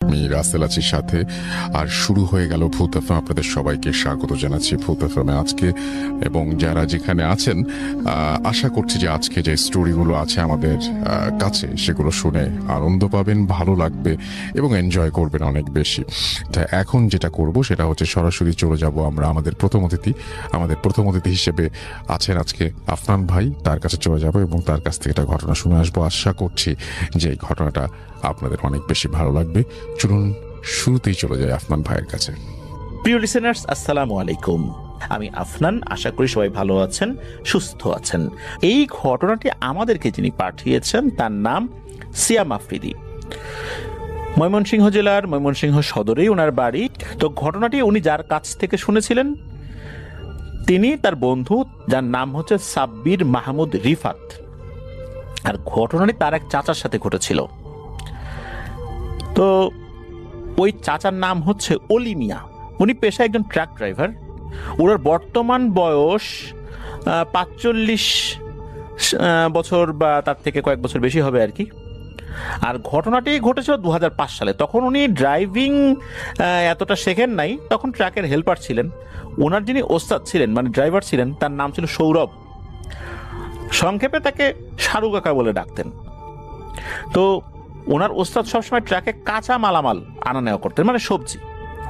আমি রাসেল আছির সাথে। আর শুরু হয়ে গেল ভূত এফএম। আপনাদের সবাইকে স্বাগত জানাচ্ছি ভূত এফএমে আজকে, এবং যারা যেখানে আছেন আশা করছি যে আজকে যে স্টোরিগুলো আছে আমাদের কাছে সেগুলো শুনে আনন্দ পাবেন, ভালো লাগবে এবং এনজয় করবেন অনেক বেশি। তা এখন যেটা করব সেটা হচ্ছে সরাসরি চলে যাব আমরা আমাদের প্রথম অতিথি হিসেবে আছেন আজকে আফনান ভাই, তার কাছে চলে যাব এবং তার কাছ থেকে একটা ঘটনা শুনে আসবো। আশা করছি যে এই ঘটনাটা আপনাদের অনেক বেশি ভালো লাগবে। চলুন শুরুতেই চলে যায় আফনান ভাইয়ের কাছে। প্রিয় লিসেনার্স, আসসালামু আলাইকুম। আমি আফনান, আশা করি সবাই ভালো আছেন, সুস্থ আছেন। এই ঘটনাটি আমাদেরকে যিনি পাঠিয়েছেন তার নাম সিয়াম আফ্রিদি। ময়মনসিংহ জেলার ময়মনসিংহ সদরেই ওনার বাড়ি। তো ঘটনাটি উনি যার কাছ থেকে শুনেছিলেন তিনি তার বন্ধু, যার নাম হচ্ছে সাব্বির মাহমুদ রিফাত। আর ঘটনাটি তার এক চাচার সাথে ঘটেছিল। তো ওই চাচার নাম হচ্ছে অলি মিয়া। উনি পেশায় একজন ট্রাক ড্রাইভার। ওনার বর্তমান বয়স ৪৫ বছর বা তার থেকে কয়েক বছর বেশি হবে আর কি। আর ঘটনাটি ঘটেছিল ২০০৫ সালে। তখন উনি ড্রাইভিং এতটা শেখেন নাই, তখন ট্রাকের হেল্পার ছিলেন। ওনার যিনি ওস্তাদ ছিলেন, মানে ড্রাইভার ছিলেন, তার নাম ছিল সৌরভ। সংক্ষেপে তাকে শাহরুখ কাকা বলে ডাকতেন। তো ওনার ওস্তাদ সবসময় ট্রাকে কাঁচা মালামাল আনা নেওয়া করতেন, মানে সবজি।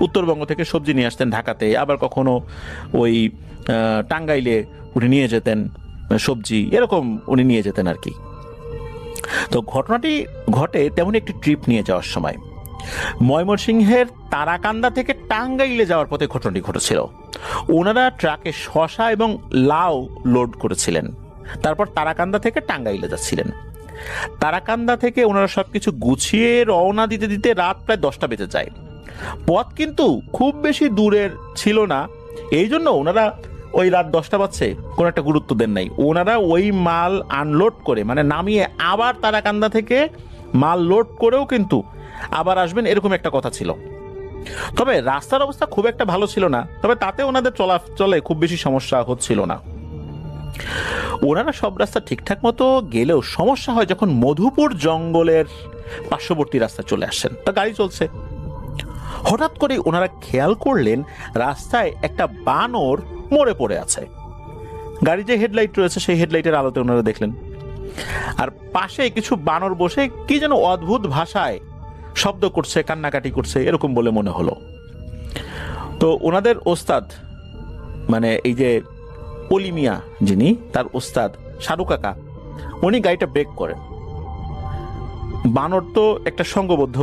উত্তরবঙ্গ থেকে সবজি নিয়ে আসতেন ঢাকাতে, আবার কখনো ওই টাঙ্গাইলে উনি নিয়ে যেতেন সবজি, এরকম উনি নিয়ে যেতেন আর কি। তো ঘটনাটি ঘটে তেমন একটি ট্রিপ নিয়ে যাওয়ার সময়। ময়মনসিংহের তারাকান্দা থেকে টাঙ্গাইলে যাওয়ার পথে ঘটনাটি ঘটেছিল। ওনারা ট্রাকে শসা এবং লাউ লোড করেছিলেন, তারপর তারাকান্দা থেকে টাঙ্গাইলে যাচ্ছিলেন। তারাকান্দা থেকে ওনারা সবকিছু গুছিয়ে রওনা দিতে দিতে রাত প্রায় 10টা বেজে যায়। পথ কিন্তু খুব বেশি দূরের ছিল না, এই জন্য ওনারা ওই রাত 10টা বাজছে কোনো একটা গুরুত্ব দেন নাই। ওনারা ওই মাল আনলোড করে, মানে নামিয়ে আবার তারাকান্দা থেকে মাল লোড করেও কিন্তু আবার আসবেন, এরকম একটা কথা ছিল। তবে রাস্তার অবস্থা খুব একটা ভালো ছিল না, তবে তাতে ওনাদের চলাচলে খুব বেশি সমস্যা হচ্ছিল না। ওনারা সব রাস্তা ঠিকঠাক মতো গেলেও সমস্যা হয় যখন মধুপুর জঙ্গলের পার্শ্ববর্তী রাস্তা চলে আসেন। তা গাড়ি চলছে, হঠাৎ করে ওনারা খেয়াল করলেন রাস্তায় একটা বানর মরে পড়ে আছে। গাড়ি যে হেডলাইট রয়েছে সেই হেডলাইটের আলোতে ওনারা দেখলেন। আর পাশে কিছু বানর বসে কি যেন অদ্ভুত ভাষায় শব্দ করছে, কান্নাকাটি করছে, এরকম বলে মনে হলো। তো ওনাদের ওস্তাদ, মানে এই যে অলি মিয়া যিনি, তার ওস্তাদ শাহরুখ কাকা, উনি গাড়িটা ব্রেক করেন। বানর তো একটা সংঘবদ্ধ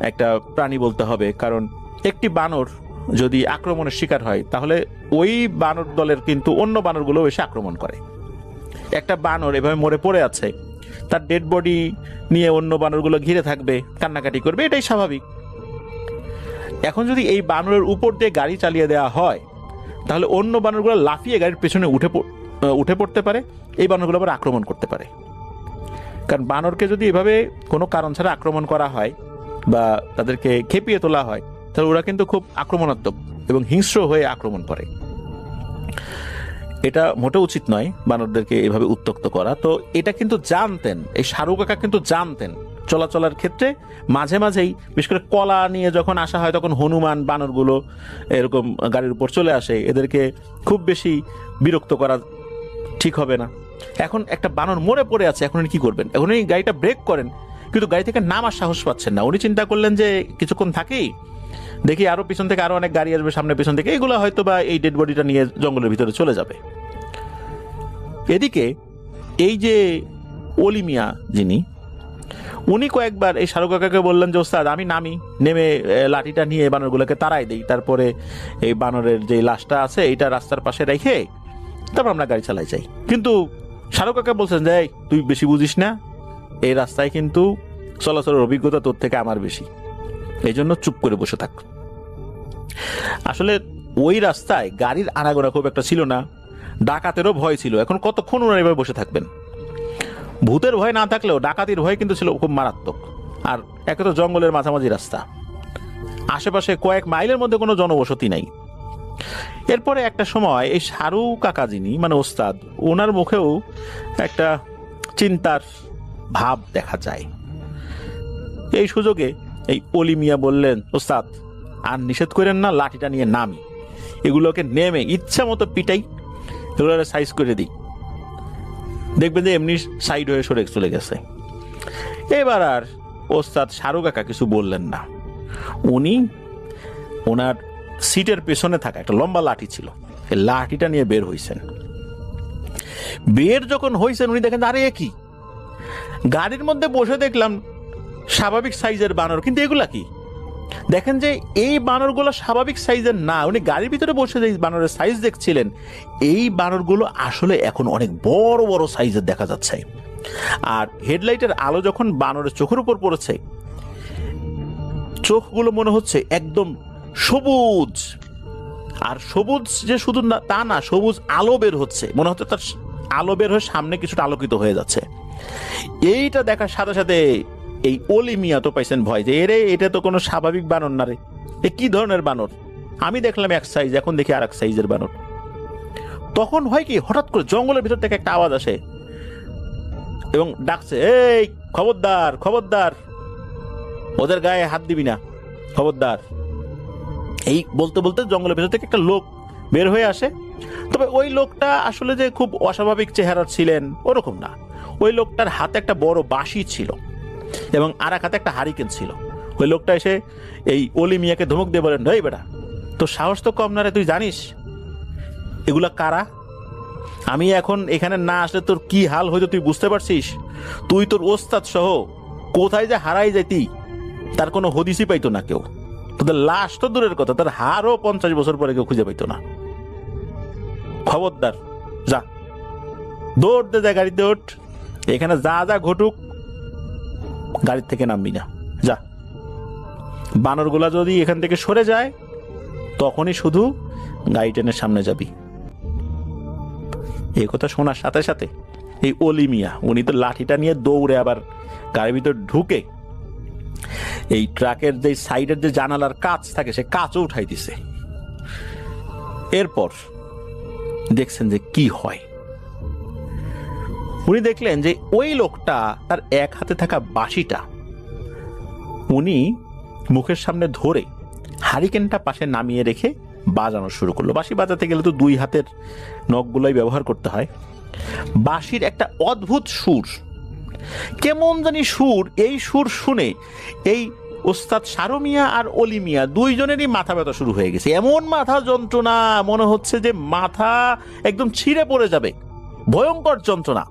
একটা প্রাণী বলতে হবে, কারণ একটি বানর যদি আক্রমণের শিকার হয় তাহলে ওই বানর দলের কিন্তু অন্য বানরগুলো এসে আক্রমণ করে। একটা বানর এভাবে মরে পড়ে আছে, তার ডেড বডি নিয়ে অন্য বানরগুলো ঘিরে থাকবে, কান্নাকাটি করবে, এটাই স্বাভাবিক। এখন যদি এই বানরের উপর দিয়ে গাড়ি চালিয়ে দেওয়া হয় তাহলে অন্য বানরগুলো লাফিয়ে গাড়ির পেছনে উঠে পড়তে পারে, এই বানরগুলো আবার আক্রমণ করতে পারে। কারণ বানরকে যদি এভাবে কোনো কারণ ছাড়া আক্রমণ করা হয় বা তাদেরকে খেপিয়ে তোলা হয় তাহলে ওরা কিন্তু খুব আক্রমণাত্মক এবং হিংস্র হয়ে আক্রমণ করে। এটা মোটেও উচিত নয় বানরদেরকে এভাবে উত্ত্যক্ত করা। তো এটা কিন্তু জানতেন, এই শাহরুখ কাকা কিন্তু জানতেন। চলাচলের ক্ষেত্রে মাঝে মাঝেই, বিশেষ করে কলা নিয়ে যখন আসা হয় তখন হনুমান বানরগুলো এরকম গাড়ির উপর চলে আসে, এদেরকে খুব বেশি বিরক্ত করা ঠিক হবে না। এখন একটা বানর মরে পড়ে আছে, এখন উনি কি করবেন? এখন উনি গাড়িটা ব্রেক করেন, কিন্তু গাড়ি থেকে নামার সাহস পাচ্ছেন না। উনি চিন্তা করলেন যে কিছুক্ষণ থাকেই, দেখি আরো পিছন থেকে আরো অনেক গাড়ি আসবে, সামনে পিছন থেকে, এগুলো হয়তো বা এই ডেড বডিটা নিয়ে জঙ্গলের ভিতরে চলে যাবে। এদিকে এই যে অলি মিয়া যিনি, উনি কয়েকবার এই শাহরুখ কাকাকে বললেন যে ওস্তাদ আমি নেমে লাঠিটা নিয়ে বানরগুলোকে তাড়াই দেই, তারপরে এই বানরের যে লাশটা আছে এইটা রাস্তার পাশে রেখে তারপর আমরা গাড়ি চালাই যাই। কিন্তু শাহরুখ কাকা বলছেন যে তুই বেশি বুঝিস না, এই রাস্তায় কিন্তু চলাচলের অভিজ্ঞতা তোর থেকে আমার বেশি, এই জন্য চুপ করে বসে থাক। আসলে ওই রাস্তায় গাড়ির আনাগোনা খুব একটা ছিল না, ডাকাতেরও ভয় ছিল। এখন কতক্ষণ ওনারা এভাবে বসে থাকবেন? ভূতের ভয় না থাকলেও ডাকাতির ভয় কিন্তু ছিল খুব মারাত্মক। আর একে তো জঙ্গলের মাঝামাঝি রাস্তা, আশেপাশে কয়েক মাইলের মধ্যে কোনো জনবসতি নাই। এরপরে একটা সময় এই শাহরুখ কাকা যিনি, মানে ওস্তাদ, ওনার মুখেও একটা চিন্তার ভাব দেখা যায়। এই সুযোগে এই অলি মিয়া বললেন, ওস্তাদ আর নিষেধ করেন না, লাঠিটা নিয়ে নামি, এগুলোকে নেমে ইচ্ছা মতো পিটাই, এগুলো সাইজ করে দিই, দেখবেন যে এমনি সাইড হয়ে সরে চলে গেছে। এবার আর ওস্তাদ শাহরুখ কাকা কিছু বললেন না। উনি ওনার সিটের পেছনে থাকা একটা লম্বা লাঠি ছিল, এই লাঠিটা নিয়ে বের হইছেন। বের যখন হইছেন উনি দেখেন আরে কি, গাড়ির মধ্যে বসে দেখলাম স্বাভাবিক সাইজের বানর, কিন্তু এগুলা কি? দেখেন যে এই বানরগুলো স্বাভাবিক সাইজের না। উনি গাড়ির ভিতরে বসে যে বানরের সাইজ দেখছিলেন, এই বানরগুলো আসলে এখন অনেক বড় বড় সাইজের দেখা যাচ্ছে। আর হেডলাইটের আলো যখন বানরের চোখের উপর পড়েছে, চোখগুলো মনে হচ্ছে একদম সবুজ। আর সবুজ যে শুধু না তা না, সবুজ আলো বের হচ্ছে, মনে হচ্ছে তার আলো বের হয়ে সামনে কিছুটা আলোকিত হয়ে যাচ্ছে। এইটা দেখার সাথে সাথে এই অলি মিয়া তো পাইছেন ভয়, যে এরে এটা তো কোনো স্বাভাবিক বানর না রে, এ কি ধরনের বানর? আমি দেখলাম এক সাইজ, এখন দেখি আর এক সাইজের বানর। তখন হয় কি, হঠাৎ করে জঙ্গলের ভিতর থেকে একটা আওয়াজ আসে এবং ডাকছে, এই খবরদার খবরদার, ওদের গায়ে হাত দিবি না, খবরদার। এই বলতে বলতে জঙ্গলের ভিতর থেকে একটা লোক বের হয়ে আসে। তবে ওই লোকটা আসলে যে খুব অস্বাভাবিক চেহারার ছিলেন ওরকম না। ওই লোকটার হাতে একটা বড় বাঁশি ছিল এবং আর এক হাতে একটা হারিকেন ছিল। ওই লোকটা এসে এই অলি মিয়াকে ধমক দিয়ে বলেন, এই বেটা, তোর সাহস তো কম না রে, তুই জানিস এগুলা কারা? আমি এখন এখানে না আসলে তোর কি হাল হয়তো তুই বুঝতে পারছিস? তুই তোর ওস্তাদ সহ কোথায় যে হারাই যাইতি তার কোনো হদিসই পাইতো না কেউ। তোদের লাশ তো দূরের কথা, তার হারও 50 বছর পরে কেউ খুঁজে পাইতো না। খবরদার, যা, দৌড় দে, যা, গাড়িতে ওঠ, এখানে যা যা ঘটুক গাড়ির থেকে নামবি না, যা। বানরগুলা যদি এখান থেকে সরে যায় তখনই শুধু গাড়ি ট্রেনের সামনে যাবি। এই কথা শোনার সাথে সাথে এই অলি মিয়া উনি তো লাঠিটা নিয়ে দৌড়ে আবার গাড়ির ভিতর ঢুকে এই ট্রাকের যে সাইডের যে জানালার কাঁচ থাকে সে কাঁচও উঠাই দিছে। এরপর দেখছেন যে কি হয়। উনি দেখলেন যে ওই লোকটা তার এক হাতে থাকা বাঁশিটা উনি মুখের সামনে ধরে হারিকেনটা পাশে নামিয়ে রেখে বাজানো শুরু করলো। বাঁশি বাজাতে গেলে তো দুই হাতের নখগুলোই ব্যবহার করতে হয়। বাঁশির একটা অদ্ভুত সুর, কেমন জানি সুর, এই সুর শুনে এই ওস্তাদ শাহরু মিয়া আর অলি মিয়া দুইজনেরই মাথা ব্যথা শুরু হয়ে গেছে। এমন মাথা যন্ত্রণা, মনে হচ্ছে যে মাথা একদম ছিঁড়ে পড়ে যাবে, ভয়ঙ্কর যন্ত্রণা।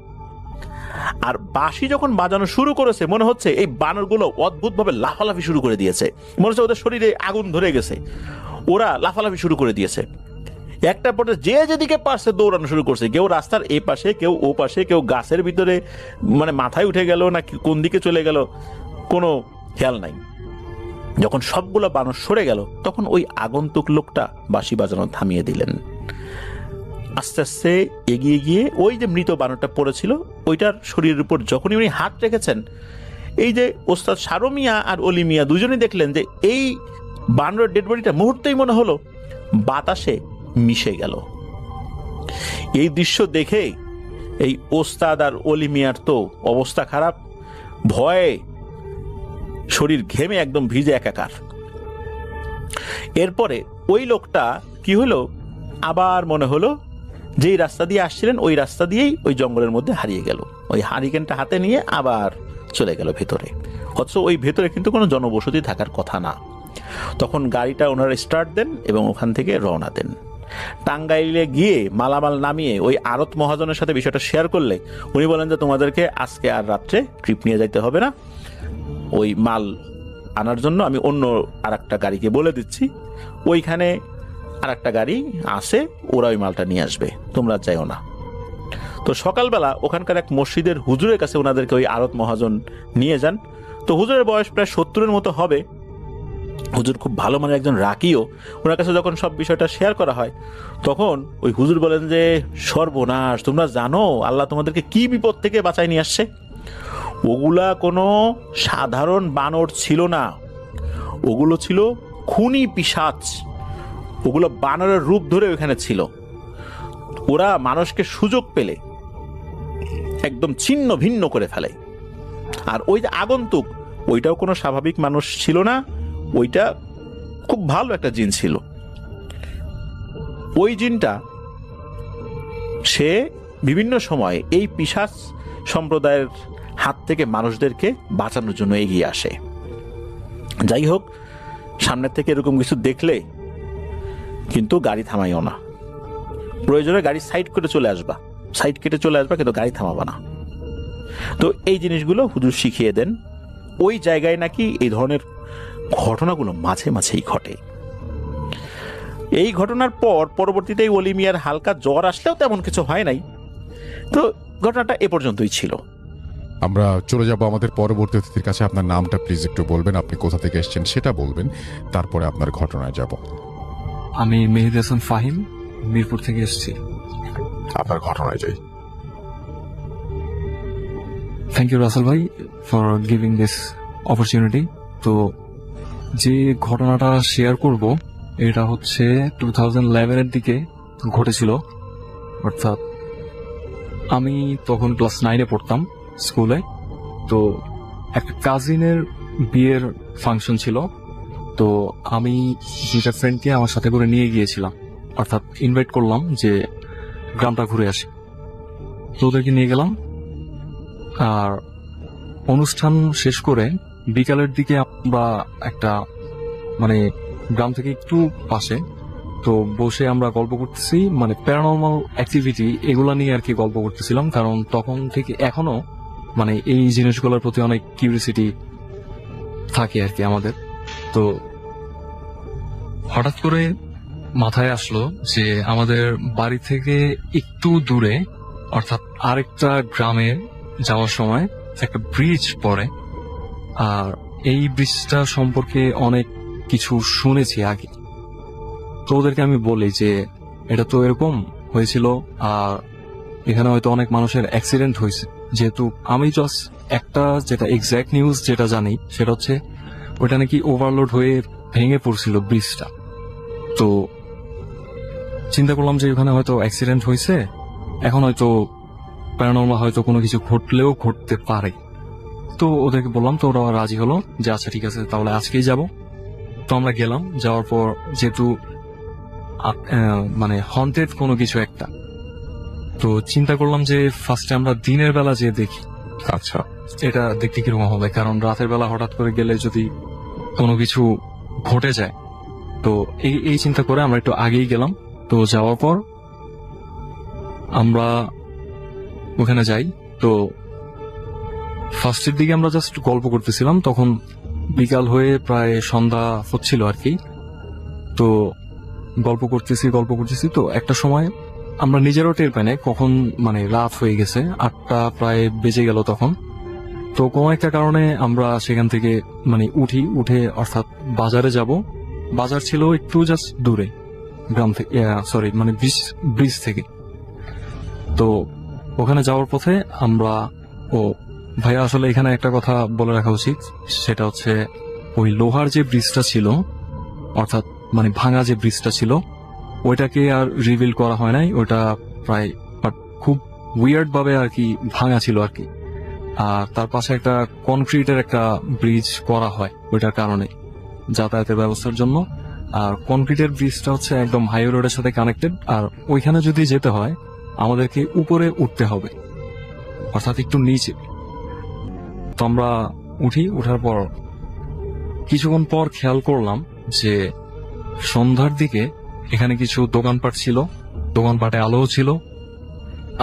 আর বাঁশি যখন বাজানো শুরু করেছে মনে হচ্ছে এই বানরগুলো অদ্ভুতভাবে লাফালাফি শুরু করে দিয়েছে। মনে হচ্ছে ওদের শরীরে আগুন ধরে গেছে, ওরা লাফালাফি শুরু করে দিয়েছে। একটা পরে যে যেদিকে পারছে দৌড়ানো শুরু করছে, কেউ রাস্তার এ পাশে, কেউ ও পাশে, কেউ গাছের ভিতরে, মানে মাথায় উঠে গেল না কোন দিকে চলে গেল কোনো খেয়াল নাই। যখন সবগুলো বানর সরে গেল তখন ওই আগন্তুক লোকটা বাঁশি বাজানো থামিয়ে দিলেন। আস্তে আস্তে এগিয়ে গিয়ে ওই যে মৃত বানরটা পড়েছিল ওইটার শরীরের উপর যখনই উনি হাত রেখেছেন, এই যে ওস্তাদ শাহরু মিয়া আর অলি মিয়া দুজনেই দেখলেন যে এই বানরের ডেড বডিটা মুহূর্তেই মনে হলো বাতাসে মিশে গেল। এই দৃশ্য দেখে এই ওস্তাদ আর অলি মিয়ার তো অবস্থা খারাপ, ভয়ে শরীর ঘেমে একদম ভিজে একাকার। এরপরে ওই লোকটা কি হলো, আবার মনে হলো যেই রাস্তা দিয়ে আসছিলেন ওই রাস্তা দিয়েই ওই জঙ্গলের মধ্যে হারিয়ে গেল। ওই হারিকেনটা হাতে নিয়ে আবার চলে গেল ভেতরে, অথচ ওই ভেতরে কিন্তু কোনো জনবসতি থাকার কথা না। তখন গাড়িটা ওনারা স্টার্ট দেন এবং ওখান থেকে রওনা দেন। টাঙ্গাইলে গিয়ে মালামাল নামিয়ে ওই আড়ত মহাজনের সাথে বিষয়টা শেয়ার করলে উনি বলেন যে তোমাদেরকে আজকে আর রাত্রে ট্রিপ নিয়ে যাইতে হবে না, ওই মাল আনার জন্য আমি অন্য আর একটা গাড়িকে বলে দিচ্ছি, ওইখানে আর একটা গাড়ি আসে, ওরা ওই মালটা নিয়ে আসবে, তোমরা যাইও না। তো সকালবেলা ওখানকার এক মসজিদের হুজুরের কাছে ওনাদেরকে ওই আড়ত মহাজন নিয়ে যান। তো হুজুরের বয়স প্রায় 70-এর মতো হবে। হুজুর খুব ভালো মানের একজন রাকিও। ওনার কাছে যখন সব বিষয়টা শেয়ার করা হয় তখন ওই হুজুর বলেন যে সর্বনাশ, তোমরা জানো আল্লাহ তোমাদেরকে কি বিপদ থেকে বাঁচায় নিয়ে আসছে? ওগুলা কোনো সাধারণ বানর ছিল না, ওগুলো ছিল খুনি পিশাচ, ওগুলো বানরের রূপ ধরে ওখানে ছিল। ওরা মানুষকে সুযোগ পেলে একদম ছিন্ন ভিন্ন করে ফেলে। আর ওই যে আগন্তুক ওইটাও কোনো স্বাভাবিক মানুষ ছিল না, ওইটা খুব ভালো একটা জিন ছিল। ওই জিনটা সে বিভিন্ন সময় এই পিশাচ সম্প্রদায়ের হাত থেকে মানুষদেরকে বাঁচানোর জন্য এগিয়ে আসে। যাই হোক, সামনের থেকে এরকম কিছু দেখলে কিন্তু গাড়ি থামাইও না, প্রয়োজনে গাড়ি সাইড কেটে চলে আসবা, কিন্তু গাড়ি থামাবা না। তো এই জিনিসগুলো হুজুর শিখিয়ে দেন। ওই জায়গায় নাকি এই ধরনের ঘটনাগুলো মাঝে মাঝেই ঘটে। এই ঘটনার পর পরবর্তীতে ওলি মিয়ার হালকা জ্বর আসলেও তেমন কিছু হয় নাই। তো ঘটনাটা এ পর্যন্তই ছিল। আমরা চলে যাব আমাদের পরবর্তী অতিথির কাছে। আপনার নামটা প্লিজ একটু বলবেন, আপনি কোথা থেকে এসেছেন সেটা বলবেন, তারপরে আপনার ঘটনায় যাব। আমি মেহেদি হাসান ফাহিম, মিরপুর থেকে এসেছি। আপনার ঘটনায় যাই। থ্যাংক ইউ রাসেল ভাই ফর গিভিং দিস অপরচুনিটি। তো যে ঘটনাটা শেয়ার করব এটা হচ্ছে 2011 এর দিকে ঘটেছিল। অর্থাৎ আমি তখন ক্লাস 9-এ পড়তাম স্কুলে। তো একটা কাজিনের বিয়ের ফাংশন ছিল। তো আমি দুইটা ফ্রেন্ডকে আমার সাথে করে নিয়ে গিয়েছিলাম, অর্থাৎ ইনভাইট করলাম যে গ্রামটা ঘুরে আসি। তো ওদেরকে নিয়ে গেলাম। আর অনুষ্ঠান শেষ করে বিকালের দিকে আমরা একটা মানে গ্রাম থেকে একটু পাশে তো বসে আমরা গল্প করতেছি, মানে প্যারানর্মাল অ্যাক্টিভিটি এগুলা নিয়ে আর কি গল্প করতেছিলাম। কারণ তখন থেকে এখনো মানে এই জিনিসগুলোর প্রতি অনেক কিউরিয়াসিটি থাকে আর কি আমাদের। তো হঠাৎ করে মাথায় আসলো যে আমাদের বাড়ি থেকে একটু দূরে, অর্থাৎ আরেকটা গ্রামে যাওয়ার সময় একটা ব্রিজ পড়ে। আর এই ব্রিজটা সম্পর্কে অনেক কিছু শুনেছি আগে। তো ওদেরকে আমি বলি যে এটা তো এরকম হয়েছিল, আর এখানে হয়তো অনেক মানুষের অ্যাক্সিডেন্ট হয়েছে। যেহেতু আমি জাস্ট একটা যেটা এক্সাক্ট নিউজ যেটা জানি সেটা হচ্ছে ওইটা নাকি ওভারলোড হয়ে ভেঙে পড়ছিল ব্রিজটা। তো চিন্তা করলাম যে ওখানে হয়তো অ্যাক্সিডেন্ট হয়েছে, এখন হয়তো প্যারানর্মাল হয়তো কোনো কিছু ঘটলেও ঘটতে পারে। তো ওদেরকে বললাম, তো ওরা রাজি হলো যে আচ্ছা ঠিক আছে তাহলে আজকেই যাব। তো আমরা গেলাম। যাওয়ার পর যেহেতু মানে হন্টেড কোনো কিছু একটা, তো চিন্তা করলাম যে ফার্স্টে আমরা দিনের বেলা যে দেখি আচ্ছা, এটা দেখতে কিরকম হবে, কারণ রাতের বেলা হঠাৎ করে গেলে যদি কোনো কিছু ঘটে যায়। তো এই চিন্তা করে আমরা একটু আগেই গেলাম। তো যাওয়ার পর আমরা ওখানে যাই। তো ফার্স্টের দিকে আমরা জাস্ট গল্প করতেছিলাম, তখন বিকাল হয়ে প্রায় সন্ধ্যা হচ্ছিল আর কি। তো গল্প করতেছি তো একটা সময় আমরা নিজেরও টের পাই না কখন মানে রাত হয়ে গেছে, 8টা প্রায় বেজে গেল তখন। তো কোনো একটা কারণে আমরা সেখান থেকে মানে উঠে অর্থাৎ বাজারে যাব। বাজার ছিল একটু জাস্ট দূরে গ্রাম থেকে, সরি মানে ব্রিজ থেকে। তো ওখানে যাওয়ার পথে আমরা ভাইয়া আসলে এখানে একটা কথা বলে রাখা উচিত, সেটা হচ্ছে ওই লোহার যে ব্রিজটা ছিল, অর্থাৎ মানে ভাঙা যে ব্রিজটা ছিল, ওইটাকে আর রিভিল করা হয় নাই। ওইটা প্রায় খুব উইয়ার্ড ভাবে আর কি ভাঙা ছিল আর কি। আর তার পাশে একটা কনক্রিটের একটা ব্রিজ করা হয় ওইটার কারণে, যাতায়াতের ব্যবস্থার জন্য। আর কনক্রিটের ব্রিজটা হচ্ছে একদম হাইওয়ে রোডের সাথে কানেক্টেড। আর ওইখানে যদি যেতে হয় আমাদেরকে উপরে উঠতে হবে, অর্থাৎ একটু নিচে। তো আমরা ওঠার পর কিছুক্ষণ পর খেয়াল করলাম যে সন্ধ্যার দিকে এখানে কিছু দোকানপাট ছিল, দোকানপাটে আলোও ছিল,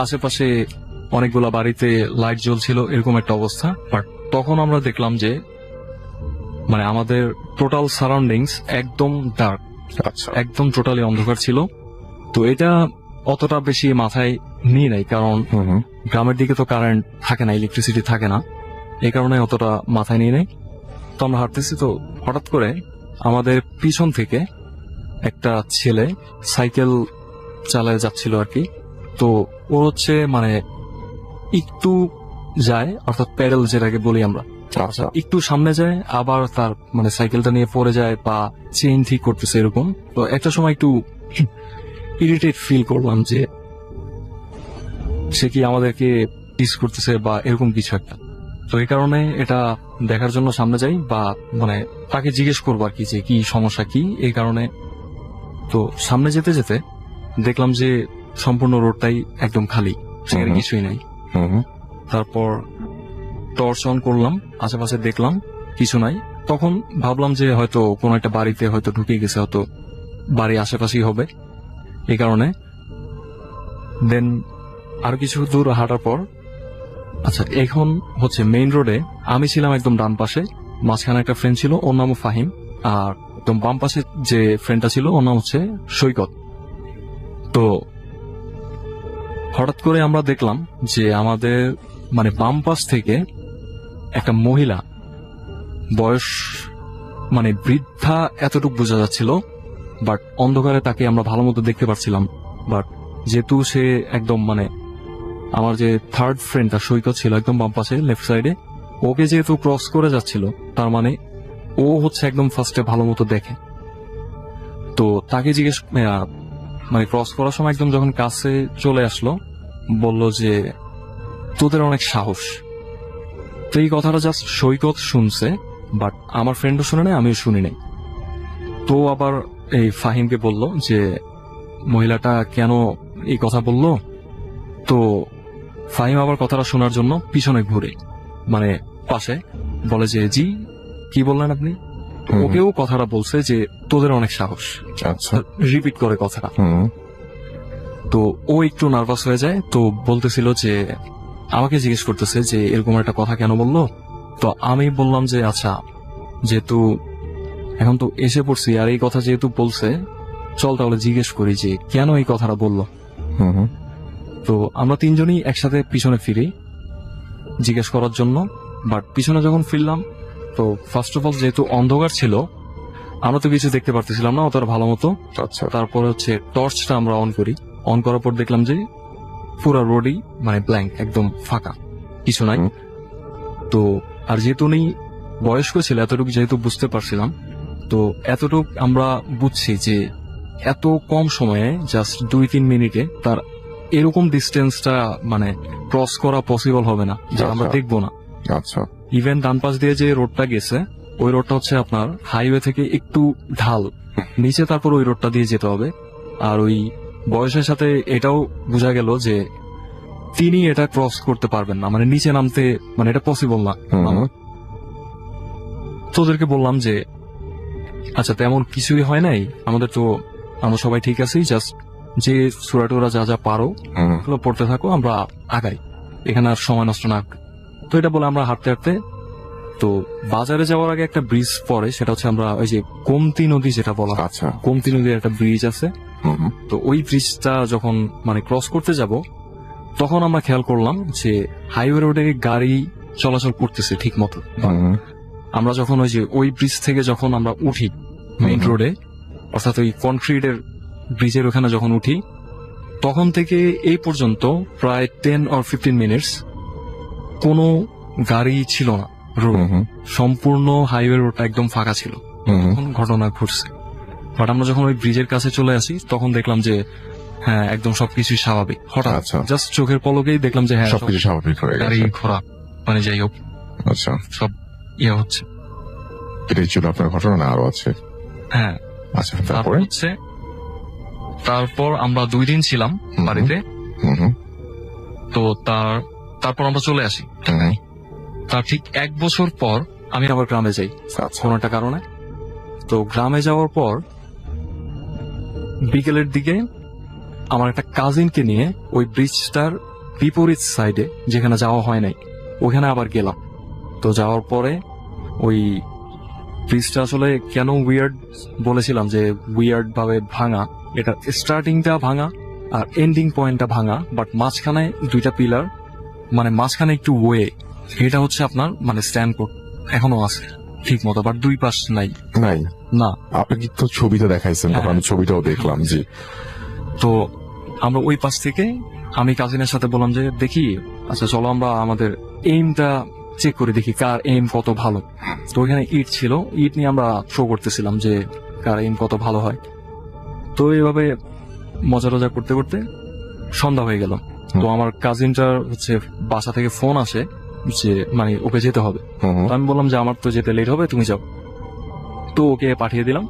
আশেপাশে অনেকগুলা বাড়িতে লাইট জ্বলছিল, এরকম একটা অবস্থা। বাট তখন আমরা দেখলাম যে মানে আমাদের টোটাল সারাউন্ডিংস একদম ডার্ক, আচ্ছা, একদম টোটালি অন্ধকার ছিল। তো এটা অতটা বেশি মাথায় নিয়ে নাই, কারণ গ্রামের দিকে তো কারেন্ট থাকে না, ইলেকট্রিসিটি থাকে না, এই কারণে অতটা মাথায় নিয়ে নেই। তো আমরা হাঁটতেছি, তো হঠাৎ করে আমাদের পিছন থেকে একটা ছেলে সাইকেল চালায় যাচ্ছিল আর কি। তো ও হচ্ছে মানে একটু যায়, অর্থাৎ প্যাডেল যেটাকে বলি আমরা, আচ্ছা, একটু সামনে যায় আবার তার মানে সাইকেলটা নিয়ে পড়ে যায় বা চেইন ঠিক করতেছে এরকম। তো একটা সময় একটু ইরিটেট ফিল করলাম যে সে কি আমাদেরকে টিস করতেছে বা এরকম কিছু একটা। তো এই কারণে এটা দেখার জন্য সামনে যাই, বা মানে তাকে জিজ্ঞেস করবো আর কি যে কি সমস্যা কি এই কারণে। তো সামনে যেতে যেতে দেখলাম যে সম্পূর্ণ রোডটাই একদম খালি, সেখানে হুম। কিছুই নাই। হুম তারপর টর্চ অন করলাম, আশেপাশে দেখলাম কিছু নাই। তখন ভাবলাম যে হয়তো কোনো একটা বাড়িতে হয়তো ঢুকে গেছে, হয়তো বাড়ি আশেপাশেই হবে এই কারণে। দেন আরো কিছু দূর হাঁটার পর, আচ্ছা এখন হচ্ছে মেইন রোডে আমি ছিলাম একদম ডান পাশে, মাঝখানে একটা ফ্রেন্ড ছিল, ওর নাম ফাহিম, আর একদম বাম পাশে যে ফ্রেন্ডটা ছিল ওর নাম হচ্ছে সৈকত। তো হঠাৎ করে আমরা দেখলাম যে আমাদের মানে বাম পাশ থেকে একটা মহিলা, বয়স মানে বৃদ্ধা এতটুকু বোঝা যাচ্ছিল, বাট অন্ধকারে তাকে আমরা ভালো মতো দেখতে পাচ্ছিলাম। বাট যেহেতু সে একদম মানে আমার যে থার্ড ফ্রেন্ডটা সৈকত ছিল একদম বাম পাশে লেফট সাইডে, ওকে যেহেতু ক্রস করে যাচ্ছিল, তার মানে ও হচ্ছে একদম ফার্স্টে ভালো মতো দেখে। তো তাকে জিজ্ঞেস মানে ক্রস করার সময় একদম যখন কাছে চলে আসলো, বলল যে তোদের অনেক সাহস। তো এই কথাটা জাস্ট সৈকত শুনছে, বাট আমার ফ্রেন্ডও শুনে নাই, আমিও শুনি নাই। তো আবার এই ফাহিমকে বলল যে মহিলাটা কেন এই কথা বলল। তো ফাহিম আবার কথাটা শোনার জন্য পিছনে ঘুরে মানে পাশে বলে যে জি কি বললেন আপনি। হুম। ওকেও কথাটা বলছে যে তোদের অনেক সাহস, আচ্ছা। রিপিট করে কথাটা। হুম তো ও একটু নার্ভাস হয়ে যায়, তো বলতেছিল যে আমাকে জিজ্ঞেস করতেছে যে এরকম একটা কথা কেন বললো। তো আমি বললাম যে আচ্ছা যেহেতু এখন তো এসে পড়ছি আর এই কথা যেহেতু বলছে, চল তাহলে জিজ্ঞেস করি যে কেন এই কথাটা বললো। হুম তো আমরা তিনজনই একসাথে পিছনে ফিরি জিজ্ঞেস করার জন্য। বাট পিছনে যখন ফিরলাম, তো ফার্স্ট অফ অল যেহেতু অন্ধকার ছিল, আমরা তো কিছু দেখতে পারতেছিলাম না অতটা ভালো মতো। আচ্ছা। তারপরে হচ্ছে টর্চটা আমরা অন করি, অন করার পর দেখলাম যে পুরো রোডই মানে ব্ল্যাঙ্ক, একদম ফাঁকা, কিছু নাই। হুম। তো আর যেহেতু উনি বয়স্ক ছিল এতটুকু যেহেতু বুঝতে পারছিলাম, তো এতটুকু আমরা বুঝছি যে এত কম সময়ে জাস্ট 2-3 মিনিটে তার এরকম ডিস্টেন্সটা মানে ক্রস করা পসিবল হবে না, যে আমরা আচ্ছা। দেখবো না। আচ্ছা। ইভেন ডান পাশ দিয়ে যে রোডটা গেছে ওই রোডটা হচ্ছে আপনার হাইওয়ে থেকে একটু ঢাল নিচে, তারপর ওই রোডটা দিয়ে যেতে হবে। আর ওই বয়সের সাথে এটাও বোঝা গেল যে তিনি এটা ক্রস করতে পারবেন না, মানে নিচে নামতে মানে এটা পসিবল না। হুম। তোদেরকে বললাম যে আচ্ছা তেমন কিছুই হয় নাই, আমাদের তো আমরা সবাই ঠিক আছি, জাস্ট যে সুরাটোরা যা যা পারো হুম ওগুলো পড়তে থাকো, আমরা আগাই, এখানে আর সময় নষ্ট না করি। তো এটা বলে আমরা হাঁটতে হাঁটতে, তো বাজারে যাওয়ার আগে একটা ব্রিজ পড়ে, সেটা হচ্ছে আমরা ওই যে গোমতী নদী যেটা বলা হয়, আচ্ছা। গোমতী নদীর একটা ব্রিজ আছে। হুম তো ওই ব্রিজটা যখন মানে ক্রস করতে যাব, তখন আমরা খেয়াল করলাম যে হাইওয়ে রোডে গাড়ি চলাচল করতেছে ঠিক মতো। হুম আমরা যখন ওই যে ওই ব্রিজ থেকে যখন আমরা উঠি মেইন হুম। রোডে, অর্থাৎ ওই কনক্রিটের ব্রিজের ওখানে যখন উঠি, তখন থেকে এই পর্যন্ত প্রায় 10 or 15 মিনিটস কোনো গাড়ি ছিল না রোড, হুম সম্পূর্ণ হাইওয়ে রোডটা একদম ফাঁকা ছিল। হুম তখন ঘটনা ঘটছে। বাট আমরা যখন ওই ব্রিজের কাছে চলে আসি, তখন দেখলাম যে হ্যাঁ একদম সবকিছুই স্বাভাবিক। হঠাৎ আচ্ছা। জাস্ট চোখের পলকেই দেখলাম যে হ্যাঁ সবকিছু স্বাভাবিক হয়ে গাড়ি গেছে। ঘোড়া মানে যাই হোক আচ্ছা। সব ইয়ে হচ্ছে। এটাই ছিল আপনার ঘটনা, না আরো আছে? হ্যাঁ আচ্ছা। তারপর তারপরে? হচ্ছে তারপর আমরা 2 দিন ছিলাম হুম। বাড়িতে। হুম তো তারপর আমরা চলে আসি। হুম। তার ঠিক 1 বছর পর আমি আবার গ্রামে যাই আচ্ছা। কোনো একটা কারণে। তো গ্রামে যাওয়ার পর বিকেলের দিকে আমার একটা কাজিনকে নিয়ে ওই ব্রিজটার বিপরীত সাইডে যেখানে যাওয়া হয় নাই ওখানে আবার গেলাম। তো যাওয়ার পরে ওই ব্রিজটা আসলে কেন উইয়ার্ড বলেছিলাম যে উইয়ার্ড ভাবে ভাঙা, এটা স্টার্টিংটা ভাঙা আর এন্ডিং পয়েন্টটা ভাঙা, বাট মাঝখানে 2টা পিলার মানে মাঝখানে একটু ওয়ে, এটা হচ্ছে আপনার মানে স্ট্যান্ড এখনো আছে ঠিক মতো, বাট 2 পাশ নাই নাই, না। আপনি কি তো ছবিটা দেখাইছেন, তখন আমি ছবিটাও দেখলাম। জি। তো আমরা ওই পাশ থেকে আমি কাজিনের সাথে বললাম যে দেখি আচ্ছা চলো আমরা আমাদের এইমটা চেক করে দেখি কার এইম কত ভালো। তো ওইখানে ইট ছিল, ইট নিয়ে আমরা থ্রো করতেছিলাম যে কার এইম কত ভালো হয়। তো এইভাবে মজা টজা করতে করতে সন্ধ্যা হয়ে গেল। তো আমার কাজিনটার হচ্ছে বাসা থেকে ফোন আসে যে মানে ওকে যেতে হবে। হুম হুম। তো আমি বললাম যে আমার তো যেতে লেট হবে, তুমি যাও। তো ওকে পাঠিয়ে দিলাম।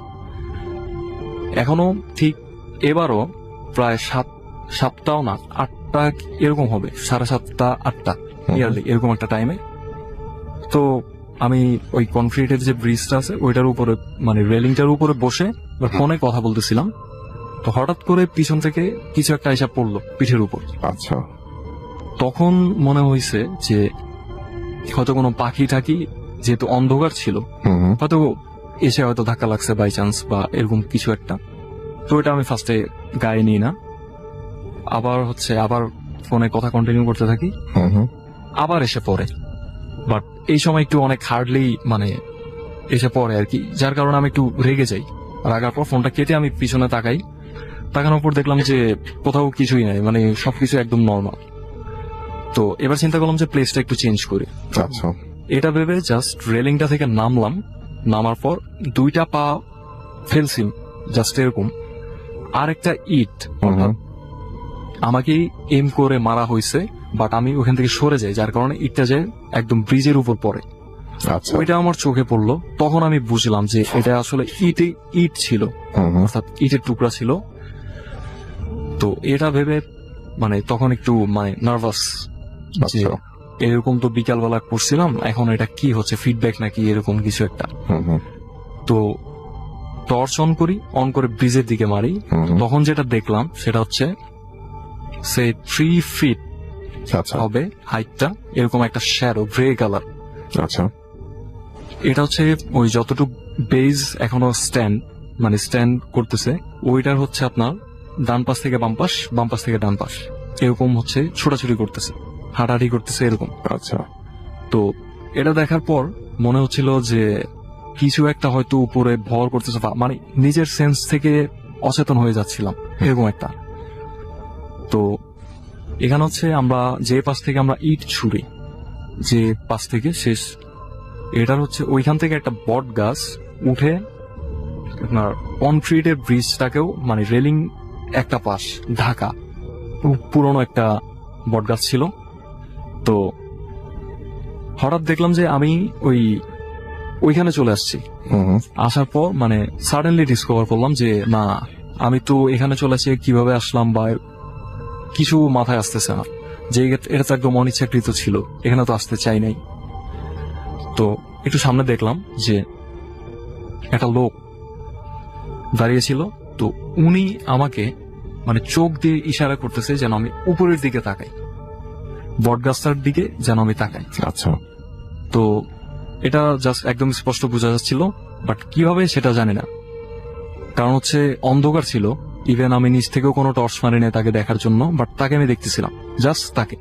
এখনো ঠিক এবারও প্রায় সাতটাও না, 8টা এরকম হবে, 7:30 8টা ইয়ারলি এরকম একটা টাইমে। তো আমি ওই কনক্রিটের যে ব্রিজটা আছে ওইটার উপরে মানে রেলিংটার উপরে বসে ফোনে কথা বলতেছিলাম। তো হঠাৎ করে পিছন থেকে কিছু একটা এসে পড়লো পিঠের উপর। আচ্ছা। তখন মনে হয়েছে যে হয়তো কোনো পাখি টাকি, যেহেতু অন্ধকার ছিল, হুম হুম। হয়তো এসে হয়তো ধাক্কা লাগছে বাই চান্স বা এরকম কিছু একটা। তো এটা আমি ফার্স্টে গায়ে নিই না, আবার ফোনে কথা কন্টিনিউ করতে থাকি, হুম হুম। আবার এসে পড়ে। বাট এই সময় একটু অনেক হার্ডলি মানে এসে পড়ে আর কি, যার কারণে আমি একটু রেগে যাই। রাগার পর ফোনটা কেটে আমি পিছনে তাকাই, তাকানোর পর দেখলাম যে কোথাও কিছুই নাই, মানে সবকিছু একদম নর্মাল। তো এবার চিন্তা করলাম যে প্লেসটা একটু চেঞ্জ করি। আচ্ছা। এটা ভেবে জাস্ট রেলিংটা থেকে নামলাম। নামার পর 2টা পা ফেলছি জাস্ট এরকম, আর একটা ইট অর্থাৎ আমাকেই এম করে মারা হয়েছে, বাট আমি ওখান থেকে সরে যাই, যার কারণে ইটটা যে একদম ব্রিজের উপর পড়ে। আচ্ছা। ওইটা আমার চোখে পড়লো, তখন আমি বুঝলাম যে এটা আসলে ইট ছিল, হুম হুম। অর্থাৎ ইটের টুকরা ছিল। তো এটা ভেবে মানে তখন একটু মানে নার্ভাস যে আচ্ছা। এরকম তো বিকালবেলা করছিলাম, এখন এটা কি হচ্ছে, ফিডব্যাক নাকি এরকম কিছু একটা। হুম হুম। তো টর্চ অন করে ব্রিজের দিকে মারি। হুম হুম। তখন যেটা দেখলাম সেটা হচ্ছে সে 3 ফিট আচ্ছা। হবে হাইটটা, এরকম একটা শ্যাডো গ্রে কালার। আচ্ছা। এটা হচ্ছে ওই যতটুকু বেজ এখনো স্ট্যান্ড করতেছে, ওইটার হচ্ছে আপনার ডান পাশ থেকে বাম পাশ থেকে ডান পাশ, এরকম হচ্ছে ছোটাছুটি করতেছে, হাঁটাহাঁটি করতেছে এরকম। আচ্ছা। তো এটা দেখার পর মনে হচ্ছিল যে কিছু একটা হয়তো উপরে ভর করতেছে, মানে নিজের সেন্স থেকে অচেতন হয়ে যাচ্ছিলাম এরকম একটা। তো এখানে হচ্ছে আমরা যে পাশ থেকে আমরা ইট ছুড়ি, যে পাশ থেকে শেষ, এটার হচ্ছে ওইখান থেকে একটা বট গাছ উঠে আপনার কনক্রিটের ব্রিজটাকেও মানে রেলিং একটা পাশ ঢাকা, পুরনো একটা বট গাছ ছিল। তো হঠাৎ দেখলাম যে আমি ওইখানে চলে আসছি। হুম হুম। আসার পর মানে সাডেনলি ডিসকভার করলাম যে না, আমি তো এখানে চলে আসি, কিভাবে আসলাম বা কিছু মাথায় আসতেছে না, যে এটা তো একদম অনিচ্ছাকৃত ছিল, এখানে তো আসতে চাই নাই। তো একটু সামনে দেখলাম যে একটা লোক দাঁড়িয়েছিল। তো উনি আমাকে মানে চোখ দিয়ে ইশারা করতেছে যেন আমি উপরের দিকে তাকাই, বটগাছটার দিকে যেন আমি তাকাই। আচ্ছা। তো এটা জাস্ট একদম স্পষ্ট বোঝা যাচ্ছিল, বাট কিভাবে সেটা জানি না, কারণ হচ্ছে অন্ধকার ছিল। ইভেন আমি নিচ থেকেও কোনো টর্চ মারি নাই তাকে দেখার জন্য, বাট তাকে আমি দেখতেছিলাম, জাস্ট তাকে।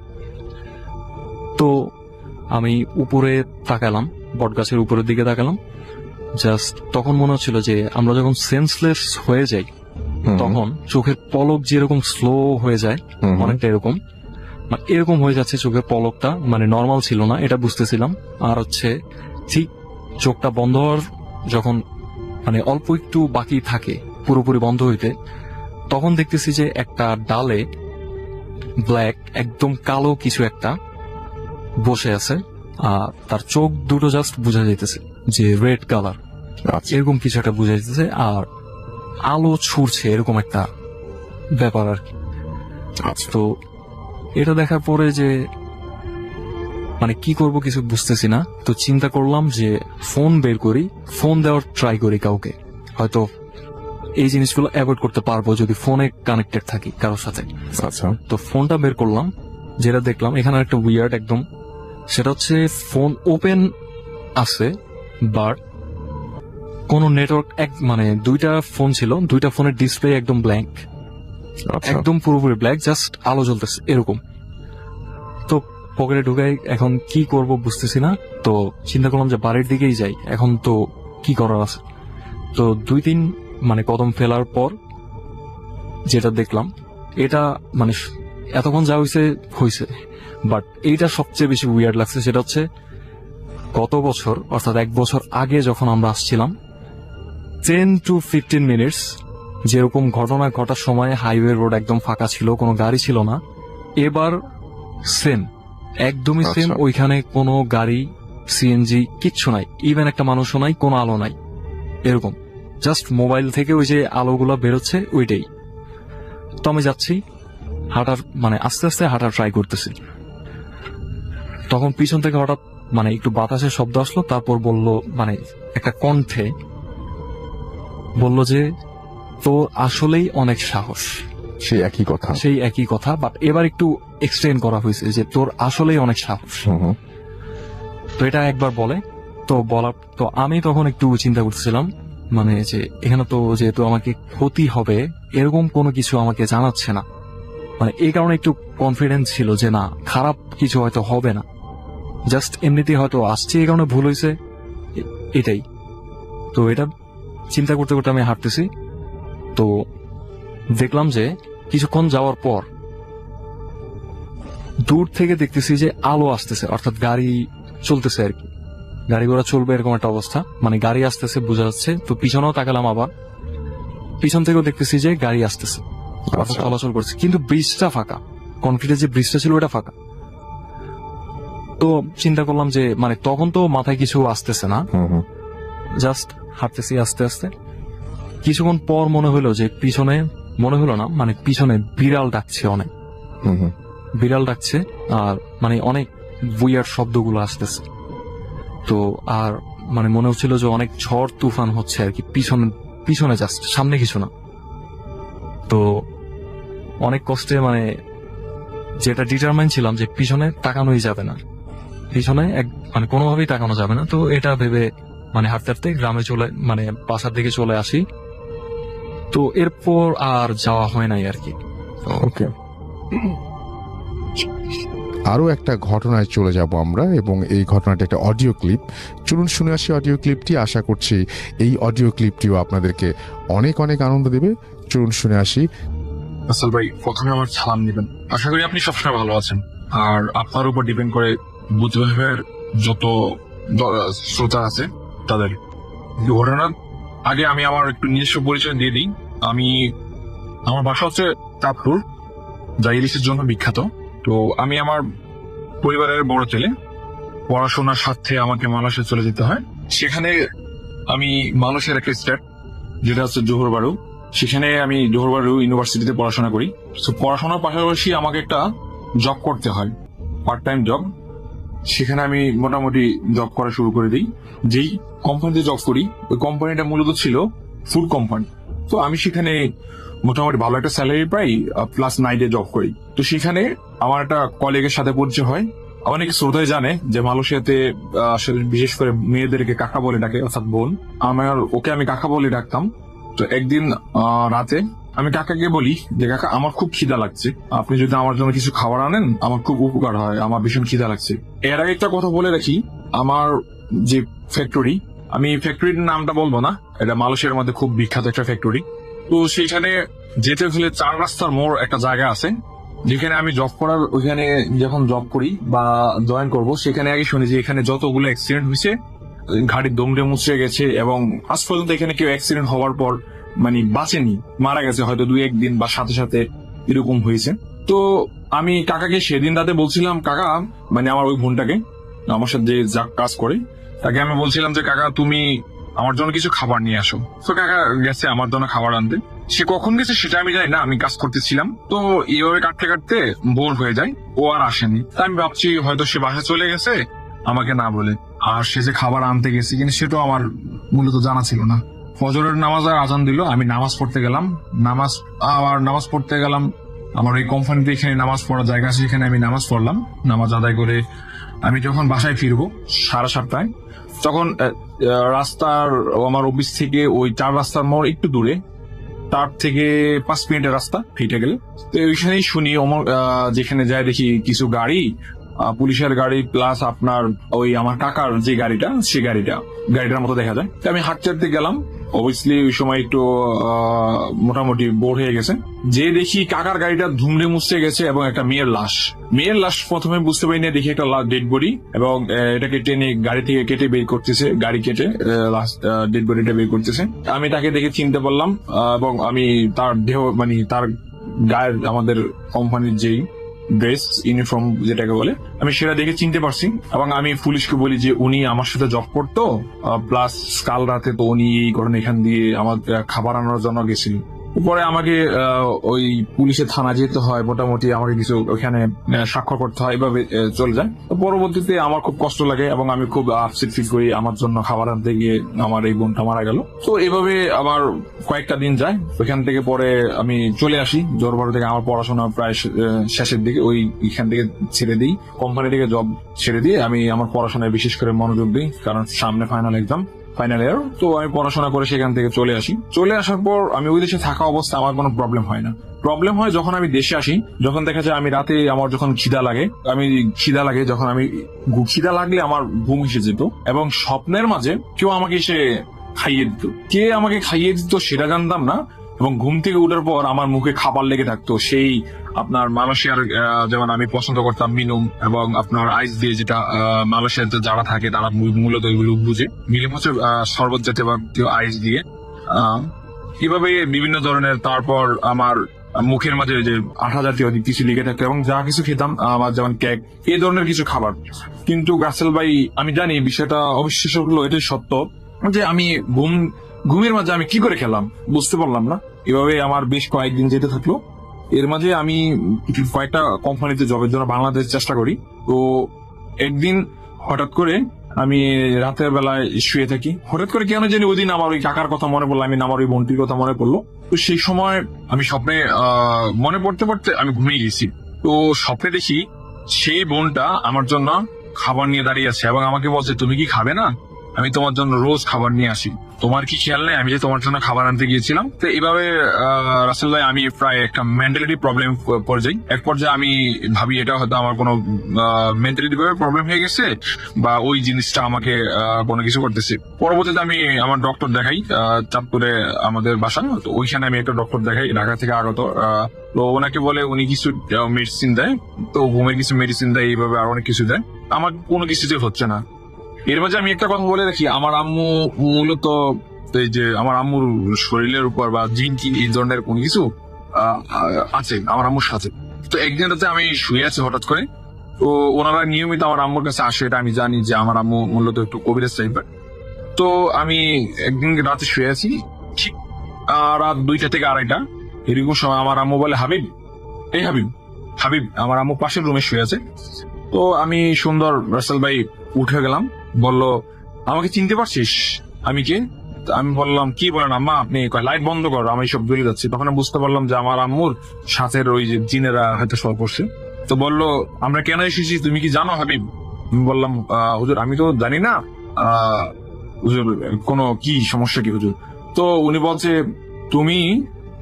তো আমি উপরে তাকালাম, বটগাছের উপরের দিকে তাকালাম। জাস্ট তখন মনে হচ্ছিল যে আমরা যখন সেন্সলেস হয়ে যাই তখন চোখের পলক যেরকম স্লো হয়ে যায়, অনেকটা এরকম মানে এরকম হয়ে যাচ্ছে চোখের পলকটা, মানে নর্মাল ছিল না এটা বুঝতেছিলাম। আর হচ্ছে ঠিক চোখটা বন্ধ হওয়ার যখন মানে অল্প একটু বাকি থাকে পুরোপুরি বন্ধ হইতে, তখন দেখতেছি যে একটা ডালে ব্ল্যাক একদম কালো কিছু একটা বসে আছে, আর তার চোখ দুটো জাস্ট বোঝা যাইতেছে যে রেড কালার, আচ্ছা। এরকম কিছু একটা বোঝা যাইতেছে, আর আলো ছুটছে এরকম একটা ব্যাপার আর কি। আচ্ছা। তো এটা দেখার পরে যে মানে কি করব কিছু বুঝতেছি না। তো চিন্তা করলাম যে ফোন বের করি, ফোন দেওয়ার ট্রাই করি কাউকে, হয়তো এই জিনিসগুলো অ্যাভয়েড করতে পারবো যদি ফোনে কানেক্টেড থাকি কারোর সাথে। আচ্ছা। তো ফোনটা বের করলাম, যেটা দেখলাম এখানে একটা উইয়ার্ড একদম, সেটা হচ্ছে ফোন ওপেন আছে বাট কোনো নেটওয়ার্ক মানে 2টা ফোন ছিল, 2টা ফোনের ডিসপ্লে একদম ব্ল্যাঙ্ক, আচ্ছা। একদম পুরোপুরি ব্ল্যাক, জাস্ট আলো জ্বলতেছে এরকম। তো পকেটে ঢুকাই, এখন কি করব বুঝতেছি না। তো চিন্তা করলাম যে বাড়ির দিকেই যাই, এখন তো কি করার আছে। তো 2-3 মানে কদম ফেলার পর যেটা দেখলাম, এটা মানে এতক্ষণ যা হয়েছে, বাট এইটা সবচেয়ে বেশি উইয়ার্ড লাগছে। সেটা হচ্ছে গত বছর অর্থাৎ 1 বছর আগে যখন আমরা আসছিলাম, 10 to 15 মিনিটস যেরকম ঘটনা ঘটার সময় হাইওয়ে রোড একদম ফাঁকা ছিল, কোনো গাড়ি ছিল না, এবার সেম একদমই সেম। আচ্ছা। ওইখানে কোনো গাড়ি, সিএনজি কিচ্ছু নাই, ইভেন একটা মানুষও নাই, কোনো আলো নাই, এরকম জাস্ট মোবাইল থেকে ওই যে আলোগুলো বেরোচ্ছে ওইটাই। তো আমি যাচ্ছি হাঁটার, মানে আস্তে আস্তে হাঁটার ট্রাই করতেছি, তখন পিছন থেকে হঠাৎ মানে একটু বাতাসের শব্দ আসলো, তারপর বলল, মানে একটা কণ্ঠে বলল যে তোর আসলেই অনেক সাহস। সেই একই কথা। সেই একই কথা, বাট এবার একটু এক্সটেন্ড করা হয়েছে যে তোর আসলেই অনেক সাহস। হুম। তো এটা একবার বলে, তো বলার তো আমি তখন একটু চিন্তা করতেছিলাম, মানে যে এখানে তো যেহেতু আমাকে ক্ষতি হবে এরকম কোনো কিছু আমাকে জানাচ্ছে না, মানে এই কারণে একটু কনফিডেন্স ছিল যে না, খারাপ কিছু হয়তো হবে না, জাস্ট এমনিতেই হয়তো আসছে, এই কারণে ভুল হয়েছে, এটাই। তো এটা চিন্তা করতে করতে আমি হাঁটতেছি, তো দেখলাম যে কিছুক্ষণ যাওয়ার পর দূর থেকে দেখতেছি যে আলো আসতেছে, অর্থাৎ গাড়ি চলতেছে আর কি, গাড়ি ঘোড়া চলবে এরকম একটা অবস্থা, মানে গাড়ি আসতেছে বোঝা যাচ্ছে। তো পিছনেও তাকালাম, আবার পিছন থেকেও দেখতেছি যে গাড়ি আসতেছে, অর্থাৎ আচ্ছা। চলাচল করছে, কিন্তু ব্রিজটা ফাঁকা, কনক্রিটের যে ব্রিজটা ছিল ওটা ফাঁকা। তো চিন্তা করলাম যে মানে তখন তো মাথায় কিছু আসতেছে না, হুম। জাস্ট হাঁটতেছি আস্তে আস্তে। কিছুক্ষণ পর মনে হলো যে পিছনে, মনে হলো না, মানে পিছনে বিড়াল ডাকছে, অনেক হুম। বিড়াল ডাকছে, আর মানে অনেক বুইয়ার শব্দগুলো আসতেছে। তো আর মানে মনে হচ্ছিল যে অনেক ঝড় তুফান হচ্ছে আর কি, পিছনে পিছনে জাস্ট, সামনে কিছু না। তো অনেক কষ্টে মানে যেটা ডিটারমাইন ছিলাম যে পিছনে তাকানোই যাবে না, পিছনে মানে কোনোভাবেই তাকানো যাবে না। তো এটা ভেবে মানে হাঁটতে হাঁটতে গ্রামে চলে, মানে বাসার দিকে চলে আসি। তো এরপর আর যাওয়া হয় নাই আর কি। ওকে, আরো একটা ঘটনায় চলে যাব আমরা, এবং এই ঘটনাটা একটা অডিও ক্লিপ। চলুন শুনে আসি অডিও ক্লিপটি। আশা করছি এই অডিও ক্লিপটিও আপনাদেরকে অনেক অনেক আনন্দ দেবে। চলুন শুনে আসি। আসল ভাই, প্রথমে আমার সালাম দিবেন। আশা করি আপনি সবসময় ভালো আছেন। আর আপনার উপর ডিপেন্ড করে বুদ্ধবাহের যত শ্রোতা আছে তাদের। ঘটনার আগে আমি আমার একটু নিজস্ব পরিচয় দিয়ে দিই। আমার বাসা হচ্ছে চাঁদপুর, যা ইলিশের জন্য বিখ্যাত। তো আমি আমার পরিবারের বড় ছেলে। পড়াশোনার স্বার্থে আমাকে মালয়েশিয়া চলে যেতে হয়। সেখানে আমি মালয়েশিয়ার একটা স্টেট, যেটা হচ্ছে জোহর বারু, সেখানে আমি জোহর বারু ইউনিভার্সিটিতে পড়াশোনা করি। তো পড়াশোনার পাশাপাশি আমাকে একটা জব করতে হয়, পার্ট টাইম জব। সেখানে আমি মোটামুটি জব করা শুরু করে দিই। যেই কোম্পানিতে জব করি, ওই কোম্পানিটা মূলত ছিল ফুড কোম্পানি। তো আমি সেখানে মোটামুটি ভালো একটা স্যালারি পাই, প্লাস নাইটে জব করি। তো সেখানে আমার একটা কলিগের সাথে পরিচয় হয়। অনেকে শ্রোতায় জানে যে মালয়েশিয়াতে বিশেষ করে মেয়েদেরকে কাকা বলে ডাকে, অর্থাৎ বোন। ওকে আমি কাকা বলে ডাকতাম। তো একদিন রাতে আমি কাকাকে বলি যে কাকা, আমার খুব খিদা লাগছে, আপনি যদি আমার জন্য কিছু খাবার আনেন আমার খুব উপকার হয়, আমার ভীষণ খিদা লাগছে। এর আগে একটা কথা বলে রাখি, আমার যে ফ্যাক্টরি, আমি ফ্যাক্টরির নামটা বলবো না, এটা মালয়েশিয়ার মধ্যে খুব বিখ্যাত একটা ফ্যাক্টরি। তো সেইখানে যেতে হলে 4 রাস্তার মোড় একটা জায়গা আছে, যেখানে আমি জব করার, ওইখানে যখন জব করি বা জয়েন করব, সেখানে আগে শুনি যে এখানে যতগুলো অ্যাক্সিডেন্ট হয়েছে, গাড়ির দমড়ে মুচড়ে গেছে, এবং আজ পর্যন্ত এখানে কেউ অ্যাক্সিডেন্ট হওয়ার পর মানে বাঁচেনি, মারা গেছে হয়তো 2-1 দিন বা সাথে সাথে এরকম হয়েছে। তো আমি কাকাকে সেদিন রাতে বলছিলাম, কাকা মানে আমার ওই বোনটাকে, আমার সাথে যে যা কাজ করে, তাকে আমি বলছিলাম যে কাকা তুমি আমার জন্য কিছু খাবার নিয়ে আসো। তো কাকা গেছে আমার জন্য খাবার আনতে। সে কখন গেছে সেটা আমি জানি না, আমি কাজ করতেছিলাম। তো এইভাবে কাটতে কাটতে বোর হয়ে যায়, ও আর আসেনি। তাই আমি ভাবছি হয়তো সে বাসায় চলে গেছে আমাকে না বলে। আর সে যে খাবার আনতে গেছে কিন্তু সেটাও আমার মূলত জানা ছিল না। ফজরের নামাজ আর আজান দিল, আমি নামাজ পড়তে গেলাম। নামাজ পড়তে গেলাম আমার ওই কোম্পানিতে, এখানে নামাজ পড়ার জায়গা আছে, সেখানে আমি নামাজ পড়লাম। নামাজ আদায় করে আমি যখন বাসায় ফিরবো 7:30, তখন রাস্তার, আমার অফিস থেকে ওই 4 রাস্তার মোড় একটু দূরে, তার থেকে 5 মিনিটের রাস্তা হেঁটে গেলে, তো ওইখানেই শুনি যেখানে যায় দেখি কিছু গাড়ি, পুলিশের গাড়ি প্লাস আপনার ওই আমার কাকার যে গাড়িটা, সেই গাড়িটার মতো দেখা যায়। তো আমি হাঁটতে হাঁটতে গেলাম। অবভিয়াসলি ওই সময় একটু মোটামুটি বোর হয়ে গেছে, যে দেখি কাকার গাড়িটা ধুমড়ে মুচড়ে গেছে এবং একটা মেয়ের লাশ প্রথমে বুঝতে পারি না, দেখি একটা ডেড বডি, এবং এটাকে টেনে গাড়ি থেকে কেটে বের করতেছে, গাড়ি কেটে ডেড বডিটা বের করতেছে। আমি তাকে দেখে চিনতে পারলাম, এবং আমি তার দেহ মানে তার গায়ের, আমাদের কোম্পানির যেই ড্রেস ইউনিফর্ম যেটাকে বলে, আমি সেটা দেখে চিনতে পারছি এবং আমি পুলিশকে বলি যে উনি আমার সাথে জব করতো, প্লাস কাল রাতে তো উনি এই কারণে এখান দিয়ে আমার খাবার আনার জন্য গেছিল। পরে আমাকে ওই পুলিশের থানা যেতে হয়, মোটামুটি আমাকে কিছু ওখানে স্বাক্ষর করতে হয়, এভাবে চলে যায়। তো পরবর্তীতে আমার খুব কষ্ট লাগে এবং আমি খুব আপসেট ফিল করি, আমার জন্য খাবার আনতে গিয়ে আমার এই বোনটা মারা গেল। তো এভাবে আমার কয়েকটা দিন যায়। ওইখান থেকে পরে আমি চলে আসি জোরবাড়ি থেকে। আমার পড়াশোনা প্রায় শেষের দিকে, ওই এখান থেকে ছেড়ে দিই, কোম্পানি থেকে জব ছেড়ে দিয়ে আমি আমার পড়াশোনায় বিশেষ করে মনোযোগ দিই, কারণ সামনে ফাইনাল ইয়ার। তো আমি পড়াশোনা করে সেখান থেকে চলে আসি। চলে আসার পর আমি ওই দেশে থাকা অবস্থায় আমার কোনো প্রবলেম হয় না। প্রবলেম হয় যখন আমি দেশে আসি, যখন দেখা যায় আমি রাতে আমার যখন খিদা লাগে, যখন আমি খিদা লাগলে আমার ঘুম এসে যেত এবং স্বপ্নের মাঝে কেউ আমাকে এসে খাইয়ে দিত। কে আমাকে খাইয়ে দিত সেটা জানতাম না, এবং ঘুম থেকে উঠার পর আমার মুখে খাবার লেগে থাকতো। সেই আপনার মালয়েশিয়ার যেমন আমি পছন্দ করতাম মিনুম, এবং আপনার আইস দিয়ে, যেটা মালয়েশিয়াতে যারা থাকে তারা মূলত এগুলো বুঝে। মিনুম হচ্ছে শরবত জাতীয় বা আইস দিয়ে, এভাবে বিভিন্ন ধরনের। তারপর আমার মুখের মাঝে যে আঠা জাতীয় কিছু লেগে থাকতো, এবং যা কিছু খেতাম আমার যেমন কেক, এই ধরনের কিছু খাবার। কিন্তু রাসেল ভাই, আমি জানি বিষয়টা অবিশ্বাস্য হলো, এটাই সত্য যে আমি ঘুমের মাঝে আমি কি করে খেলাম বুঝতে পারলাম না। এভাবে আমার বেশ কয়েকদিন যেতে থাকলো। এর মাঝে আমি কয়েকটা কোম্পানিতে জবের জন্য বাংলাদেশ চেষ্টা করি। তো একদিন হঠাৎ করে আমি রাতের বেলায় শুয়ে থাকি, হঠাৎ করে কেন জানি ওই দিন আমার ওই কাকার কথা মনে পড়লো, আমার ওই বোনটির কথা মনে পড়লো। তো সেই সময় আমি স্বপ্নে মনে পড়তে পড়তে আমি ঘুমিয়ে গেছি। তো স্বপ্নে দেখি সেই বোনটা আমার জন্য খাবার নিয়ে দাঁড়িয়ে আছে এবং আমাকে বলছে, তুমি কি খাবে না? আমি তোমার জন্য রোজ খাবার নিয়ে আসি, তোমার কি খেয়াল নেই আমি যে তোমার জন্য খাবার আনতে গিয়েছিলাম? তো এইভাবে রাসেল ভাই আমি প্রায় একটা মেন্টালিটি প্রবলেম পড়ে যাই। এক পর্যায়ে আমি ভাবি এটা হয়তো আমার কোনো মেন্টালিটি প্রবলেম হয়ে গেছে, বা ওই জিনিসটা আমাকে কোনো কিছু করতেছে। পরবর্তীতে আমি আমার ডক্টর দেখাই, চাঁদপুরে আমাদের বাসা, তো ওইখানে আমি একটা ডক্টর দেখাই, ঢাকা থেকে আগত। তো ওনাকে বলে, উনি কিছু মেডিসিন দেয়, তো ঘুমের কিছু মেডিসিন দেয়, এইভাবে আর অনেক কিছু দেয়। আমার কোনো কিছুতে হচ্ছে না। এর মাঝে আমি একটা কথা বলে রাখি, আমার আম্মু মূলত এই যে আমার আম্মুর শরীরের উপর বা জিন কি এই ধরনের কোনো কিছু আছে আমার আম্মুর সাথে। তো একদিন রাতে আমি শুয়ে আছি হঠাৎ করে, তো ওনারা নিয়মিত আমার আম্মুর কাছে আসে, এটা আমি জানি যে আমার আম্মু মূলত একটু কবিরাজ টাইপের। তো আমি একদিন রাতে শুয়ে আছি, ঠিক রাত 2টা থেকে 2:30 এরকম সময় আমার আম্মু বলে, হাবিব, এই হাবিব। আমার আম্মু পাশের রুমে শুয়ে আছে। তো আমি সুন্দর রাসেল ভাই উঠে গেলাম, বলল, আমাকে চিনতে পারছিস? আমি কে? আমি বললাম, কি বলেন আম্মা আপনি? লাইট বন্ধ কর, আমি সব জ্বলে যাচ্ছি। তখন বুঝতে পারলাম যে আমার আম্মুর সাথের ওই যে জিনেরা হয়তো সব করছে। তো বললো, আমরা কেন এসেছি তুমি কি জানো হাবিব? আমি বললাম, হুজুর আমি তো জানি না, হুজুর কোনো কি সমস্যা কি হুজুর? তো উনি বলছে, তুমি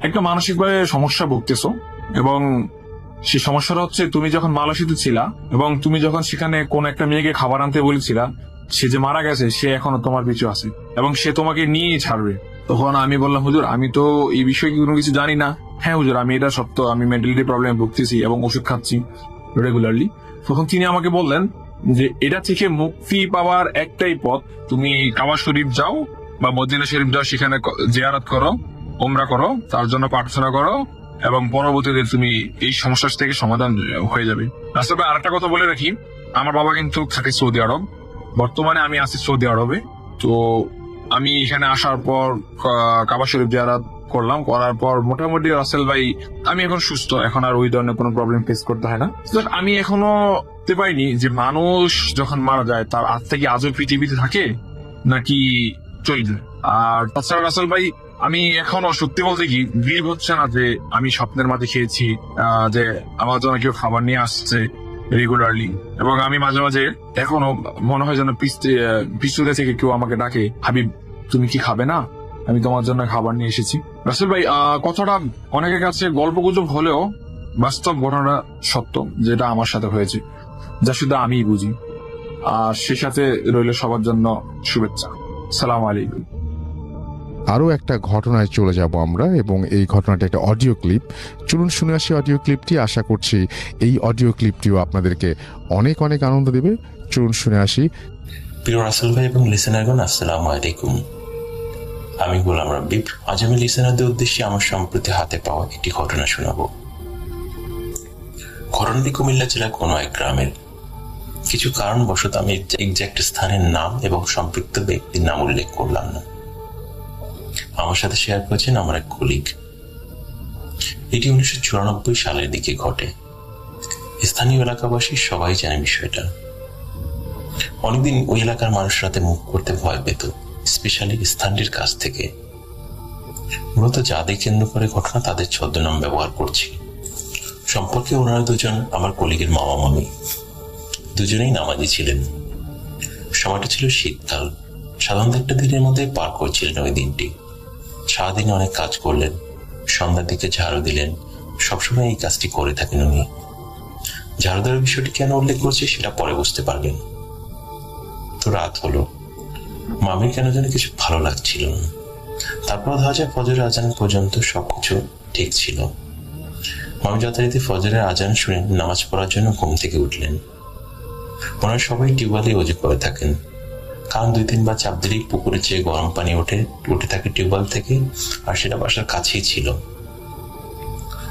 একটা মানসিকভাবে সমস্যা ভুগতেছো, এবং সেই সমস্যাটা হচ্ছে তুমি যখন মালয়েশিয়াতে ছিলা এবং তুমি যখন সেখানে কোন একটা মেয়েকে খাবার আনতে বলেছিলা, সে যে মারা গেছে, সে এখনো তোমার পিছু আছে এবং সে তোমাকে নিয়ে ছাড়বে। তখন আমি বললাম, হুজুর আমি তো এই বিষয়ে কোনো কিছু জানি না। হ্যাঁ হুজুর, আমি এটা সত্য, আমি মেন্টালিটি প্রবলেম ভুগতেছি এবং ওষুধ খাচ্ছি রেগুলারলি। তখন তিনি আমাকে বললেন যে এটা থেকে মুক্তি পাওয়ার একটাই পথ, তুমি কাবা শরীফ যাও বা মদিনা শরীফ যাও, সেখানে জিয়ারত করো, উমরা করো, তার জন্য প্রার্থনা করো, এবং পরবর্তীতে তুমি এই সমস্যা থেকে সমাধান হয়ে যাবে। রাস্তায় আরেকটা কথা বলে রাখি, আমার বাবা কিন্তু থাকে সৌদি আরব, বর্তমানে আমি আছি সৌদি আরবে। তো আমি এখানে আসার পর কাবা শরীফ জিয়ারত করলাম, করার পর মোটামুটি রাসেল ভাই আমি এখন সুস্থ, এখন আর ওই ধরনের কোনো প্রবলেম ফেস করতে হয় না। আমি এখনো বুঝতে পারিনি যে মানুষ যখন মারা যায় তার আত্মা কি আজও পৃথিবীতে থাকে নাকি চলে যায়। আর তাছাড়া রাসেল ভাই আমি এখনো সত্যি বলতে কি বিলিভ হচ্ছে না যে আমি স্বপ্নের মাঝে খেয়েছি, যে আমার জন্য কেউ খাবার নিয়ে আসছে রেগুলারলি, এবং আমি মাঝে মাঝে এখনো মনে হয় যেন পিছনে থেকে কেউ আমাকে ডাকে, হাবিব তুমি কি খাবে না? আমি তোমার জন্য খাবার নিয়ে এসেছি। রাসেল ভাই কথাটা অনেকের কাছে গল্প গুজব হলেও বাস্তব ঘটনা সত্য, যেটা আমার সাথে হয়েছে, যা শুধু আমিই বুঝি। আর সে সাথে রইল সবার জন্য শুভেচ্ছা। সালাম আলাইকুম। আরও একটা ঘটনায় চলে যাব আমরা, এবং এই ঘটনাটা একটা অডিও ক্লিপ। চলুন শুনে আসি অডিও ক্লিপটি। আশা করছি এই অডিও ক্লিপটিও আপনাদেরকে অনেক অনেক আনন্দ দেবে। চলুন শুনে আসি। প্রিয় রাসেল ভাই এবং লিসেনারগণ, আসসালামু আলাইকুম। আমি গোলাম রাব্বিব। আজ আমি লিসেনারদের উদ্দেশ্যে আমার সম্প্রতি হাতে পাওয়া একটি ঘটনা শোনাবো। ঘটনাটি কুমিল্লা জেলার কোনো এক গ্রামের। কিছু কারণবশত আমি এক্সাক্ট স্থানের নাম এবং সম্পৃক্ত ব্যক্তির নাম উল্লেখ করলাম না। আমার সাথে শেয়ার করেছেন আমার এক কলিগ। এটি 1994 সালের দিকে ঘটে। স্থানীয় এলাকাবাসী সবাই জানে বিষয়টা। অনেকদিন ওই এলাকার মানুষ রাতে মুখ করতে ভয় পেত, স্পেশালি স্থানটির কাছ থেকে। মূলত যাদের কেন্দ্র করে ঘটনা তাদের ছদ্মনাম ব্যবহার করছি। সম্পর্কে ওনারা দুজন আমার কলিগের মামা মামি, দুজনেই নামাজি ছিলেন। সময়টা ছিল শীতকাল। সাধারণত একটা দিনের মধ্যে পার করছিলেন ওই দিনটি। সারাদিনে অনেক কাজ করলেন, সন্ধ্যার দিকে ঝাড়ু দিলেন। সবসময় এই কাজটি করে থাকেন উনি। ঝাড়ু দেওয়ার বিষয়টি কেন উল্লেখ করছি সেটা পরে বুঝতে পারবেন। তো রাত হলো, মামির কেন যেন কিছু ভালো লাগছিল না। তারপর ধরা যায় ফজরের আজান পর্যন্ত সবকিছু ঠিক ছিল। মামি যথারীতি ফজরের আজান শুনে নামাজ পড়ার জন্য ঘুম থেকে উঠলেন। ওনারা সবাই টিউবওয়েলে অজু করে থাকেন, কারণ 2-3 বার চাপ দিলেই পুকুরে চেয়ে গরম পানি উঠে থাকে টিউবওয়েল থেকে, আর সেটা বাসার কাছেই ছিল।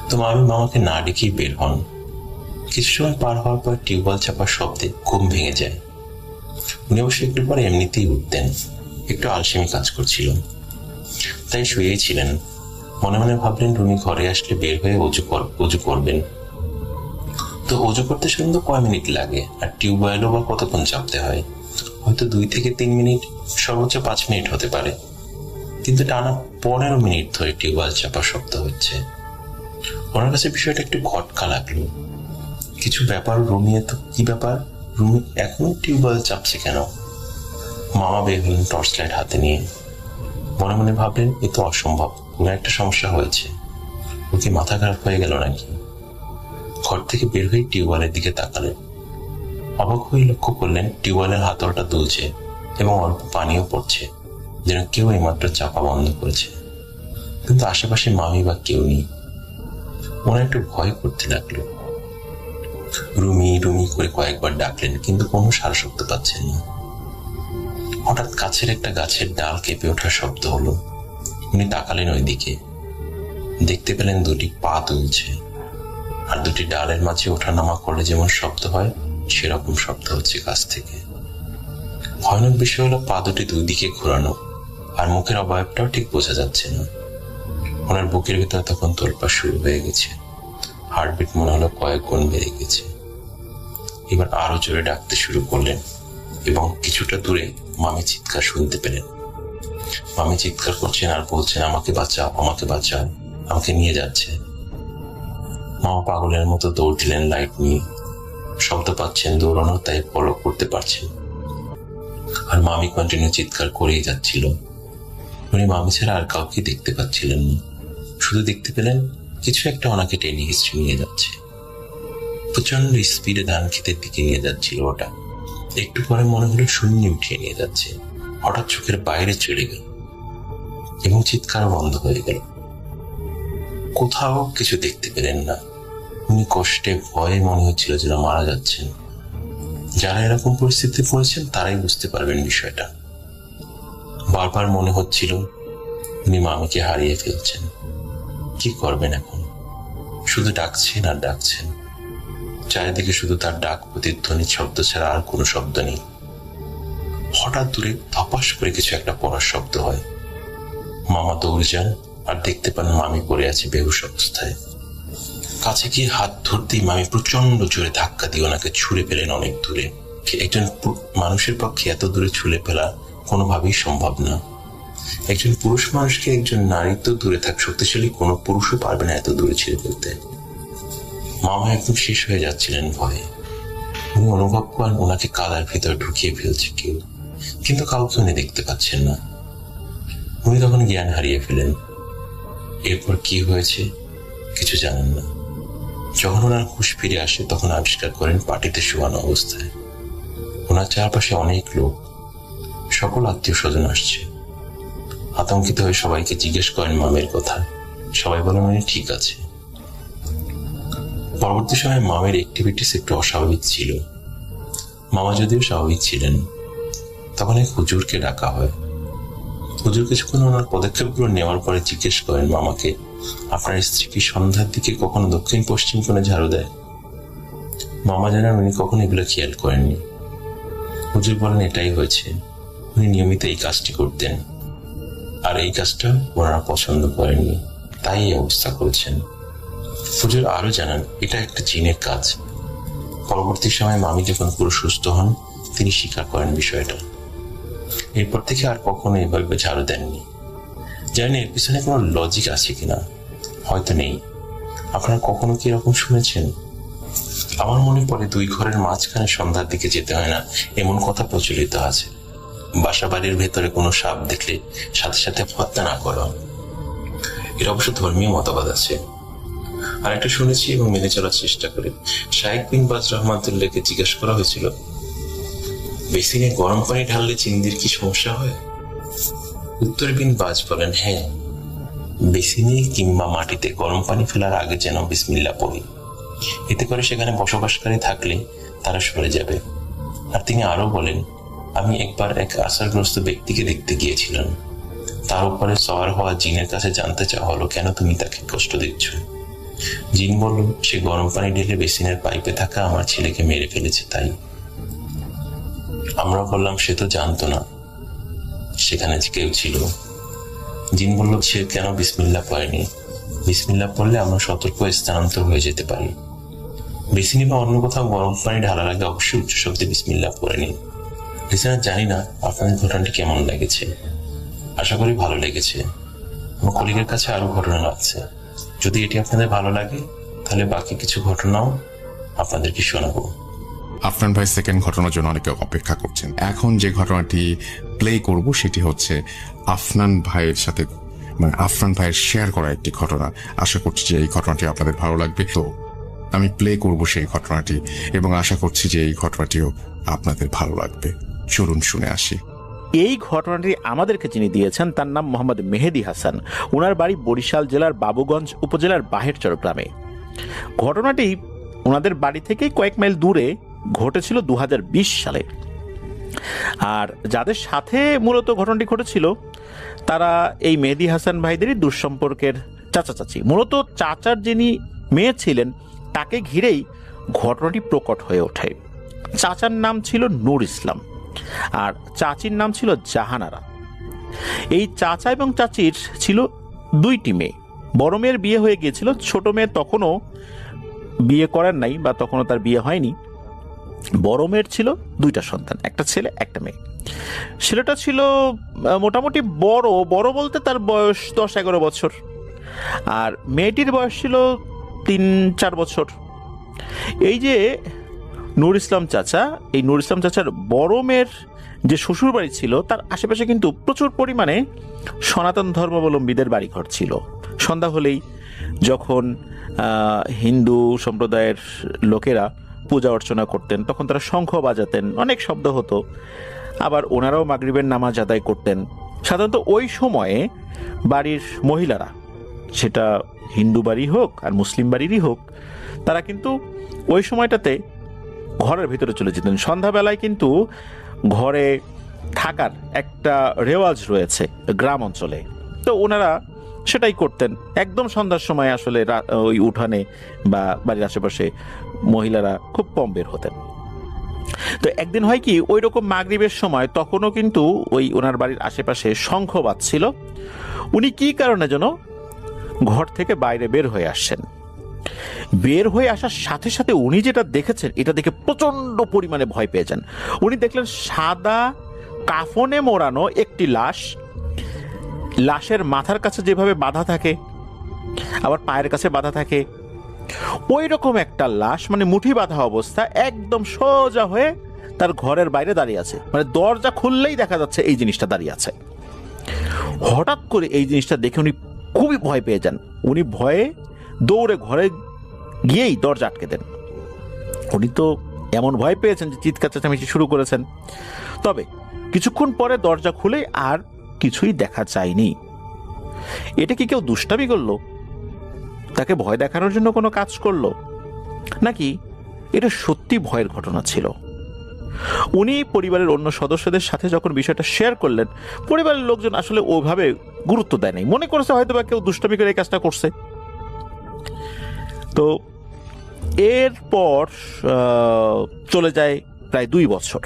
তো মামি মামাকে না ডেকেই বের হন। কিছু সময় পার হওয়ার পর টিউবওয়েল চাপার শব্দে ঘুম ভেঙে যায়। উনি অবশ্য একটু পরে এমনিতেই উঠতেন, একটু আলসেমি কাজ করছিল, তাই শুয়েই ছিলেন। মনে মনে ভাবলেন রুমি ঘরে আসলে বের হয়ে অজু করবেন। তো অজু করতে সাধারণত কয় মিনিট লাগে, আর টিউবওয়েলও বা কতক্ষণ চাপতে হয়? হয়তো 2 থেকে 3 মিনিট, সর্বোচ্চ 5 মিনিট হতে পারে। কিন্তু টানা 15 মিনিট ধরে টিউবওয়েল চাপা শব্দ হচ্ছে। ওনার কাছে বিষয়টা একটু খটকা লাগলো। কিছু ব্যাপার রুমিয়ে তো কি ব্যাপার, রুমি এখনো টিউবওয়েল চাপছে কেন? মামা বের হলেন টর্চ লাইট হাতে নিয়ে। মনে মনে ভাবলেন এ তো অসম্ভব, কোনো একটা সমস্যা হয়েছে। ওকে মাথা খারাপ হয়ে গেল নাকি? ঘর থেকে বের হয়ে টিউবওয়েলের দিকে তাকালেন। অবাক হয়ে লক্ষ্য করলেন টিউবওয়েলের হাতলটা দুলছে এবং অল্প পানিও পড়ছে, যেন কেউ এইমাত্র চাপা বন্ধ করেছে। কিন্তু আশেপাশে মামি বা কেউ নেই। ওনার একটু ভয় করতে লাগলো। রুমি রুমি করে কয়েকবার ডাকলেন, কিন্তু কোনো সাড়া শব্দ পাচ্ছেন না। হঠাৎ কাছের একটা গাছের ডাল কেঁপে ওঠার শব্দ হলো। উনি তাকালেন ওই দিকে, দেখতে পেলেন 2টি পা দুলছে, আর 2টি ডালের মাঝে ওঠানামা করলে যেমন শব্দ হয় সেরকম শব্দ হচ্ছে কাছ থেকে। ভয়ানক বিষয় হলো পা 2টি 2 দিকে ঘোরানো, আর মুখের অবয়বটাও ঠিক বোঝা যাচ্ছে না। ওনার বুকের ভিতরে তখন তোলপাড় শুরু হয়ে গেছে। হার্টবিট মনে হলো কয়েক গুণ বেড়ে গেছে। এবার আরো জোরে ডাকতে শুরু করলেন এবং কিছুটা দূরে মামি চিৎকার শুনতে পেলেন। মামি চিৎকার করছেন আর বলছেন, আমাকে বাঁচাও, আমাকে বাঁচাও, আমাকে নিয়ে যাচ্ছে। মামা পাগলের মতো দৌড় দিলেন লাইট নিয়ে। শব্দ পাচ্ছেন দৌড়ানো, তাই ফলো করতে পারছেন। আর মামি কন্টিনিউ চিৎকার করেই যাচ্ছিল। উনি মামি ছাড়া আর কাউকে দেখতে পাচ্ছিলেন না। শুধু দেখতে পেলেন কিছু একটা ওনাকে টেনে হিস্ট্রি নিয়ে যাচ্ছে। প্রচন্ড স্পিডে ধান ক্ষেতের দিকে নিয়ে যাচ্ছিল ওটা। একটু পরে মনে হলো শূন্য উঠিয়ে নিয়ে যাচ্ছে। হঠাৎ চোখের বাইরে চলে গেল এবং চিৎকার বন্ধ হয়ে গেল। কোথাও কিছু দেখতে পেলেন না। উনি কষ্টে ভয়ে মনে হচ্ছিল যেন মারা যাচ্ছেন। যারা এরকম পরিস্থিতি পড়েছেন তারাই বুঝতে পারবেন বিষয়টা। বারবার মনে হচ্ছিল উনি মামিকে হারিয়ে ফেলছেন। কি করবেন এখন? শুধু ডাকছেন আর ডাকছেন। চারিদিকে শুধু তার ডাক প্রতিধ্বনির শব্দ ছাড়া আর কোনো শব্দ নেই। হঠাৎ দূরে ধপাস করে কিছু একটা পড়ার শব্দ হয়। মামা দৌড়ে যান আর দেখতে পান মামি পড়ে আছে বেহুশ অবস্থায়। কাছে গিয়ে হাত ধরতেই মামি প্রচন্ড জোরে ধাক্কা দিয়ে ওনাকে ছুঁড়ে ফেলেন অনেক দূরে। একজন মানুষের পক্ষে এত দূরে ছুঁড়ে ফেলা কোনোভাবেই সম্ভব না। একজন পুরুষ মানুষকে একজন নারী তো দূরে থাক, শক্তিশালী কোনো পুরুষও পারবে না এত দূরে ছিঁড়ে ফেলতে। মামা একদম শেষ হয়ে যাচ্ছিলেন ভয়ে। উনি অনুভব করেন ওনাকে কাদার ভিতর ঢুকিয়ে ফেলছে কেউ, কিন্তু কাউকে উনি দেখতে পাচ্ছেন না। উনি তখন জ্ঞান হারিয়ে ফেলেন। এরপর কি হয়েছে কিছু জানেন না। যখন ওনার হুঁশ ফিরে আসে তখন আবিষ্কার করেন পাটিতে শোয়ানো অবস্থায়। ওনার চারপাশে অনেক লোক, সকল আত্মীয় স্বজন আসছে। আতঙ্কিত হয়ে সবাইকে জিজ্ঞেস করেন মামের কথা। সবাই বলেন উনি ঠিক আছে। পরবর্তী সময়ে মামের অ্যাক্টিভিটিস একটু অস্বাভাবিক ছিল। মামা যদিও স্বাভাবিক ছিলেন। তখন এক হুজুরকে ডাকা হয়। হুজুর কিছুক্ষণ ওনার পদক্ষেপগুলো নেওয়ার পরে জিজ্ঞেস করেন মামাকে, আপনার স্ত্রী কি সন্ধ্যার দিকে কখনো দক্ষিণ পশ্চিম কোণে ঝাড়ু দেয়? মামা জানান উনি কখনো এগুলো খেয়াল করেননি। হুজুর বলেন এটাই হয়েছে, উনি নিয়মিত এই কাজটি করতেন, আর এই কাজটা ওনারা পছন্দ করেননি, তাই এই অবস্থা করেছেন। হুজুর আরো জানান এটা একটা জিনের কাজ। পরবর্তী সময় মামি যখন পুরো সুস্থ হন, তিনি স্বীকার করেন বিষয়টা। এরপর থেকে আর কখনো এভাবে ঝাড়ু দেননি। জানেন এর পিছনে কোনো লজিক আছে কিনা, হয়তো নেই। আপনারা কখনো কি এরকম শুনেছেন? আমার মনে পড়ে 2 ঘরের মাঝখানে সন্ধ্যার দিকে যেতে হয় না, এমন কথা প্রচলিত আছে। বাসা বাড়ির ভেতরে কোনো সাপ দেখলে সাথে সাথে হত্যা না করো, এর অবশ্য ধর্মীয় মতবাদ আছে। আর একটা শুনেছি এবং মেনে চলার চেষ্টা করি। শাইখ বিন বাজ রহমাতুল্লাহকে জিজ্ঞাসা করা হয়েছিল, বেসিনে গরম পানি ঢাললে চিন্দির কি সমস্যা হয়? উত্তর বিন বাজ বলেন, হ্যাঁ, বেসিনে কিংবা মাটিতে গরম পানি ফেলার আগে যেন বিসমিল্লাহ পড়ি, এতে করে সেখানে বসবাসকারী থাকলে তারা সরে যাবে। আর তিনি আরো বলেন, আমি একবার এক আসারগ্রস্ত ব্যক্তিকে দেখতে গিয়েছিলাম। তার উপরে সওয়ার হওয়া জিনের কাছে জানতে চাওয়া হলো, কেন তুমি তাকে কষ্ট দিচ্ছ? জিন বলল, সে গরম পানি ঢেলে বেসিনের পাইপে থাকা আমার ছেলেকে মেরে ফেলেছে, তাই। আমরা বললাম, সে তো জানতো না সেখানে কেউ ছিল। জিন বলল, সে কেন বিসমিল্লাহ পড়েনি? বিসমিল্লাহ পড়লে আমরা সতর্ক স্থানান্তর হয়ে যেতে পারি। বেসিনি বা অন্য কোথাও গরম পানি ঢালার আগে অবশ্যই উচ্চ শব্দে বিসমিল্লাহ পড়ে নিন। লিসেনার, জানি না আপনাদের ঘটনাটি কেমন লেগেছে, আশা করি ভালো লেগেছে। আমার কলিগের কাছে আরো ঘটনা লাগছে, যদি এটি আপনাদের ভালো লাগে তাহলে বাকি কিছু ঘটনাও আপনাদেরকে শোনাবো। আফরান ভাই সেকেন্ড ঘটনার জন্য অনেকে অপেক্ষা করছেন। এখন যে ঘটনাটি প্লে করব সেটি হচ্ছে আফনান ভাইয়ের সাথে, মানে আফরান ভাইয়ের শেয়ার করা একটি ঘটনা। আশা করছি যে এই ঘটনাটি আপনাদের ভালো লাগবে। তো আমি প্লে করব সেই ঘটনাটি এবং আশা করছি যে এই ঘটনাটিও আপনাদের ভালো লাগবে। চলুন শুনে আসি। এই ঘটনাটি আমাদেরকে যিনি দিয়েছেন তার নাম মোহাম্মদ মেহেদি হাসান। ওনার বাড়ি বরিশাল জেলার বাবুগঞ্জ উপজেলার বাহেরচর গ্রামে। ঘটনাটি ওনাদের বাড়ি থেকে কয়েক মাইল দূরে ঘটেছিল 2020 সালে। আর যাদের সাথে মূলত ঘটনাটি ঘটেছিল তারা এই মেহেদি হাসান ভাইদেরই দুঃসম্পর্কের চাচা চাচি। মূলত চাচার যিনি মেয়ে ছিলেন তাকে ঘিরেই ঘটনাটি প্রকট হয়ে ওঠে। চাচার নাম ছিল নূর ইসলাম আর চাচির নাম ছিল জাহানারা। এই চাচা এবং চাচির ছিল 2টি মেয়ে। বড় মেয়ের বিয়ে হয়ে গিয়েছিল, ছোট মেয়ে তখনও বিয়ে করার নাই বা তখনও তার বিয়ে হয়নি। বড় মেয়ের ছিল 2টা সন্তান, একটা ছেলে একটা মেয়ে। ছেলেটা ছিল মোটামুটি বড় বলতে তার বয়স 10-11 বছর, আর মেয়েটির বয়স ছিল 3-4 বছর। এই যে নূর ইসলাম চাচা, এই নূর ইসলাম চাচার বড় মেয়ের যে শ্বশুর বাড়ি ছিল তার আশেপাশে কিন্তু প্রচুর পরিমাণে সনাতন ধর্মাবলম্বীদের বাড়িঘর ছিল। সন্ধ্যা হলেই যখন হিন্দু সম্প্রদায়ের লোকেরা পূজা অর্চনা করতেন তখন তারা শঙ্খ বাজাতেন, অনেক শব্দ হতো। আবার ওনারাও মাগরিবের নামাজ আদায় করতেন। সাধারণত ওই সময়ে বাড়ির মহিলারা, সেটা হিন্দু বাড়ি হোক আর মুসলিম বাড়িরই হোক, তারা কিন্তু ওই সময়টাতে ঘরের ভিতরে চলে যেতেন। সন্ধ্যাবেলায় কিন্তু ঘরে থাকার একটা রেওয়াজ রয়েছে গ্রাম অঞ্চলে, তো ওনারা সেটাই করতেন। একদম সন্ধ্যার সময় আসলে ওই উঠানে বা বাড়ির আশেপাশে মহিলারা খুব কম বের হতেন। তো একদিন হয় কি, ওই রকম মাগরিবের সময় তখনও কিন্তু ওই ওনার বাড়ির আশেপাশে শঙ্খ বাজছিল। উনি কি কারণে যেন ঘর থেকে বাইরে বের হয়ে আসছেন। বের হয়ে আসার সাথে সাথে উনি যেটা দেখেছেন এটা দেখে প্রচন্ড পরিমাণে ভয় পেয়ে যান। উনি দেখলেন সাদা কাফনে মোড়ানো একটি লাশ, লাশের মাথার কাছে যেভাবে বাঁধা থাকে আবার পায়ের কাছে বাঁধা থাকে, ওই রকম একটা লাশ, মানে মুঠি বাঁধা অবস্থা, একদম সোজা হয়ে তার ঘরের বাইরে দাঁড়িয়ে আছে। মানে দরজা খুললেই দেখা যাচ্ছে এই জিনিসটা দাঁড়িয়ে আছে। হঠাৎ করে এই জিনিসটা দেখে উনি খুবই ভয় পেয়ে যান। উনি ভয়ে দৌড়ে ঘরে গিয়েই দরজা আটকে দেন। উনি তো এমন ভয় পেয়েছেন যে চিৎকার চেঁচামেচি শুরু করেছেন। তবে কিছুক্ষণ পরে দরজা খুলে আর কিছুই দেখা যায়নি। এটা কি কেউ দুষ্টামি করলো, তাকে ভয় দেখানোর জন্য কোনো কাজ করলো, নাকি এটা সত্যি ভয়ের ঘটনা ছিল? উনি পরিবারের অন্য সদস্যদের সাথে যখন বিষয়টা শেয়ার করলেন, পরিবারের লোকজন আসলে ওইভাবে গুরুত্ব দেয় নাই, মনে করেছে হয়তো বা কেউ দুষ্টামি করে এই কাজটা করছে। তো এরপর চলে যায় প্রায় 2 বছর।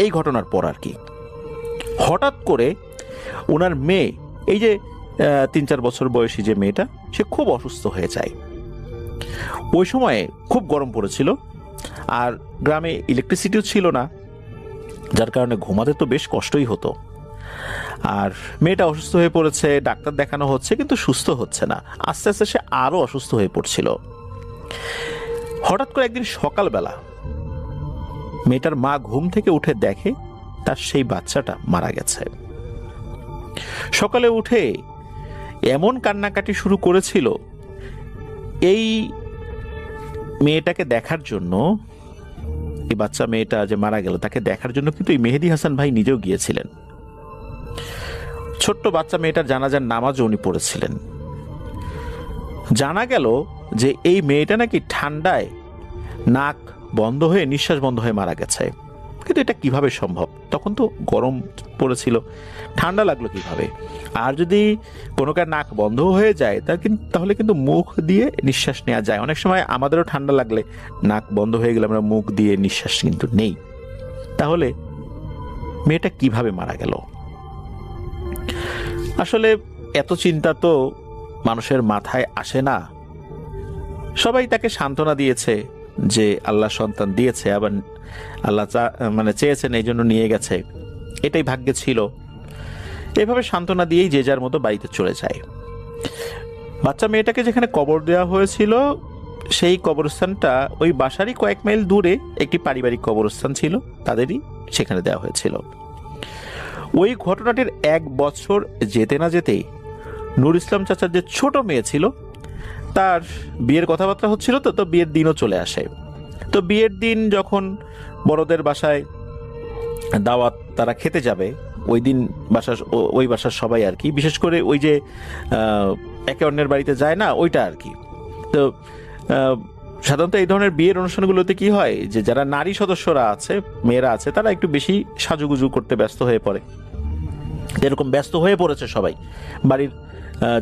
এই ঘটনার পর আর কি হঠাৎ করে ওনার মেয়ে, এই যে 3-4 বছর বয়সী যে মেয়েটা, সে খুব অসুস্থ হয়ে যায়। ওই সময়ে খুব গরম পড়েছিল, আর গ্রামে ইলেকট্রিসিটিও ছিল না, যার কারণে ঘুমাতে তো বেশ কষ্টই হতো। আর মেয়েটা অসুস্থ হয়ে পড়েছে, ডাক্তার দেখানো হচ্ছে, কিন্তু সুস্থ হচ্ছে না। আস্তে আস্তে সে আরো অসুস্থ হয়ে পড়ছিল। হঠাৎ করে একদিন সকালবেলা মেয়েটার মা ঘুম থেকে উঠে দেখে তার সেই বাচ্চাটা মারা গেছে। সকালে উঠে এমন কান্নাকাটি শুরু করেছিল, এই মেয়েটাকে দেখার জন্য, এই বাচ্চা মেয়েটা যে মারা গেল তাকে দেখার জন্য কিন্তু এই মেহেদী হাসান ভাই নিজেও গিয়েছিলেন। ছোট্ট বাচ্চা মেয়েটার জানাজার নামাজও উনি পড়েছিলেন। জানা গেল যে এই মেয়েটা নাকি ঠান্ডায় নাক বন্ধ হয়ে, নিঃশ্বাস বন্ধ হয়ে মারা গেছে। কিন্তু এটা কিভাবে সম্ভব? তখন তো গরম পড়েছিল, ঠান্ডা লাগলো কিভাবে? আর যদি কোনো কার নাক বন্ধ হয়ে যায় তাহলে কিন্তু মুখ দিয়ে নিঃশ্বাস নেওয়া যায়। অনেক সময় আমাদেরও ঠান্ডা লাগলে নাক বন্ধ হয়ে গেলে আমরা মুখ দিয়ে নিঃশ্বাস কিন্তু নেই। তাহলে মেয়েটা কিভাবে মারা গেল? আসলে এত চিন্তা তো মানুষের মাথায় আসে না। সবাই তাকে সান্ত্বনা দিয়েছে যে আল্লাহ সন্তান দিয়েছে, আবার আল্লাহ চেয়েছেন এই জন্য নিয়ে গেছে, এটাই ভাগ্যে ছিল। এভাবে সান্ত্বনা দিয়েই যে যার মতো বাড়িতে চলে যায়। বাচ্চা মেয়েটাকে যেখানে কবর দেওয়া হয়েছিল সেই কবরস্থানটা ওই বাসারই কয়েক মাইল দূরে একটি পারিবারিক কবরস্থান ছিল, তাদেরই সেখানে দেওয়া হয়েছিল। ওই ঘটনাটির 1 বছর যেতে না যেতেই নূর ইসলাম চাচার যে ছোট মেয়ে ছিল তার বিয়ের কথাবার্তা হচ্ছিল, তো বিয়ের দিনও চলে আসে। তো বিয়ের দিন যখন বড়দের বাসায় দাওয়াত তারা খেতে যাবে, ওই দিন ওই বাসার সবাই আর কি, বিশেষ করে ওই যে একে অন্যের বাড়িতে যায় না ওইটা আর কি। তো সাধারণত এই ধরনের বিয়ের অনুষ্ঠানগুলোতে কি হয় যে যারা নারী সদস্যরা আছে, মেয়েরা আছে, তারা একটু বেশি সাজুগুজু করতে ব্যস্ত হয়ে পড়ে। এরকম ব্যস্ত হয়ে পড়েছে সবাই বাড়ির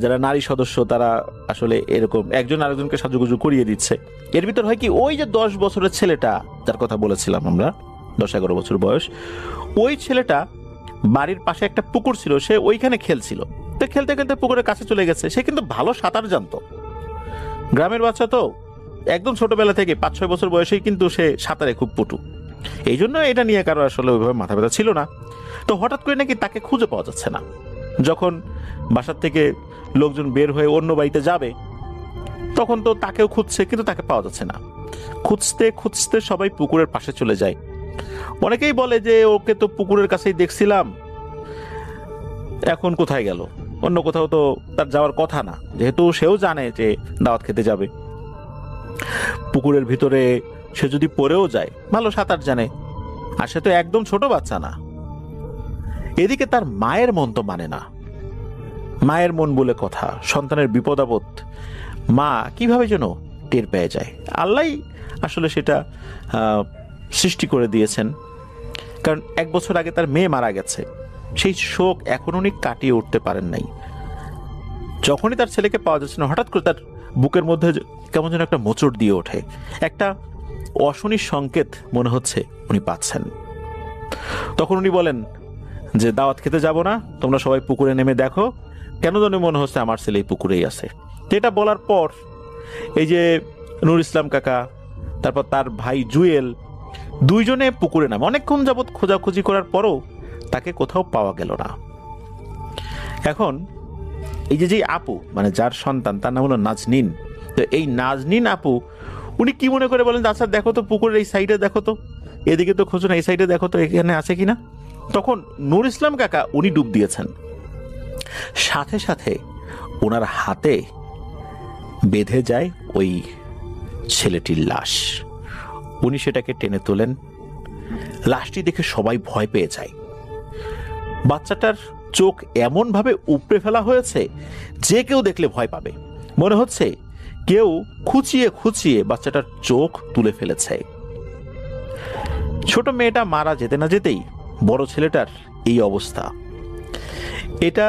যারা নারী সদস্য, তারা আসলে এরকম একজন আরেকজনকে সাজুগুজু করিয়ে দিচ্ছে। এর ভিতর হয় কি, ওই যে 10 বছরের ছেলেটা যার কথা বলেছিলাম আমরা, 10-11 বছর বয়স, ওই ছেলেটা বাড়ির পাশে একটা পুকুর ছিল, সে ওইখানে খেলছিল। তো খেলতে খেলতে পুকুরের কাছে চলে গেছে। সে কিন্তু ভালো সাঁতার জানতো, গ্রামের বাচ্চা তো, একদম ছোটবেলা থেকে 5-6 বছর বয়সেই কিন্তু সে সাঁতারে খুব পটু। এই জন্য এটা নিয়ে কারো আসলে ওইভাবে মাথা ব্যথা ছিল না। তো হঠাৎ করে নাকি তাকে খুঁজে পাওয়া যাচ্ছে না। যখন বাসার থেকে লোকজন বের হয়ে অন্য বাড়িতে যাবে, তখন তো তাকেও খুঁজছে, কিন্তু তাকে পাওয়া যাচ্ছে না। খুঁজতে খুঁজতে সবাই পুকুরের পাশে চলে যায়। অনেকেই বলে যে ওকে তো পুকুরের কাছেই দেখছিলাম, এখন কোথায় গেল? অন্য কোথাও তো তার যাওয়ার কথা না, যেহেতু সেও জানে যে দাওয়াত খেতে যাবে। পুকুরের ভিতরে সে যদি পড়েও যায়, ভালো সাঁতার জানে, আর সে তো একদম ছোট বাচ্চা না। এদিকে তার মায়ের মন তো মানে না। মায়ের মন বলে কথা, সন্তানের বিপদ আপদ মা কিভাবে যেন টের পেয়ে যায়। আল্লাহই আসলে সেটা সৃষ্টি করে দিয়েছেন। কারণ 1 বছর আগে তার মেয়ে মারা গেছে, সেই শোক এখন উনি কাটিয়ে উঠতে পারেন নাই। যখনই তার ছেলেকে পাওয়া যাচ্ছে না, হঠাৎ করে তার বুকের মধ্যে কেমন যেন একটা মোচড় দিয়ে ওঠে, একটা অশনির সংকেত মনে হচ্ছে উনি পাচ্ছেন। তখন উনি বলেন যে দাওয়াত খেতে যাব না, তোমরা সবাই পুকুরে নেমে দেখো, কেন যেন মনে হচ্ছে আমার ছেলে এই পুকুরেই আছে। এটা বলার পর এই যে নূর ইসলাম কাকা, তারপর তার ভাই জুয়েল, 2 জনে পুকুরে নামে। অনেকক্ষণ যাবৎ খোঁজাখুঁজি করার পরও তাকে কোথাও পাওয়া গেল না। এখন এই যে আপু, মানে যার সন্তান, তার নাম হলো নাজনীন। তো এই নাজনীন আপু উনি কি মনে করে বলেন, আচ্ছা দেখো তো পুকুরের এই সাইডে দেখো তো, এদিকে তো খোঁজো না, এই সাইডে দেখো তো এখানে আছে কিনা। তখন নূর ইসলাম কাকা উনি ডুব দিয়েছেন, সাথে সাথে ওনার হাতে বেঁধে যায় ওই ছেলেটির লাশ। উনি সেটাকে টেনে তোলেন। লাশটি দেখে সবাই ভয় পেয়ে যায়। বাচ্চাটার চোখ এমন ভাবে উপড়ে ফেলা হয়েছে যে কেউ দেখলে ভয় পাবে। মনে হচ্ছে কেউ খুঁচিয়ে খুঁচিয়ে বাচ্চাটার চোখ তুলে ফেলেছে। ছোট মেয়েটা মারা যেতে না যেতেই বড় ছেলেটার এই অবস্থা। এটা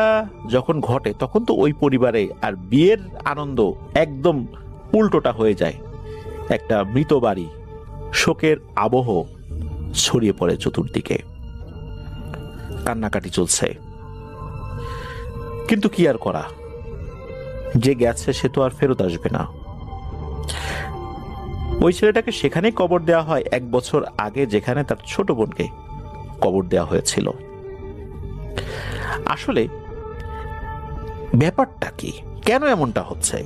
যখন ঘটে তখন তো ওই পরিবারে আর বিয়ের আনন্দ একদম উল্টোটা হয়ে যায়। একটা মৃত বাড়ি, শোকের আবহ ছড়িয়ে পড়ে চতুর্দিকে, কান্নাকাটি চলছে। কিন্তু কি আর করা, যে গেছে সে তো আর ফেরত আসবে না। ওই ছেলেটাকে সেখানেই কবর দেওয়া হয় 1 বছর আগে, যেখানে তার ছোট বোনকে কবর দেওয়া হয়েছিল। আসলে ব্যাপারটা কি, কেন এমনটা হচ্ছে?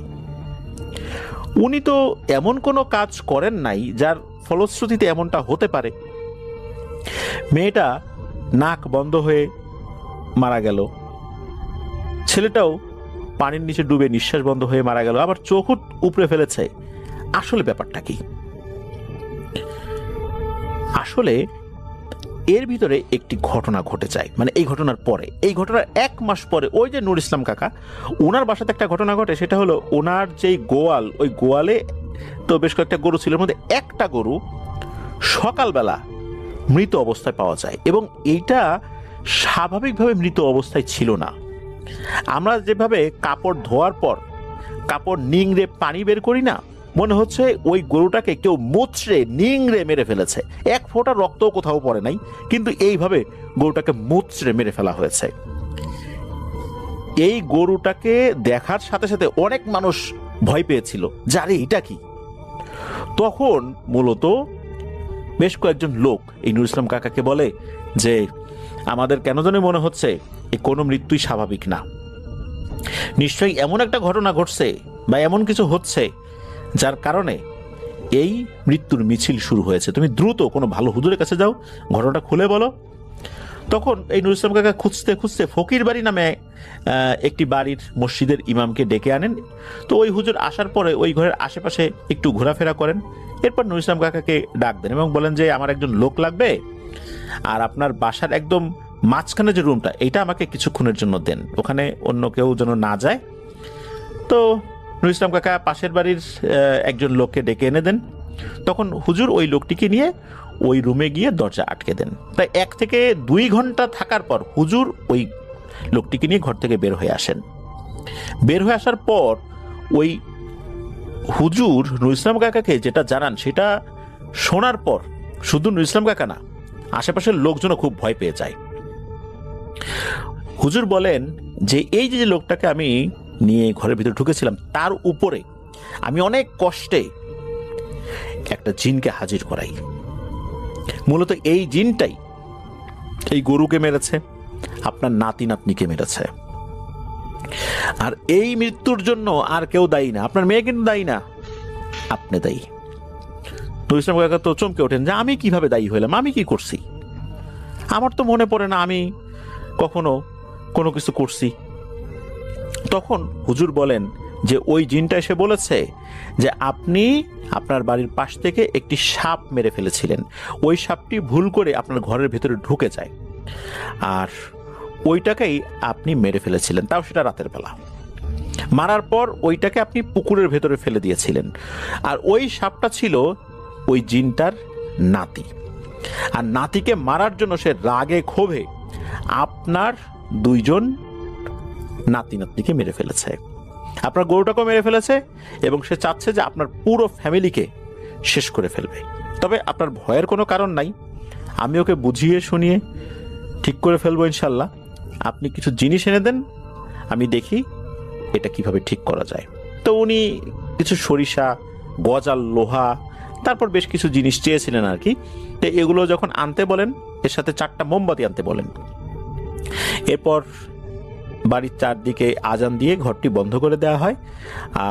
উনি তো এমন কোনো কাজ করেন নাই যার ফলশ্রুতিতে এমনটা হতে পারে। মেয়েটা নাক বন্ধ হয়ে মারা গেল, ছেলেটাও পানির নিচে ডুবে নিঃশ্বাস বন্ধ হয়ে মারা গেল, আবার চোখও উপড়ে ফেলেছে। আসলে ব্যাপারটা কি? আসলে এর ভিতরে একটি ঘটনা ঘটে যায়, মানে এই ঘটনার পরে, এই ঘটনার 1 মাস পরে ওই যে নুর ইসলাম কাকা, ওনার বাসাতে একটা ঘটনা ঘটে। সেটা হলো ওনার যেই গোয়াল, ওই গোয়ালে তো বেশ কয়েকটা গরু ছিল, এর মধ্যে একটা গরু সকালবেলা মৃত অবস্থায় পাওয়া যায়, এবং এইটা স্বাভাবিকভাবে মৃত অবস্থায় ছিল না। আমরা যেভাবে কাপড় ধোয়ার পর কাপড় নিংড়ে পানি বের করি না, মনে হচ্ছে ওই গরুটাকে কেউ মুচড়ে নিংড়ে মেরে ফেলেছে। 1 ফোঁটা রক্তও কোথাও পড়ে নাই, কিন্তু এইভাবে গরুটাকে মুচড়ে মেরে ফেলা হয়েছে। এই গরুটাকে দেখার সাথে সাথে অনেক মানুষ ভয় পেয়েছিল, জারে এটা কি। তখন মূলত বেশ কয়েকজন লোক এই নুর ইসলাম কাকাকে বলে যে আমাদের কেন জানি মনে হচ্ছে এই কোনো মৃত্যুই স্বাভাবিক না, নিশ্চয়ই এমন একটা ঘটনা ঘটছে বা এমন কিছু হচ্ছে যার কারণে এই মৃত্যুর মিছিল শুরু হয়েছে। তুমি দ্রুত কোনো ভালো হুজুরের কাছে যাও, ঘটনাটা খুলে বলো। তখন এই নুর ইসলাম কাকা খুঁজতে খুঁজতে ফকির বাড়ি নামে একটি বাড়ির মসজিদের ইমামকে ডেকে আনেন। তো ওই হুজুর আসার পরে ওই ঘরের আশেপাশে একটু ঘোরাফেরা করেন। এরপর নুর ইসলাম কাকাকে ডাক দেন এবং বলেন যে আমার একজন লোক লাগবে, আর আপনার বাসার একদম মাঝখানে যে রুমটা, এইটা আমাকে কিছুক্ষণের জন্য দেন, ওখানে অন্য কেউ যেন না যায়। তো নুর ইসলাম কাকা পাশের বাড়ির একজন লোককে ডেকে এনে দেন। তখন হুজুর ওই লোকটিকে নিয়ে ওই রুমে গিয়ে দরজা আটকে দেন। তাই 1 থেকে 2 ঘন্টা থাকার পর হুজুর ওই লোকটিকে নিয়ে ঘর থেকে বের হয়ে আসেন। বের হয়ে আসার পর ওই হুজুর নুর ইসলাম কাকাকে যেটা জানান, সেটা শোনার পর শুধু নুর ইসলাম কাকা না, আশেপাশের লোকজনও খুব ভয় পেয়ে যায়। হুজুর বলেন যে এই যে লোকটাকে আমি নিয়ে ঘরের ভিতরে ঢুকেছিলাম, তার উপরে আমি অনেক কষ্টে একটা জিনকে হাজির করাই। মূলত এই জিনটাই এই গরুকে মেরেছে, আপনার নাতি নাতনিকে মেরেছে। আর এই মৃত্যুর জন্য আর কেউ দায়ী না, আপনার মেয়ে কিন্তু দায়ী না, আপনি দায়ী। নুর ইসলাম কাকা তো চমকে ওঠেন যে আমি কিভাবে দায়ী হইলাম, আমি কি করছি? আমার তো মনে পড়ে না আমি কখনো কোনো কিছু করছি। তখন হুজুর বলেন যে ওই জিনটা এসে বলেছে যে আপনি আপনার বাড়ির পাশ থেকে একটি সাপ মেরে ফেলেছিলেন, ওই সাপটি ভুল করে আপনার ঘরের ভেতরে ঢুকে যায়, আর ওইটাকেই আপনি মেরে ফেলেছিলেন, তাও সেটা রাতের বেলা। মারার পর ওইটাকে আপনি পুকুরের ভেতরে ফেলে দিয়েছিলেন, আর ওই সাপটা ছিল ওই জিনটার নাতি। আর নাতিকে মারার জন্য সে রাগে ক্ষোভে আপনার 2 জন নাতি নাতনিকে মেরে ফেলেছে, আপনার গরুটাকেও মেরে ফেলেছে, এবং সে চাচ্ছে যে আপনার পুরো ফ্যামিলিকে শেষ করে ফেলবে। তবে আপনার ভয়ের কোনো কারণ নাই, আমি ওকে বুঝিয়ে শুনিয়ে ঠিক করে ফেলবো ইনশাল্লাহ। আপনি কিছু জিনিস এনে দেন, আমি দেখি এটা কিভাবে ঠিক করা যায়। তো উনি কিছু সরিষা, গজাল, লোহা, তারপর বেশ কিছু জিনিস চেয়েছিলেন আর কি। তো এগুলো যখন আনতে বলেন, এর সাথে 4টা মোমবাতি আনতে বলেন। এরপর বাড়ির চারদিকে আজান দিয়ে ঘরটি বন্ধ করে দেওয়া হয়।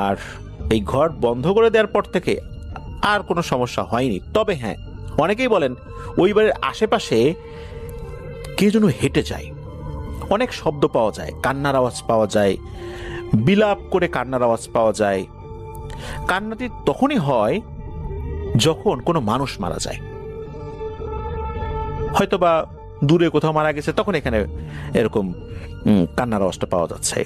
আর এই ঘর বন্ধ করে দেওয়ার পর থেকে আর কোনো সমস্যা হয়নি। তবে হ্যাঁ, অনেকেই বলেন ওই বাড়ির আশেপাশে কে যেন হেঁটে যায়, অনেক শব্দ পাওয়া যায়, কান্নার আওয়াজ পাওয়া যায়, বিলাপ করে কান্নার আওয়াজ পাওয়া যায়। কান্নাটি তখনই হয় যখন কোনো মানুষ মারা যায়, হয়তোবা দূরে কোথাও মারা গেছে, তখন এখানে এরকম কান্নার আওয়াজটা পাওয়া যাচ্ছে।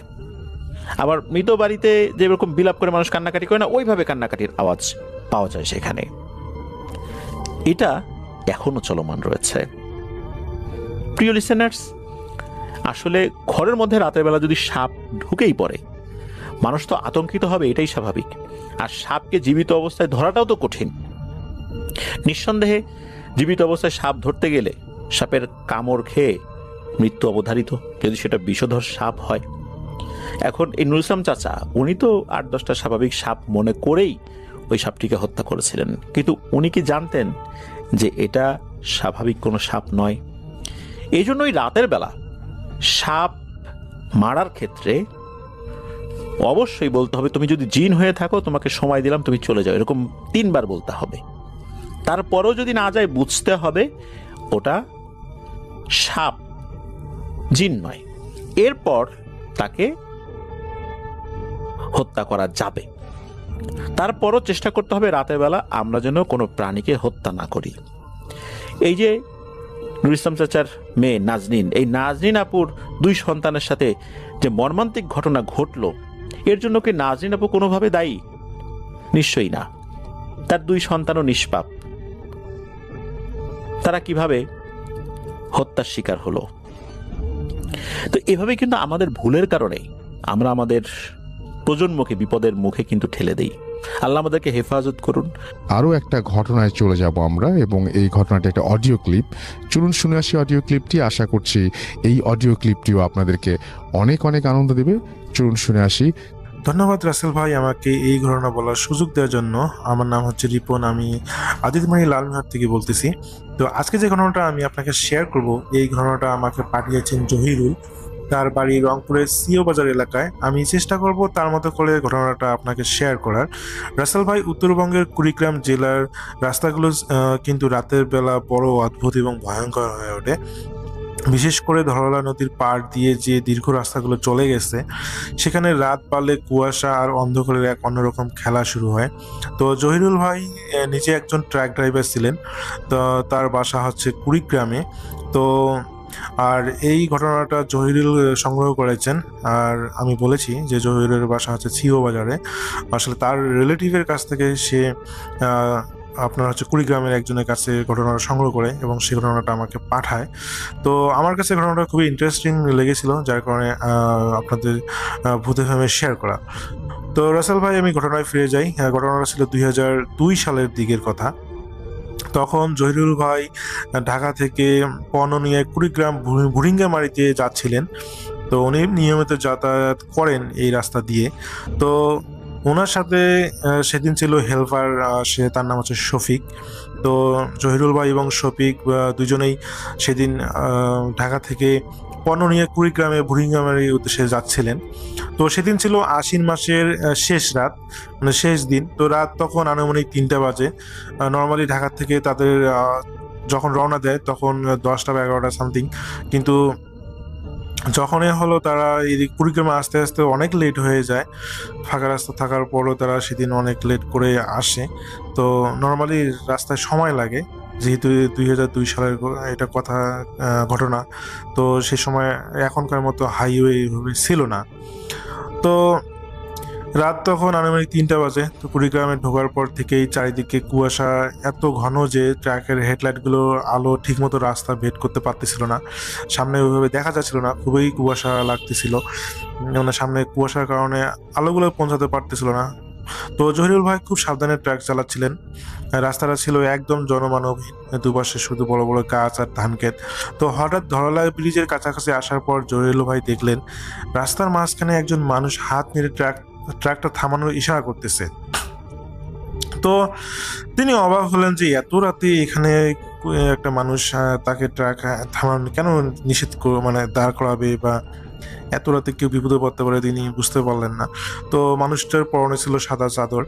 আবার মৃত বাড়িতে যেরকম বিলাপ করে মানুষ কান্নাকাটি করে না, ওইভাবে কান্নাকাটির আওয়াজ পাওয়া যায় সেখানে। এটা এখনো চলমান রয়েছে। প্রিয় লিসেনার্স, আসলে ঘরের মধ্যে রাতের বেলা যদি সাপ ঢুকেই পড়ে, মানুষ তো আতঙ্কিত হবে, এটাই স্বাভাবিক। আর সাপকে জীবিত অবস্থায় ধরাটাও তো কঠিন। নিঃসন্দেহে জীবিত অবস্থায় সাপ ধরতে গেলে সাপের কামড় খেয়ে মৃত্যু অবধারিত, যদি সেটা বিষধর সাপ হয়। এখন এই নুরুল ইসলাম চাচা উনি তো 8-10টা স্বাভাবিক সাপ মনে করেই ওই সাপটিকে হত্যা করেছিলেন, কিন্তু উনি কি জানতেন যে এটা স্বাভাবিক কোনো সাপ নয়? এই জন্যই রাতের বেলা সাপ মারার ক্ষেত্রে অবশ্যই বলতে হবে, তুমি যদি জিন হয়ে থাকো তোমাকে সময় দিলাম, তুমি চলে যাও, এরকম 3 বার বলতে হবে। তারপরেও যদি না যায়, বুঝতে হবে ওটা সাপ, জিন নয়। এরপর তাকে হত্যা করা যাবে। তারপরও চেষ্টা করতে হবে রাতের বেলা আমরা যেন কোনো প্রাণীকে হত্যা না করি। এই যে নুরুল ইসলাম চাচার মেয়ে নাজনীন, এই নাজনীন আপুর 2 সন্তানের সাথে যে মর্মান্তিক ঘটনা ঘটলো, এর জন্য কি নাজনীন আপু কোনোভাবে দায়ী? নিশ্চয়ই না। তার 2 সন্তানও নিষ্পাপ, তারা কিভাবে হত্যার শিকার হলো? তো এভাবে কিন্তু আমাদের ভুলের কারণে আমরা আমাদের প্রজন্মকে বিপদের মুখে কিন্তু ঠেলে দেই। আল্লাহ আমাদেরকে হেফাজত করুন। আরও একটা ঘটনায় চলে যাব আমরা, এবং এই ঘটনাটা একটা অডিও ক্লিপ। চলুন শুনে আসি অডিও ক্লিপটি। আশা করছি এই অডিও ক্লিপটিও আপনাদেরকে অনেক অনেক আনন্দ দেবে। চলুন শুনে আসি। ধন্যবাদ রাসেল ভাই আমাকে এই ঘটনা বলার সুযোগ দেওয়ার জন্য। আমার নাম হচ্ছে রিপন, আমি আদিতমারি লালমিহাট থেকে বলতেছি। তো আজকে যে ঘটনাটা আমি আপনাকে শেয়ার করব, এই ঘটনাটা আমাকে পাঠিয়েছেন জহিরুল, তার বাড়ি রংপুরের সিও বাজার এলাকায়। আমি চেষ্টা করব তার মতো করে ঘটনাটা আপনাকে শেয়ার করার। রাসেল ভাই, উত্তরবঙ্গের কুড়িগ্রাম জেলার রাস্তাগুলো কিন্তু রাতের বেলা বড় অদ্ভুত এবং ভয়ঙ্কর হয়ে ওঠে। বিশেষ করে ধরলা নদীর পাড় দিয়ে যে দীর্ঘ রাস্তাগুলো চলে গেছে, সেখানে রাত পারলে কুয়াশা আর অন্ধকারের এক অন্যরকম খেলা শুরু হয়। তো জহিরুল ভাই নিজে একজন ট্রাক ড্রাইভার ছিলেন, তো তার বাসা হচ্ছে কুড়িগ্রামে। তো আর এই ঘটনাটা জহিরুল সংগ্রহ করেছেন। আর আমি বলেছি যে জহিরুলের বাসা হচ্ছে সিও বাজারে। আসলে তার রিলেটিভের কাছ থেকে সে আপনার হচ্ছে কুড়িগ্রামের একজনের কাছে ঘটনাটা সংগ্রহ করে এবং সেই ঘটনাটা আমাকে পাঠায়। তো আমার কাছে ঘটনাটা খুবই ইন্টারেস্টিং লেগেছিল, যার কারণে আপনাদের ভূত এফএমে শেয়ার করা। তো রাসেল ভাই, আমি ঘটনায় ফিরে যাই। ঘটনাটা ছিল 2002 সালের দিকের কথা। তখন জহিরুল ভাই ঢাকা থেকে পণ্য নিয়ে কুড়িগ্রাম বুড়িঙ্গামারিতে যাচ্ছিলেন। তো উনি নিয়মিত যাতায়াত করেন এই রাস্তা দিয়ে। তো ওনার সাথে সেদিন ছিল হেল্পার, তার নাম হচ্ছে শফিক। তো জহিরুল ভাই এবং শফিক দুজনেই সেদিন ঢাকা থেকে পণ্য নিয়ে কুড়িগ্রামে বুড়িঙ্গামারির উদ্দেশ্যে যাচ্ছিলেন। তো সেদিন ছিল আশ্বিন মাসের শেষ রাত, মানে শেষ দিন। তো রাত তখন আনুমানিক 3টা বাজে। নর্মালি ঢাকা থেকে তাদের যখন রওনা দেয় তখন 10টা বা 11টা সামথিং, কিন্তু যখনই হলো তারা এই কুড়িগ্রামে আস্তে আস্তে অনেক লেট হয়ে যায়। ফাঁকা রাস্তা থাকার পরও তারা সেদিন অনেক লেট করে আসে। তো নর্মালি রাস্তায় সময় লাগে, যেহেতু 2002 সালের এটা কথা ঘটনা। তো সে সময় এখনকার মতো হাইওয়ে এইভাবে ছিল না। তো রাত তখন আনুমানিক 3টা বাজে। তো কুড়িগ্রামে ঢোকার পর থেকেই চারিদিকে কুয়াশা এত ঘন যে ট্রাকের হেডলাইটগুলো আলো ঠিকমতো রাস্তা ভেদ করতে পারতেছিল না, সামনে ওইভাবে দেখা যাচ্ছিল না, খুবই কুয়াশা লাগতেছিল। মানে সামনে কুয়াশার কারণে আলোগুলো পৌঁছাতে পারতেছিল না। তো জহিরুল ভাই খুব সাবধানে ট্রাক চালাচ্ছিলেন। রাস্তাটা ছিল একদম জনমানবহীন, দুপাশে শুধু বড় বড় গাছ আর ধানক্ষেত। তো হঠাৎ ধরলা ব্রিজের কাছাকাছি আসার পর জহিরুল ভাই দেখলেন রাস্তার মাঝখানে একজন মানুষ হাত নেড়ে ট্রাকটা থামানোর ইশারা করতেছে। তো তিনি অবাক হলেন যে এত রাতে এখানে একটা মানুষ তাকে ট্রাক থামানো কেন নিষেধ মানে দাঁড় করাবে, বা এত রাতে কেউ বিপদে পড়তে পারে তিনি বুঝতে পারলেন না। তো মানুষটার পরনে ছিল সাদা চাদর।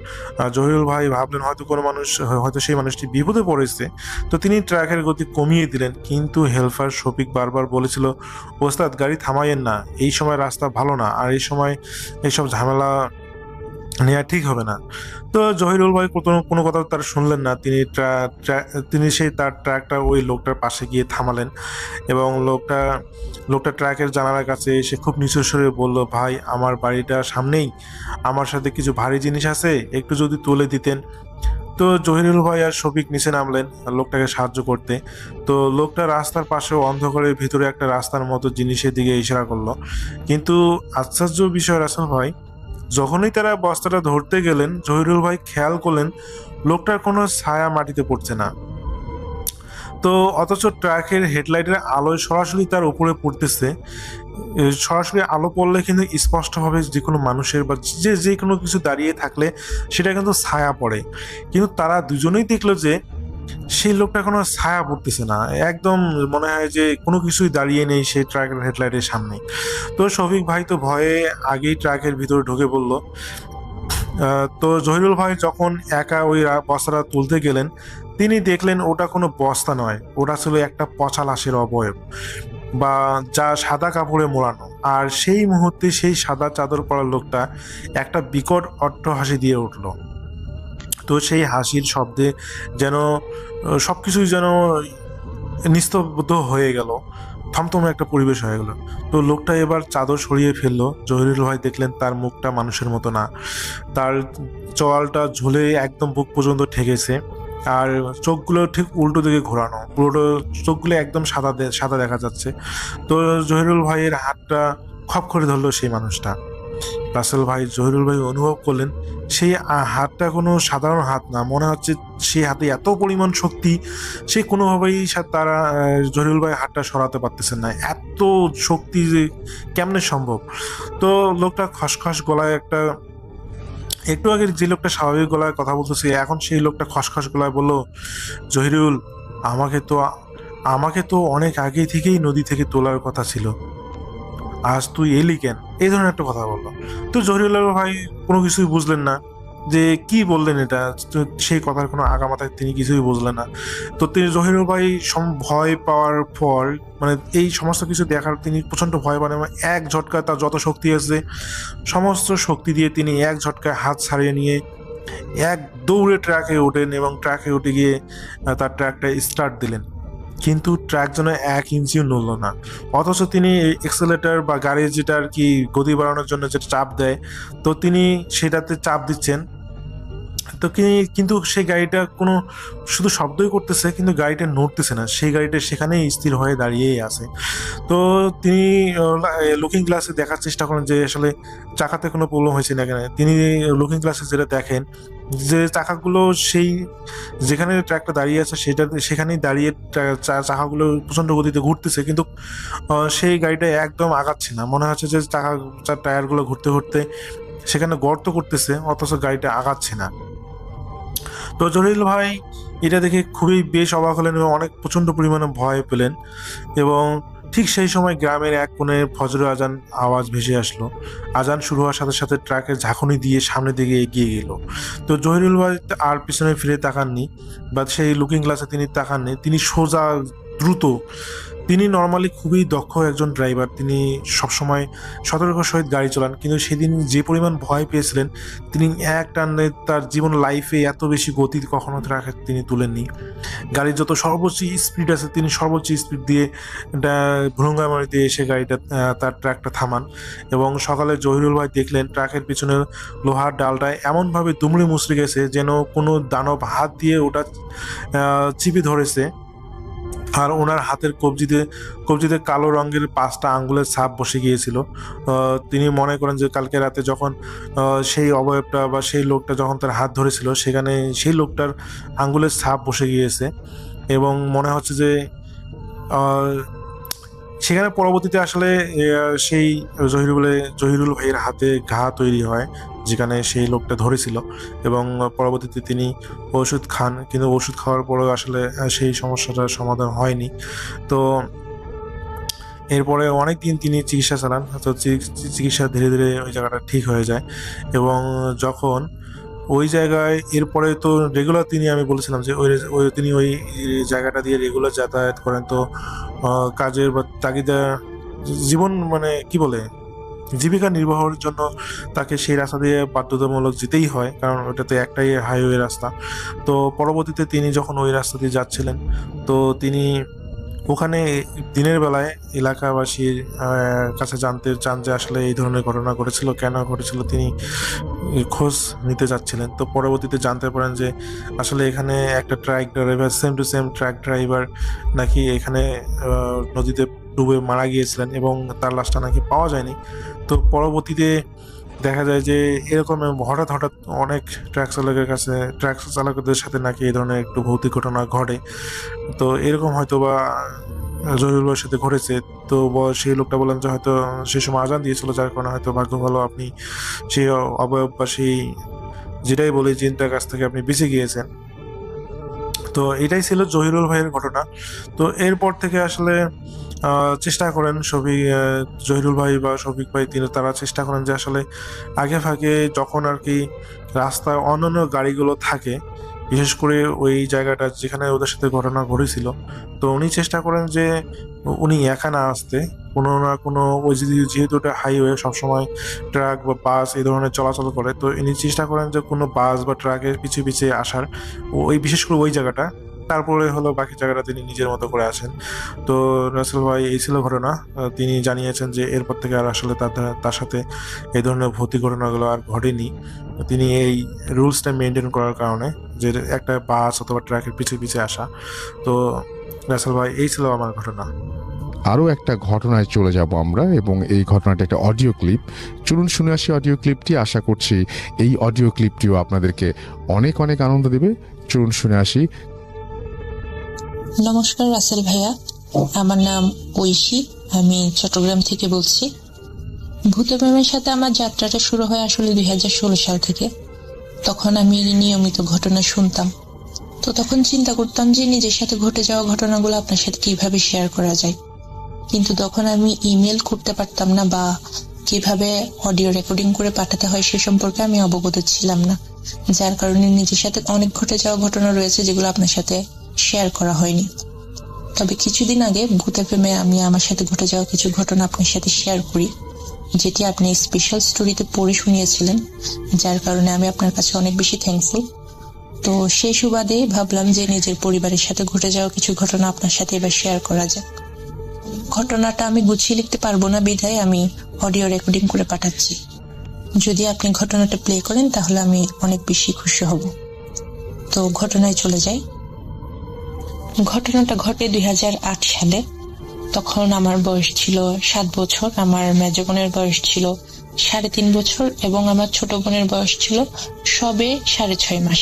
জহিরুল ভাই ভাবলেন হয়তো কোনো মানুষ, হয়তো সেই মানুষটি বিপদে পড়েছে। তো তিনি ট্রাকের গতি কমিয়ে দিলেন, কিন্তু হেল্পার শফিক বারবার বলেছিল, ওস্তাদ গাড়ি থামাইয়েন না, এই সময় রাস্তা ভালো না, আর এই সময় এইসব ঝামেলা নেওয়া ঠিক হবে না। তো জহিরুল ভাই কোনো কথা তার শুনলেন না। তিনি সেই তার ট্রাকটা ওই লোকটার পাশে গিয়ে থামালেন এবং লোকটা ট্রাকের জানালার কাছে এসে খুব নিচু স্বরে বলল, ভাই আমার বাড়িটা সামনেই, আমার সাথে কিছু ভারী জিনিস আছে, একটু যদি তুলে দিতেন। তো জহিরুল ভাই আর শফিক নিচে নামলেন লোকটাকে সাহায্য করতে। তো লোকটা রাস্তার পাশে অন্ধকারের ভিতরে একটা রাস্তার মতো জিনিসের দিকে ইশারা করলো। কিন্তু আশ্চর্য বিষয় রাসেল ভাই, যখনই তারা বস্তাটা ধরতে গেলেন, জহিরুল ভাই খেয়াল করলেন লোকটার কোনো ছায়া মাটিতে পড়ছে না। তো অথচ ট্রাকের হেডলাইটের আলোয় সরাসরি তার উপরে পড়তেছে। সরাসরি আলো পড়লে কিন্তু স্পষ্টভাবে যে কোনো মানুষের বা যে কোনো কিছু দাঁড়িয়ে থাকলে সেটা কিন্তু ছায়া পড়ে, কিন্তু তারা দুজনেই দেখলো যে সেই লোকটা কোনো ছায়া পড়তেছে না, একদম মনে হয় যে কোনো কিছুই দাঁড়িয়ে নেই সেই ট্রাকের হেডলাইটের সামনে। তো শফিক ভাই তো ভয়ে আগেই ট্রাকের ভিতরে ঢুকে পড়ল। তো জহিরুল ভাই যখন একা ওই বস্তাটা তুলতে গেলেন, তিনি দেখলেন ওটা কোনো বস্তা নয়, ওটা ছিল একটা পচা লাশের অবয়ব বা যা সাদা কাপড়ে মোড়ানো। আর সেই মুহূর্তে সেই সাদা চাদর পরা লোকটা একটা বিকট অট্টহাসি দিয়ে উঠল। তো সেই হাসির শব্দে যেন সবকিছুই যেন নিস্তব্ধ হয়ে গেল, থমথমে একটা পরিবেশ হয়ে গেল। তো লোকটা এবার চাদর সরিয়ে ফেললো। জহিরুল ভাই দেখলেন তার মুখটা মানুষের মতো না, তার চোয়ালটা ঝুলে একদম বুক পর্যন্ত ঠেকেছে, আর চোখগুলো ঠিক উল্টো দিকে ঘোরানো, পুরোটা চোখগুলো একদম সাদা দেখা যাচ্ছে। তো জহিরুল ভাইয়ের হাতটা খপ করে ধরলো সেই মানুষটা। জহিরুল ভাই অনুভব করলেন সেই হাতটা কোনো সাধারণ হাত না, মনে হচ্ছে সেই হাতে এত পরিমাণ শক্তি, সে কোনোভাবেই তারা জহিরুল ভাই হাতটা সরাতে পারতেছেন না, এত শক্তি যে কেমনে সম্ভব। তো লোকটা খসখস গলায় একটু আগে যে লোকটা স্বাভাবিক গলায় কথা বলতেছে, এখন সেই লোকটা খসখস গলায় বলল, জহিরুল, আমাকে তো অনেক আগে থেকেই নদী থেকে তোলার কথা ছিল, আজ তুই এলি কেন? এই ধরনের একটা কথা বললো। তো জহিরুল ভাই কোনো কিছুই বুঝলেন না যে কি বললেন এটা, তো সেই কথার কোনো আগামাথায় তিনি কিছুই বুঝলেন না। তো তিনি জহিরুল ভাই ভয় পাওয়ার পর, মানে এই সমস্ত কিছু দেখার তিনি প্রচণ্ড ভয় পান এবং এক ঝটকায় তার যত শক্তি আছে সমস্ত শক্তি দিয়ে তিনি এক ঝটকায় হাত ছাড়িয়ে নিয়ে এক দৌড়ে ট্রাকে ওঠেন এবং ট্রাকে উঠে গিয়ে তার ট্রাকটা স্টার্ট দিলেন, কিন্তু ট্রাক যেন 1 ইঞ্চিও নড়ল না। অথচ তিনি এক্সেলেটার বা গাড়ির যেটা আর কি গতি বাড়ানোর জন্য যেটা চাপ দেয়, তো তিনি সেটাতে চাপ দিচ্ছেন। তো কিন্তু সেই গাড়িটা কোনো শুধু শব্দই করতেছে, কিন্তু গাড়িটা নড়তেছে না, সেই গাড়িটা সেখানেই স্থির হয়ে দাঁড়িয়েই আছে। তো তিনি লুকিং গ্লাসে দেখার চেষ্টা করেন যে আসলে চাকাতে কোনো প্রবলেম হয়েছে না কেন। তিনি লুকিং গ্লাসে যেটা দেখেন যে চাকাগুলো সেই যেখানে ট্র্যাকটা দাঁড়িয়ে আছে সেখানেই দাঁড়িয়ে চাকাগুলো প্রচণ্ড গতিতে ঘুরতেছে, কিন্তু সেই গাড়িটা একদম আগাচ্ছে না, মনে হচ্ছে যে টায়ারগুলো ঘুরতে ঘুরতে সেখানে গর্ত করতেছে, অথচ গাড়িটা আগাচ্ছে না। তো জহিরুল ভাই এটা দেখে খুবই বেশ অবাক হলেন এবং অনেক প্রচণ্ড পরিমাণে ভয় পেলেন। এবং ঠিক সেই সময় গ্রামের এক কোণে ফজরের আজান আওয়াজ ভেসে আসলো। আজান শুরু হওয়ার সাথে সাথে ট্রাকের ঝাঁকুনি দিয়ে সামনের দিকে এগিয়ে গেল। তো জহিরুল ভাই আর পিছনে ফিরে তাকাননি বা সেই লুকিং গ্লাসে তিনি তাকাননি, তিনি সোজা দ্রুত, তিনি নর্মালি খুবই দক্ষ একজন ড্রাইভার, তিনি সবসময় সতর্কতার সহিত গাড়ি চালান, কিন্তু সেদিন যে পরিমাণ ভয় পেয়েছিলেন তিনি এক টানে তার জীবন লাইফে এত বেশি গতি কখনো তিনি তুলেননি। গাড়ির যত সর্বোচ্চ স্পিড আছে তিনি সর্বোচ্চ স্পিড দিয়ে ভুরুঙ্গামারি দিয়ে এসে গাড়িটা তার ট্রাকটা থামান। এবং সকালে জহিরুল ভাই দেখলেন ট্রাকের পিছনে লোহার ডালটায় এমনভাবে দুমড়ে মুচড়ে গেছে যেন কোনো দানব হাত দিয়ে ওটা চিপে ধরেছে, আর ওনার হাতের কবজিতে কালো রঙের 5টা আঙ্গুলের ছাপ বসে গিয়েছিল। তিনি মনে করেন যে কালকে রাতে যখন সেই অবয়বটা বা সেই লোকটা যখন তার হাত ধরেছিল সেখানে সেই লোকটার আঙ্গুলের ছাপ বসে গিয়েছে, এবং মনে হচ্ছে যে সেখানে পরবর্তীতে আসলে সেই জহিরুল ভাইয়ের হাতে ঘা তৈরি হয় যেখানে সেই লোকটা ধরেছিল, এবং পরবর্তীতে তিনি ওষুধ খান, কিন্তু ওষুধ খাওয়ার পরেও আসলে সেই সমস্যাটার সমাধান হয়নি। তো এরপরে অনেক দিন তিনি চিকিৎসা চালান, তো চিকিৎসা ধীরে ধীরে ওই জায়গাটা ঠিক হয়ে যায়। এবং যখন ওই জায়গায় এরপরে তো রেগুলার আমি বলেছিলাম যে তিনি ওই জায়গাটা দিয়ে রেগুলার যাতায়াত করেন, তো কাজের বা তাগিদা জীবন মানে কি বলে জীবিকা নির্বাহের জন্য তাকে সেই রাস্তা দিয়ে বাধ্যতামূলক যেতেই হয়, কারণ ওটাতে একটাই হাইওয়ে রাস্তা। তো পরবর্তীতে তিনি যখন ওই রাস্তা দিয়ে যাচ্ছিলেন, তো তিনি ওখানে দিনের বেলায় এলাকাবাসীর কাছে জানতে চান যে আসলে এই ধরনের ঘটনা ঘটেছিল, কেন ঘটেছিল, তিনি খোঁজ নিতে যাচ্ছিলেন। তো পরবর্তীতে জানতে পারেন যে আসলে এখানে একটা truck driver, same to same truck driver নাকি এখানে নদীতে ডুবে মারা গিয়েছিলেন এবং তার লাশটা নাকি পাওয়া যায়নি। তো পরবর্তীতে দেখা যায় যে এরকম হঠাৎ হঠাৎ অনেক ট্রাক চালকদের সাথে নাকি এই ধরনের একটু ভৌতিক ঘটনা ঘটে। তো এরকম হয়তো বা জহিরুল ভাইয়ের সাথে ঘটেছে। তো সেই লোকটা বললেন যে হয়তো সেই সময় আজান দিয়েছিল, যার কারণে হয়তো ভাগ্য ভালো আপনি সেই অবয়ব বা সেই যেটাই বলি জিনটার কাছ থেকে আপনি বেঁচে গিয়েছেন। তো এটাই ছিল জহিরুল ভাইয়ের ঘটনা। তো এরপর থেকে আসলে চেষ্টা করেন জহিরুল ভাই বা শফিক ভাই তারা চেষ্টা করেন যে আসলে আগে ফাঁকে যখন আর কি রাস্তায় অন্যান্য গাড়িগুলো থাকে, বিশেষ করে ওই জায়গাটা যেখানে ওদের সাথে ঘটনা ঘটেছিল, তো উনি চেষ্টা করেন যে উনি একা না আসতে, কোনো না কোনো ওই যেহেতু ওটা হাইওয়ে, সবসময় ট্রাক বা বাস এই ধরনের চলাচল করে, তো ইনি চেষ্টা করেন যে কোনো বাস বা ট্রাকের পিছিয়ে পিছিয়ে আসার, ওই বিশেষ করে ওই জায়গাটা, তারপরে হলো বাকি জায়গাটা তিনি নিজের মতো করে আসেন। তো রাসেল ভাই এই ছিল ঘটনা। তিনি জানিয়েছেন যে এরপর থেকে আর আসলে তার সাথে এই ধরনের ভৌতিক ঘটনাগুলো আর ঘটেনি। তিনি এই রুলসটা মেনটেন করার কারণে, যে একটা বাস অথবা ট্রাকের পিছিয়ে পিছিয়ে আসা। তো রাসেল ভাই এই ছিল আমার ঘটনা। আরও একটা ঘটনায় চলে যাব আমরা, এবং এই ঘটনাটা একটা অডিও ক্লিপ। চলুন শুনে আসি অডিও ক্লিপটি। আশা করছি এই অডিও ক্লিপটিও আপনাদেরকে অনেক অনেক আনন্দ দেবে। চলুন শুনে আসি। নমস্কার রাসেল ভাইয়া, আমার নাম ঐশী, আমি চট্টগ্রাম থেকে বলছি। ভূতপ্রেমের সাথে আমার যাত্রাটা শুরু হয় আসলে 2016 সাল থেকে। তখন আমি নিয়মিত ঘটনা শুনতাম, তো তখন চিন্তা করতাম যে নিজের সাথে ঘটে যাওয়া ঘটনাগুলো আপনার সাথে কিভাবে শেয়ার করা যায়, কিন্তু তখন আমি ইমেল করতে পারতাম না বা কিভাবে অডিও রেকর্ডিং করে পাঠাতে হয় সে সম্পর্কে আমি অবগত ছিলাম না, যার কারণে নিজের সাথে অনেক ঘটে যাওয়া ঘটনা রয়েছে যেগুলো আপনার সাথে শেয়ার করা হয়নি। তবে কিছুদিন আগে ভূতের প্রেমে আমি আমার সাথে ঘটে যাওয়া কিছু ঘটনা আপনার সাথে শেয়ার করি, যেটি আপনি স্পেশাল স্টোরিতে পড়ে শুনিয়েছিলেন, যার কারণে আমি আপনার কাছে অনেক বেশি থ্যাঙ্কফুল। তো সেই সুবাদে ভাবলাম যে নিজের পরিবারের সাথে ঘটে যাওয়া কিছু ঘটনা আপনার সাথে এবার শেয়ার করা যাক। ঘটনাটা আমি গুছিয়ে লিখতে পারবো না বিধায় আমি অডিও রেকর্ডিং করে পাঠাচ্ছি। যদি আপনি ঘটনাটা প্লে করেন তাহলে আমি অনেক বেশি খুশি হব। তো ঘটনায় চলে যাই। ঘটনাটা ঘটে 2008 সালে। তখন আমার বয়স ছিল 7 বছর, আমার মেজ বোনের বয়স ছিল 3.5 বছর এবং আমার ছোট বোনের বয়স ছিল সবে 6.5 মাস।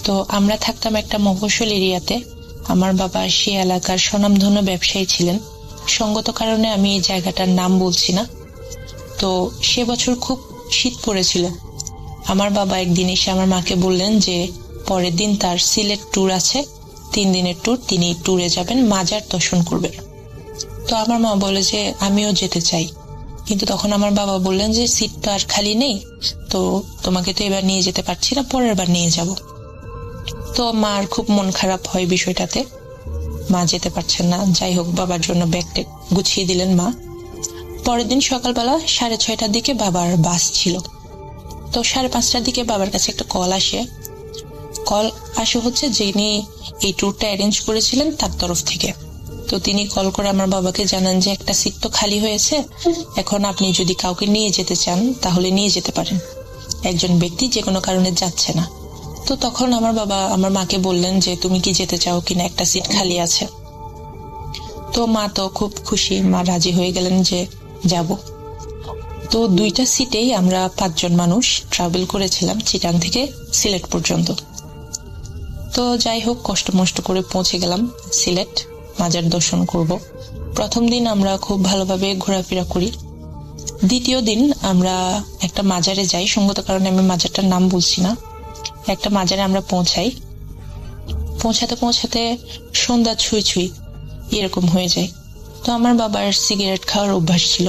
তো আমরা থাকতাম একটা মফস্বল এরিয়াতে। আমার বাবা সে এলাকার স্বনামধন্য ব্যবসায়ী ছিলেন। সঙ্গত কারণে আমি এই জায়গাটার নাম বলছি না। তো সে বছর খুব শীত পড়েছিল। আমার বাবা একদিন এসে আমার মাকে বললেন যে পরের দিন তার সিলেট ট্যুর আছে, 3 দিনের ট্যুর, তিনি ট্যুরে যাবেন, মাজার দর্শন করবেন। তো আমার মা বলে যে আমিও যেতে চাই, কিন্তু তখন আমার বাবা বললেন যে সিট তো আর খালি নেই, তো তোমাকে তো এবার নিয়ে যেতে পারছি না, পরের বার নিয়ে যাব। তো মার খুব মন খারাপ হয় বিষয়টাতে, মা যেতে পারছেন না। যাই হোক, বাবার জন্য ব্যাগটা গুছিয়ে দিলেন মা। পরের দিন সকালবেলা 6:30টার দিকে বাবার বাস ছিল। তো 5:30টার দিকে বাবার কাছে একটা কল আসে হচ্ছে যিনি এই ট্যুরটা অ্যারেঞ্জ করেছিলেন তার তরফ থেকে। তো তিনি কল করে আমার বাবাকে জানান যে একটা সিট তো খালি হয়েছে, এখন আপনি যদি কাউকে নিয়ে যেতে চান তাহলে নিয়ে যেতে পারেন, একজন ব্যক্তি যে কোনো কারণে যাচ্ছে না। তো তখন আমার বাবা আমার মাকে বললেন যে তুমি কি যেতে চাও কিনা, একটা সিট খালি আছে। তো মা তো খুব খুশি, মা রাজি হয়ে গেলেন যে যাব। তো 2টা সিটেই আমরা 5 জন মানুষ ট্রাভেল করেছিলাম চিটাং থেকে সিলেট পর্যন্ত। তো যাই হোক, কষ্ট মষ্ট করে পৌঁছে গেলাম সিলেট, মাজার দর্শন করব। প্রথম দিন আমরা খুব ভালোভাবে ঘোরাফেরা করি। দ্বিতীয় দিন আমরা একটা মাজারে যাই, সঙ্গত কারণে আমি মাজারটার নাম বলছি না। একটা মাজারে আমরা পৌঁছাতে সন্ধ্যা ছুঁই এরকম হয়ে যায়। তো আমার বাবার সিগারেট খাওয়ার অভ্যাস ছিল।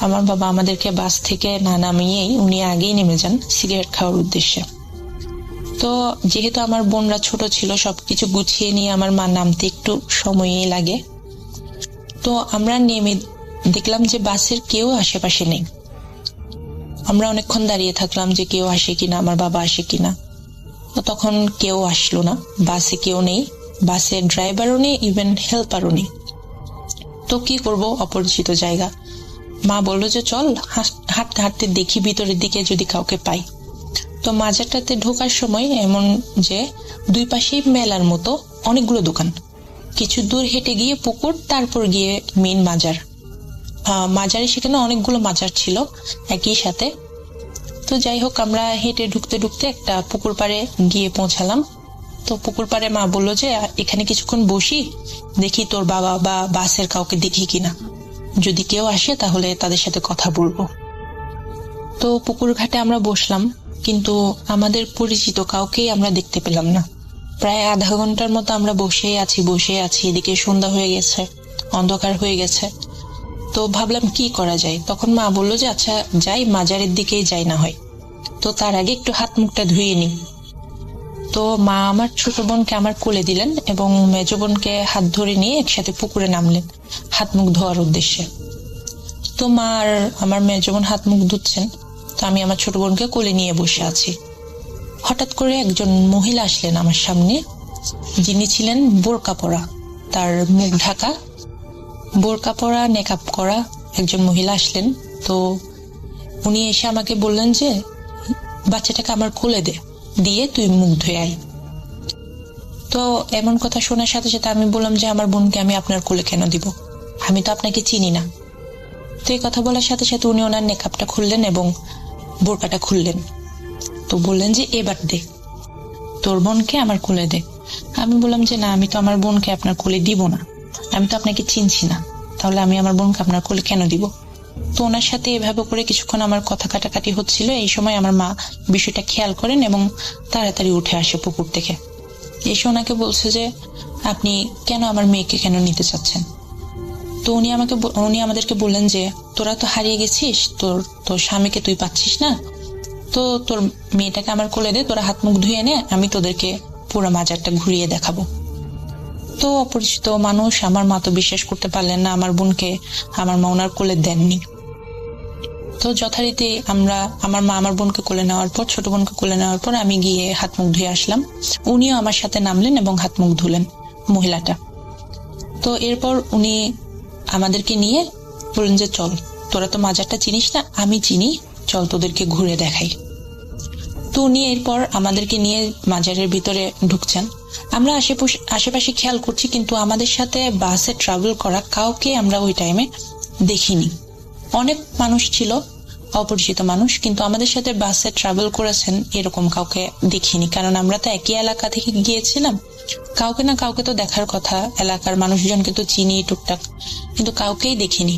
আমার বাবা আমাদেরকে বাস থেকে না নামিয়েই উনি আগেই নেমে যান সিগারেট খাওয়ার উদ্দেশ্যে। তো যেহেতু আমার বোনরা ছোট ছিল, সবকিছু গুছিয়ে নিয়ে আমার মা নামতে একটু সময়ই লাগে। তো আমরা নেমে দেখলাম যে বাসের কেউ আশেপাশে নেই। আমরা অনেকক্ষণ দাঁড়িয়ে থাকলাম যে কেউ আসে কিনা, আমার বাবা আসে কিনা। তো তখন কেউ আসলো না, বাসে কেউ নেই, বাসের ড্রাইভারও নেই, ইভেন হেল্পারও নেই। তো কি করব, অপরিচিত জায়গা। মা বললো যে চল হাঁটতে হাঁটতে দেখি ভিতরের দিকে যদি কাউকে পাই। তো মাজারটাতে ঢোকার সময় এমন যে 2 পাশেই মেলার মতো অনেকগুলো দোকান, কিছু দূর হেঁটে গিয়ে পুকুর, তারপর গিয়ে মেইন মাজারে সেখানে অনেকগুলো মাজার ছিল একই সাথে। তো যাই হোক, আমরা হেঁটে ঢুকতে ঢুকতে একটা পুকুর পাড়ে গিয়ে পৌঁছালাম। তো পুকুর পাড়ে মা বললো যে এখানে কিছুক্ষণ বসি, দেখি তোর বাবা বা বাসের কাউকে দেখি কিনা, যদি কেউ আসে তাহলে তাদের সাথে কথা বলবো। তো পুকুর ঘাটে আমরা বসলাম, কিন্তু আমাদের পরিচিত কাউকেই আমরা দেখতে পেলাম না। প্রায় আধা ঘন্টার মতো আমরা বসে আছি, এদিকে সন্ধ্যা হয়ে গেছে, অন্ধকার হয়ে গেছে। তো ভাবলাম কি করা যায়। তখন মা বললো যে আচ্ছা যাই, মাজারের দিকেই যাই না হয়, তো তার আগে একটু হাত মুখটা ধুয়ে নিই। তো মা আমার ছোট বোনকে আমার কোলে দিলেন এবং মেজ বোনকে হাত ধরে নিয়ে একসাথে পুকুরে নামলেন হাত মুখ ধোয়ার উদ্দেশ্যে। তো মা আর আমার মেজ বোন হাত মুখ ধুচ্ছেন, তো আমি আমার ছোট বোনকে কোলে নিয়ে বসে আছি। হঠাৎ করে একজন মহিলা আসলেন আমার সামনে, যিনি ছিলেন বোরকা পরা, তার মুখ ঢাকা, বোরকা পরা, নেকাব করা একজন মহিলা আসলেন। তো উনি এসে আমাকে বললেন যে বাচ্চাটাকে আমার কোলে দিয়ে তুই মুখ ধুয়ে আয়। তো এমন কথা শোনার সাথে সাথে আমি বললাম যে আমার বোনকে আমি আপনার কোলে কেন দিব, আমি তো আপনাকে চিনি না। তো এই কথা বলার সাথে সাথে উনি ওনার নেকাবটা খুললেন এবং বোরকাটা খুললেন। তো বললেন যে এবার দে, তোর বোনকে আমার কোলে দে। আমি বললাম যে না, আমি তো আমার বোনকে আপনার কোলে দিব না, আমি তো আপনাকে চিনছি না, তাহলে আমি আমার বোনকে আপনার কোলে কেন দিব। তো ওনার সাথে এভাবে করে কিছুক্ষণ আমার কথা কাটাকাটি হচ্ছিল। এই সময় আমার মা বিষয়টা খেয়াল করেন এবং তাড়াতাড়ি উঠে আসে পুকুর থেকে। এসে ওনাকে বলছে যে আপনি কেন আমার মেয়েকে কেন নিতে চাচ্ছেন। তো উনি আমাদেরকে বললেন যে তোরা তো হারিয়ে গেছিস, তোর স্বামীকে তুই পাচ্ছিস না, তো তোর মেয়েটাকে আমার কোলে দে, তোরা হাত মুখ ধুয়ে নে, আমি তোদেরকে পুরো মাজারটা ঘুরিয়ে দেখাবো। তো অপরিচিত মানুষ, আমার মা তো বিশ্বাস করতে পারলেন না আমার বোনকে আমার মা ওনার কোলে দেননি। তো যথারীতি আমার মা আমার বোনকে কোলে নেওয়ার পর, ছোট বোনকে কোলে নেওয়ার পর আমি গিয়ে হাত মুখ ধুয়ে আসলাম। উনিও আমার সাথে নামলেন এবং হাত মুখ ধুলেন মহিলাটা। তো এরপর উনি আমাদেরকে নিয়ে বললেন যে চল, তোরা তো মাজারটা চিনিস না, আমি চিনি, চল তোদেরকে ঘুরে দেখাই। তো উনি এরপর আমাদেরকে নিয়ে মাজারের ভিতরে ঢুকছেন। আমরা আশেপাশে খেয়াল করছি, কিন্তু আমাদের সাথে বাসে ট্রাভেল করা কাউকে আমরা ওই টাইমে দেখিনি। অনেক মানুষ ছিল, অপরিচিত মানুষ, কিন্তু আমাদের সাথে বাসে ট্রাভেল করেছেন এরকম কাউকে দেখিনি, কারণ আমরা তো একই এলাকা থেকে গিয়েছিলাম। কাউকে না কাউকে তো দেখার কথা, এলাকার মানুষজনকে তো চিনি টুকটাক, কিন্তু কাউকেই দেখিনি।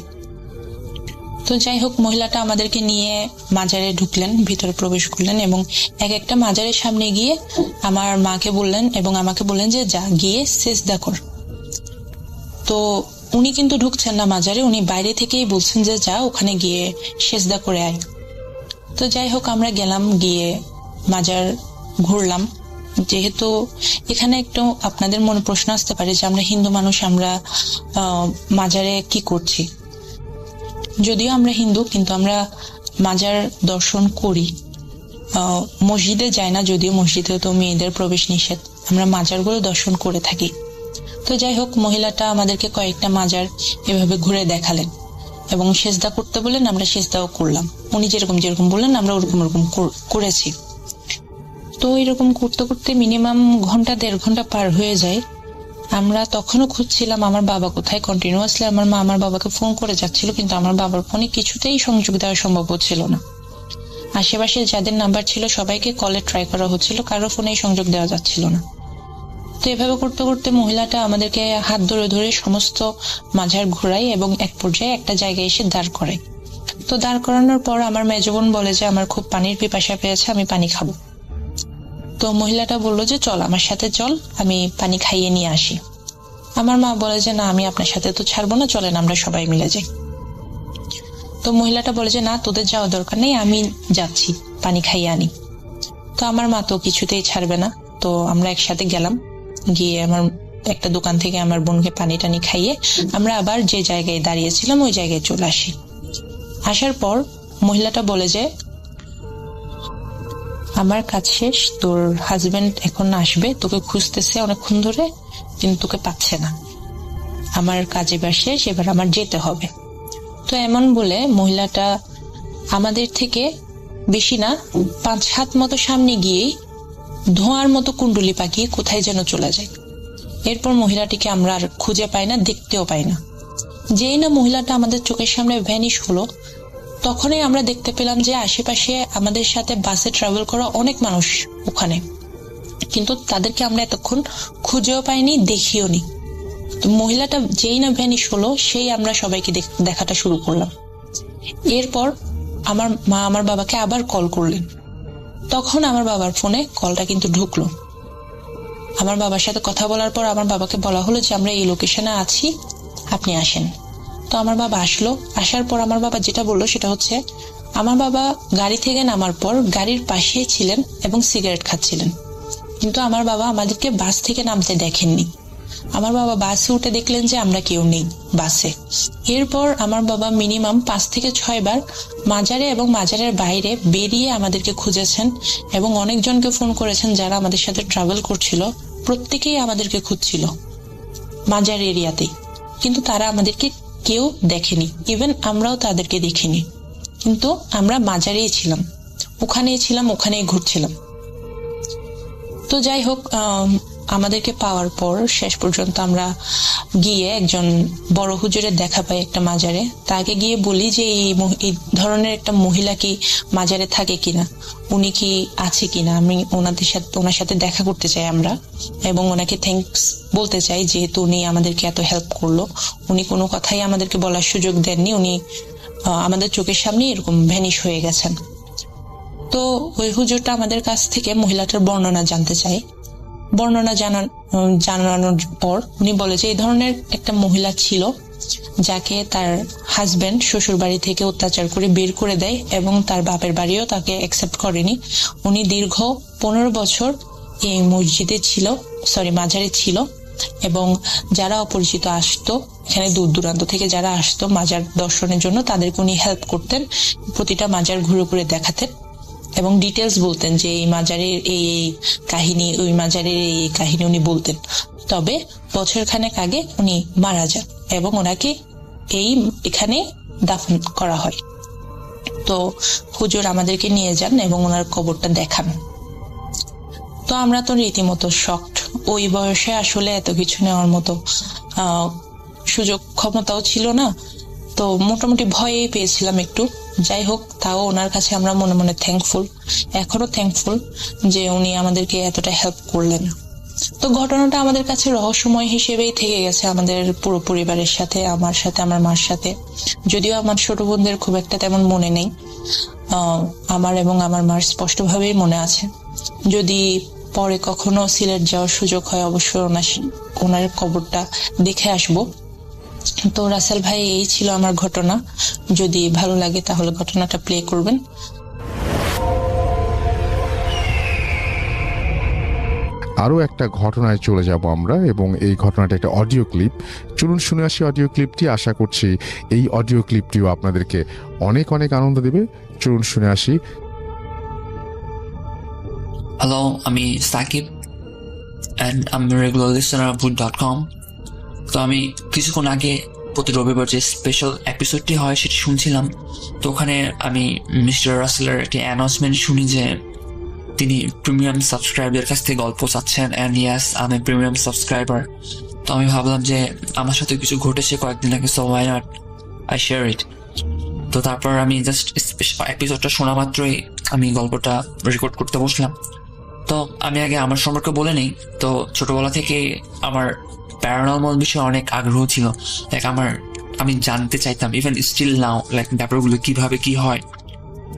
তো যাই হোক, মহিলাটা আমাদেরকে নিয়ে মাজারে ঢুকলেন, ভিতরে প্রবেশ করলেন এবং এক একটা মাজারের সামনে গিয়ে আমার মাকে বললেন এবং আমাকে বললেন যে যা গিয়ে সেজদা কর। তো উনি কিন্তু ঢুকছেন না মাজারে, উনি বাইরে থেকেই বলছেন যে যা ওখানে গিয়ে সেজদা করে আয়। তো যাই হোক, আমরা গেলাম, গিয়ে মাজার ঘুরলাম। যেহেতু এখানে একটু আপনাদের মনে প্রশ্ন আসতে পারে যে আমরা হিন্দু মানুষ, আমরা মাজারে কি করছি। যদিও আমরা হিন্দু, কিন্তু আমরা মাজার দর্শন করি, মসজিদে যাই না, যদিও মসজিদে তো মেয়েদের প্রবেশ নিষেধ, আমরা মাজারগুলো দর্শন করে থাকি। তো যাই হোক, মহিলাটা আমাদেরকে কয়েকটা মাজার এভাবে ঘুরে দেখালেন এবং সেজদা করতে বললেন, আমরা সেজদাও করলাম। উনি যেরকম বললেন আমরা ওরকম করেছি। তো এরকম করতে করতে মিনিমাম ঘন্টা 1.5 ঘন্টা পার হয়ে যায়। আমরা তখনও খুঁজছিলাম আমার বাবা কোথায়। কন্টিনিউয়াসলি আমার মা আমার বাবাকে ফোন করে যাচ্ছিল, কিন্তু আমার বাবার ফোনে কিছুতেই সংযোগ দেওয়া সম্ভব হচ্ছিল না। আশেপাশে যাদের নাম্বার ছিল সবাইকে কলে ট্রাই করা হচ্ছিল, কারো ফোনেই সংযোগ দেওয়া যাচ্ছিল না। তো এভাবে করতে করতে মহিলাটা আমাদেরকে হাত ধরে ধরে সমস্ত মাজার ঘোরায় এবং এক পর্যায়ে একটা জায়গায় এসে দাঁড় করায়। তো দাঁড় করানোর পর আমার মেজ বোন বলে যে আমার খুব পানির পিপাসা পেয়েছে, আমি পানি খাবো। তো মহিলাটা বললো যে চল আমার সাথে চল, আমি পানি খাইয়ে নিয়ে আসি। আমার মা বলে যে না, আমি আপনার সাথে তো ছাড়বো না, চলেন আমরা সবাই মিলে যাই। তো মহিলাটা বলে যে না, তোদের যাওয়া দরকার নেই, আমি যাচ্ছি, পানি খাইয়ে আনি। তো আমার মা তো কিছুতেই ছাড়বে না। তো আমরা একসাথে গেলাম, গিয়ে আমার একটা দোকান থেকে আমার বোনকে পানি টানি খাইয়ে আমরা আবার যে জায়গায় দাঁড়িয়েছিলাম ওই জায়গায় চলে আসি। আসার পর মহিলাটা বলে যে আমার কাজ শেষ, তোর হাজবেন্ড এখন আসবে, তোকে খুঁজতেছে অনেকক্ষণ ধরে, কিন্তু তোকে পাচ্ছে না, আমার কাজ এবার শেষ, এবার আমার যেতে হবে। তো এমন বলে মহিলাটা আমাদের থেকে বেশি না 5 হাত মতো সামনে গিয়েই ধোঁয়ার মতো কুণ্ডলি পাকিয়ে কোথায় যেন চলে যায়। এরপর মহিলাটিকে আমরা আর খুঁজে পাই না, দেখতেও পাই না। যেই না মহিলাটা আমাদের চোখের সামনে ভ্যানিশ হলো, তখনই আমরা দেখতে পেলাম যে আশেপাশে আমাদের সাথে বাসে ট্রাভেল করা অনেক মানুষ ওখানে, কিন্তু তাদেরকে আমরা এতক্ষণ খুঁজেও পাইনি, দেখিও নি। তো মহিলাটা যেই না ভ্যানিশ হলো, সেই আমরা সবাইকে দেখাটা শুরু করলাম। এরপর আমার মা আমার বাবাকে আবার কল করলেন। তখন আমার বাবার ফোনে কলটা কিন্তু ঢুকলো। আমার বাবার সাথে কথা বলার পর আমার বাবাকে বলা হলো যে আমরা এই লোকেশনে আছি, আপনি আসেন। তো আমার বাবা আসলো। আসার পর আমার বাবা যেটা বললো সেটা হচ্ছে, আমার বাবা গাড়ি থেকে নামার পর গাড়ির পাশেই ছিলেন এবং সিগারেট খাচ্ছিলেন, কিন্তু আমার বাবা আমাদেরকে বাস থেকে নামতে দেখেননি। আমার বাবা বাসে উঠে দেখলেন যে আমরা কেউ নেই বাসে। এরপর আমার বাবা মিনিমাম 5 থেকে 6 বার মাজারে এবং মাজারের বাইরে বেরিয়ে আমাদেরকে খুঁজেছেন এবং অনেকজনকে ফোন করেছেন যারা আমাদের সাথে ট্রাভেল করছিল। প্রত্যেকেই আমাদেরকে খুঁজছিল মাজার এরিয়াতেই, কিন্তু তারা আমাদেরকে কেউ দেখেনি, ইভেন আমরাও তাদেরকে দেখিনি। কিন্তু আমরা মাজারেই ছিলাম, ওখানেই ঘুরছিলাম। তো যাই হোক, আমাদেরকে পাওয়ার পর শেষ পর্যন্ত আমরা গিয়ে একজন বড় হুজুরের দেখা পাই একটা মাজারে। তাকে গিয়ে বলি যে এই ধরনের একটা মহিলা কি মাজারে থাকে কিনা, উনি কি আছে কিনা, আমি ওনার সাথে দেখা করতে চাই আমরা, এবং ওনাকে থ্যাঙ্কস বলতে চাই যেহেতু উনি আমাদেরকে এত হেল্প করলো। উনি কোনো কথাই আমাদেরকে বলার সুযোগ দেননি, উনি আমাদের চোখের সামনে এরকম ভ্যানিশ হয়ে গেছেন। তো ওই হুজুরটা আমাদের কাছ থেকে মহিলাটার বর্ণনা জানতে চায়। বর্ণনা জানানোর পর উনি বলে যে এই ধরনের একটা মহিলা ছিল যাকে তার হাজবেন্ড শ্বশুর বাড়ি থেকে অত্যাচার করে বের করে দেয় এবং তার বাপের বাড়িও তাকে অ্যাকসেপ্ট করেনি। উনি দীর্ঘ 15 বছর এই মাজারে ছিল এবং যারা অপরিচিত আসতো, এখানে দূর দূরান্ত থেকে যারা আসতো মাজার দর্শনের জন্য, তাদেরকে উনি হেল্প করতেন, প্রতিটা মাজার ঘুরে ঘুরে দেখাতেন এবং ডিটেলস বলতেন যে এই মাজারের এই কাহিনী, ওই মাজারের এই কাহিনী উনি বলতেন। তবে বছরখানেক আগে উনি মারা যান এবং ওনাকে এখানে দাফন করা হয়। তো হুজুর আমাদেরকে নিয়ে যান এবং ওনার কবরটা দেখান। তো আমরা তো রীতিমতো শকড। ওই বয়সে আসলে এত কিছু নেওয়ার মতো সুযোগ ক্ষমতাও ছিল না, তো মোটামুটি ভয়েই পেয়েছিলাম একটু। যাই হোক, তাও ওনার কাছে আমরা মনে মনে থ্যাঙ্কফুল, এখনো থ্যাঙ্কফুল যে উনি আমাদেরকে এতটা হেল্প করলেন। তো ঘটনাটা আমাদের কাছে রহস্যময় হিসেবেই থেকে গেছে আমাদের পুরো পরিবারের সাথে, আমার সাথে, আমার মার সাথে। যদিও আমার ছোট বোনদের খুব একটা তেমন মনে নেই, আমার এবং আমার মার স্পষ্টভাবেই মনে আছে। যদি পরে কখনো সিলেট যাওয়ার সুযোগ হয় অবশ্যই ওনার কবরটা দেখে আসবো। তো রাসেল ভাই, এই ছিল আমার ঘটনা। যদি ভালো লাগে তাহলে ঘটনাটা প্লে করবেন। আরও একটা ঘটনায় চলে যাব আমরা, এবং এই ঘটনাটা একটা অডিও ক্লিপ। চলুন শুনে আসি অডিও ক্লিপটি। আশা করছি এই অডিও ক্লিপটিও আপনাদেরকে অনেক অনেক আনন্দ দেবে। চলুন শুনে আসি। হ্যালো, আমি Shakib and I'm a regular listener of Wood.com. তো আমি কিছুক্ষণ আগে প্রতি রবিবার যে স্পেশাল এপিসোডটি হয় সেটি শুনছিলাম। তো ওখানে আমি মিস্টার রাসেলের একটি অ্যানাউন্সমেন্ট শুনি যে তিনি প্রিমিয়াম সাবস্ক্রাইবারের কাছ থেকে গল্প চাচ্ছেন, অ্যান্ড ইয়াস, আমি প্রিমিয়াম সাবস্ক্রাইবার। তো আমি ভাবলাম যে আমার সাথে কিছু ঘটেছে কয়েকদিন আগে, so why not I share it. তো তারপর আমি জাস্ট এপিসোডটা শোনা মাত্রই আমি গল্পটা রেকর্ড করতে বসলাম। তো আমি আগে আমার সম্পর্কে বলে নিই। তো ছোটবেলা থেকে আমার প্যারানর্মাল বিষয়ে অনেক আগ্রহ ছিল। লাইক আমি জানতে চাইতাম, ইভেন স্টিল নাও, লাইক ব্যাপারগুলো কিভাবে কি হয়,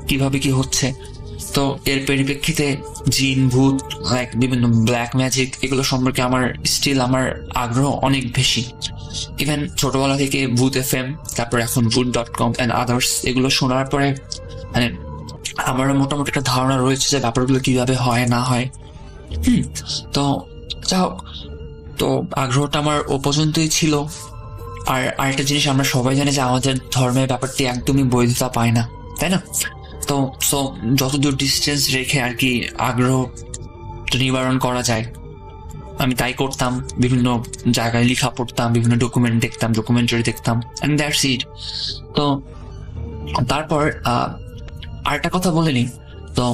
কিভাবে কি হচ্ছে। তো এর পরিপ্রেক্ষিতে জিন, ভূত, লাইক বিভিন্ন ব্ল্যাক ম্যাজিক, এগুলো সম্পর্কে আমার আগ্রহ অনেক বেশি। ইভেন ছোটবেলা থেকে ভূত FM, তারপর এখন Wood.com and others, এগুলো শোনার পরে মানে আমারও মোটামুটি একটা ধারণা রয়েছে যে ব্যাপারগুলো কিভাবে হয় না হয়। তো যা হোক, তো আগ্রহটা আমার ও পর্যন্তই ছিল। আর আরেকটা জিনিস আমরা সবাই জানি যে আমাদের ধর্মের ব্যাপারটি একদমই বৈধতা পায় না, তাই না? তো যতদূর ডিস্টেন্স রেখে আর কি আগ্রহ নিবারণ করা যায় আমি তাই করতাম। বিভিন্ন জায়গায় লেখা পড়তাম, বিভিন্ন ডকুমেন্টারি দেখতাম, অ্যান্ড দ্যাটস ইট। তো তারপর আরেকটা কথা বলে নিই। তো